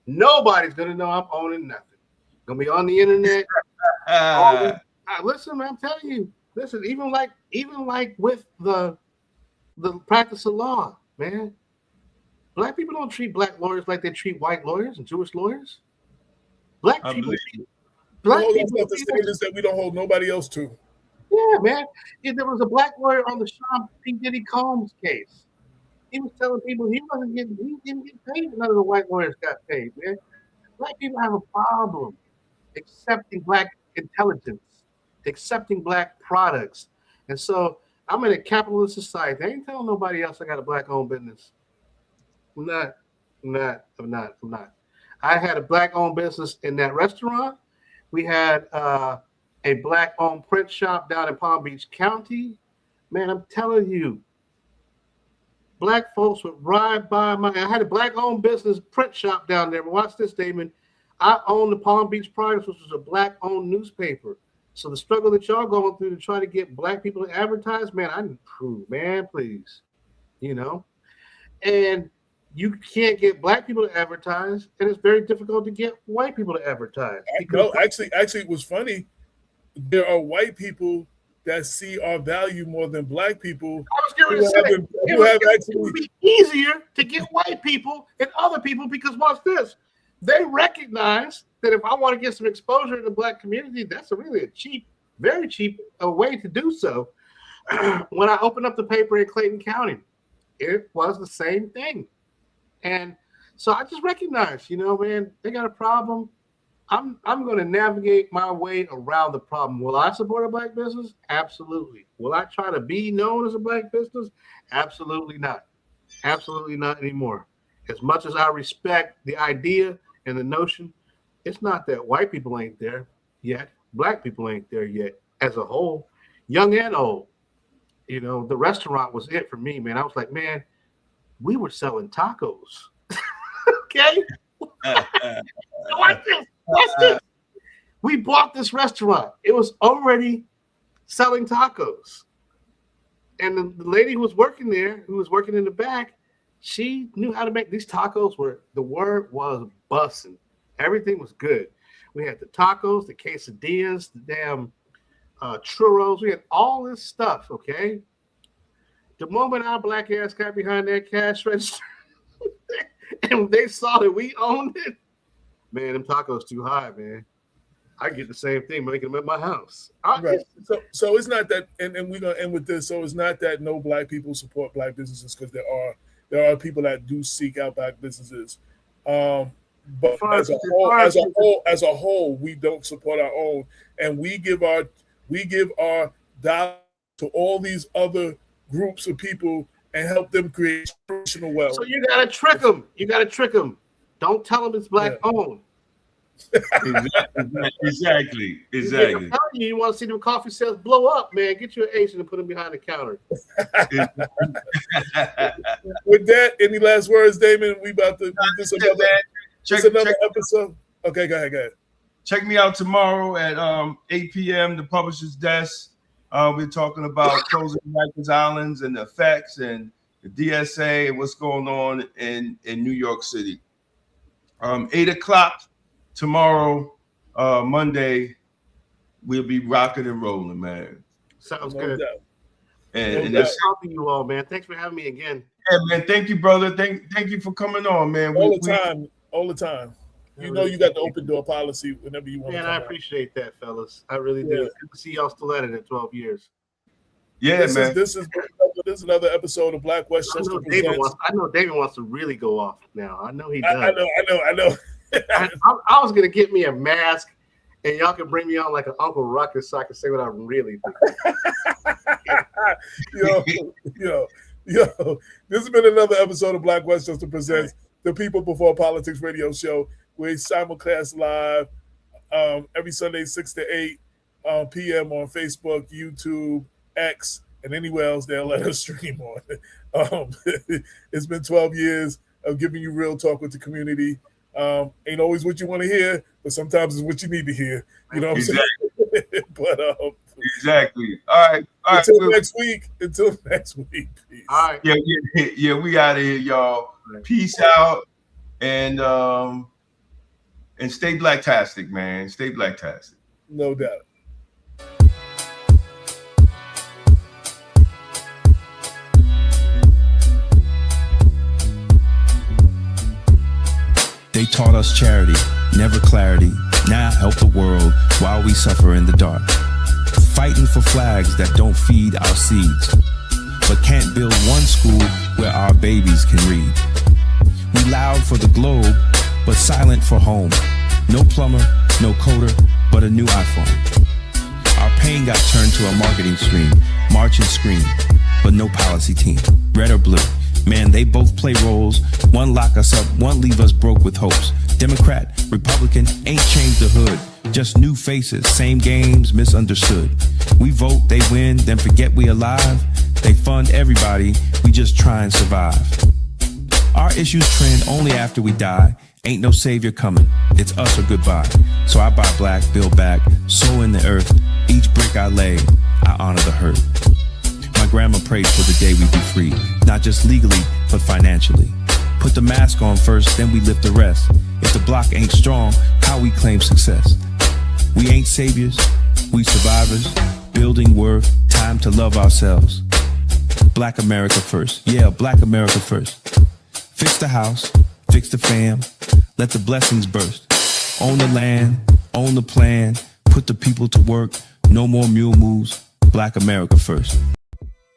Nobody's gonna know I'm owning nothing. Gonna be on the internet. Listen, man, I'm telling you. Listen, even like with the practice of law, man. Black people don't treat black lawyers like they treat white lawyers and Jewish lawyers. Black people the standards that we don't hold nobody else to. Yeah, man. There was a black lawyer on the Sean P. Diddy Combs case. He was telling people he didn't get paid. None of the white lawyers got paid, man. Black people have a problem accepting black intelligence, accepting black products. And so I'm in a capitalist society. I ain't telling nobody else I got a black-owned business. I'm not. I had a black-owned business in that restaurant. We had a black-owned print shop down in Palm Beach County. Man, I'm telling you, black folks would ride by I had a black-owned business print shop down there. But watch this, Damon. I own the Palm Beach Progress, which was a black-owned newspaper. So the struggle that y'all going through to try to get black people to advertise, man, I improve, man, please. And you can't get black people to advertise, and it's very difficult to get white people to advertise. No, actually, it was funny. There are white people that see our value more than black people. I was going to say, it would be easier to get white people and other people because watch this. They recognize that if I want to get some exposure in the black community, that's really a cheap, very cheap way to do so. When I opened up the paper in Clayton County, it was the same thing. And so I just recognized, man, they got a problem. I'm going to navigate my way around the problem. Will I support a black business? Absolutely. Will I try to be known as a black business? Absolutely not. Absolutely not anymore. As much as I respect the idea and the notion, it's not that white people ain't there yet. Black people ain't there yet as a whole, young and old. The restaurant was it for me, man. I was like, man, we were selling tacos. Okay? Watch this. We bought this restaurant. It was already selling tacos. And the lady who was working there, who was working in the back, she knew how to make these tacos. The word was busting. Everything was good. We had the tacos, the quesadillas, the damn churros. We had all this stuff, okay? The moment our black ass got behind that cash register and they saw that we owned it, man, them tacos too high, man. I get the same thing making them at my house. Right. So it's not that, and we're gonna end with this. So it's not that no black people support black businesses, because there are people that do seek out black businesses. But as a whole, we don't support our own, and we give our dollars to all these other groups of people and help them create generational wealth. So you gotta trick them. Don't tell them it's black owned. Exactly. I'm telling you want to see them coffee sales blow up, man. Get you an Asian and put them behind the counter. With that, any last words, Damon? We about to do another episode. Okay, go ahead. Check me out tomorrow at 8 p.m. The Publisher's Desk. We're talking about closing Rikers Islands and the effects and the DSA and what's going on in New York City. 8 o'clock tomorrow, Monday, we'll be rocking and rolling, man. Sounds good. And that's helping you all, man. Thanks for having me again. Yeah, man. Thank you, brother. Thank you for coming on, man. All the time. You know you got the open door policy whenever you want. Man, I appreciate that, fellas. I really do. Good to see y'all still at it in 12 years. Yeah, man. This is another episode of Black Westchester. I know David wants to really go off now. I know he does. I know. I was gonna get me a mask, and y'all can bring me on like an Uncle Ruckus so I can say what I really think. Yo, this has been another episode of Black Westchester Presents the People Before Politics radio show. We simulcast live every Sunday 6 to 8 p.m. on Facebook, YouTube, X, and anywhere else they'll let us stream on. It's been 12 years of giving you real talk with the community. Ain't always what you want to hear, but sometimes it's what you need to hear. You know what I'm saying? But exactly. All right. Until next week. Peace. All right. Yeah. We out of here, y'all. Peace out, and stay blacktastic, man. Stay blacktastic. No doubt. They taught us charity, never clarity. Now help the world while we suffer in the dark. Fighting for flags that don't feed our seeds, but can't build one school where our babies can read. We loud for the globe, but silent for home. No plumber, no coder, but a new iPhone. Our pain got turned to a marketing stream, march and scream, but no policy team, red or blue. Man, they both play roles. One lock us up, one leave us broke with hopes. Democrat, Republican, ain't changed the hood. Just new faces, same games, misunderstood. We vote, they win, then forget we alive. They fund everybody, we just try and survive. Our issues trend only after we die. Ain't no savior coming, it's us or goodbye. So I buy black, build back, sow in the earth. Each brick I lay, I honor the hurt. My grandma prayed for the day we be free, not just legally, but financially. Put the mask on first, then we lift the rest. If the block ain't strong, how we claim success? We ain't saviors, we survivors, building worth, time to love ourselves. Black America first, yeah, Black America first. Fix the house, fix the fam, let the blessings burst. Own the land, own the plan, put the people to work, no more mule moves, Black America first.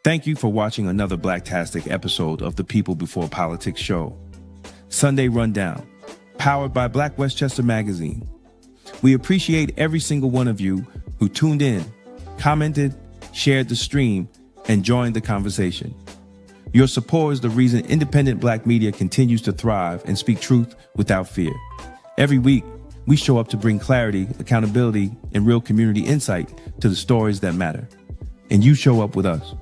Thank you for watching another Blacktastic episode of the People Before Politics show. Sunday Rundown, powered by Black Westchester Magazine. We appreciate every single one of you who tuned in, commented, shared the stream, and joined the conversation. Your support is the reason independent Black media continues to thrive and speak truth without fear. Every week, we show up to bring clarity, accountability, and real community insight to the stories that matter. And you show up with us.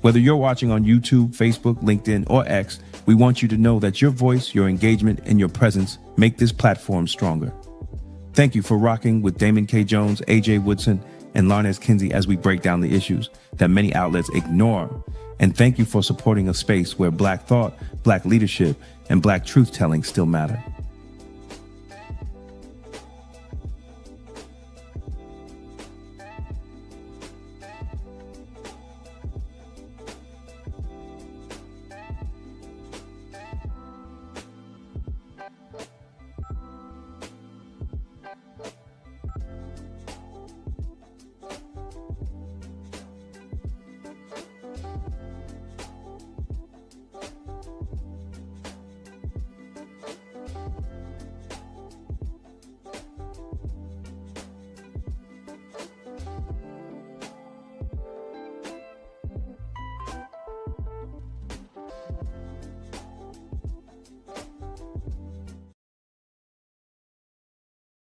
Whether you're watching on YouTube, Facebook, LinkedIn, or X, we want you to know that your voice, your engagement, and your presence make this platform stronger. Thank you for rocking with Damon K. Jones, AJ Woodson, and Larnez Kinsey as we break down the issues that many outlets ignore. And thank you for supporting a space where Black thought, Black leadership, and Black truth-telling still matter.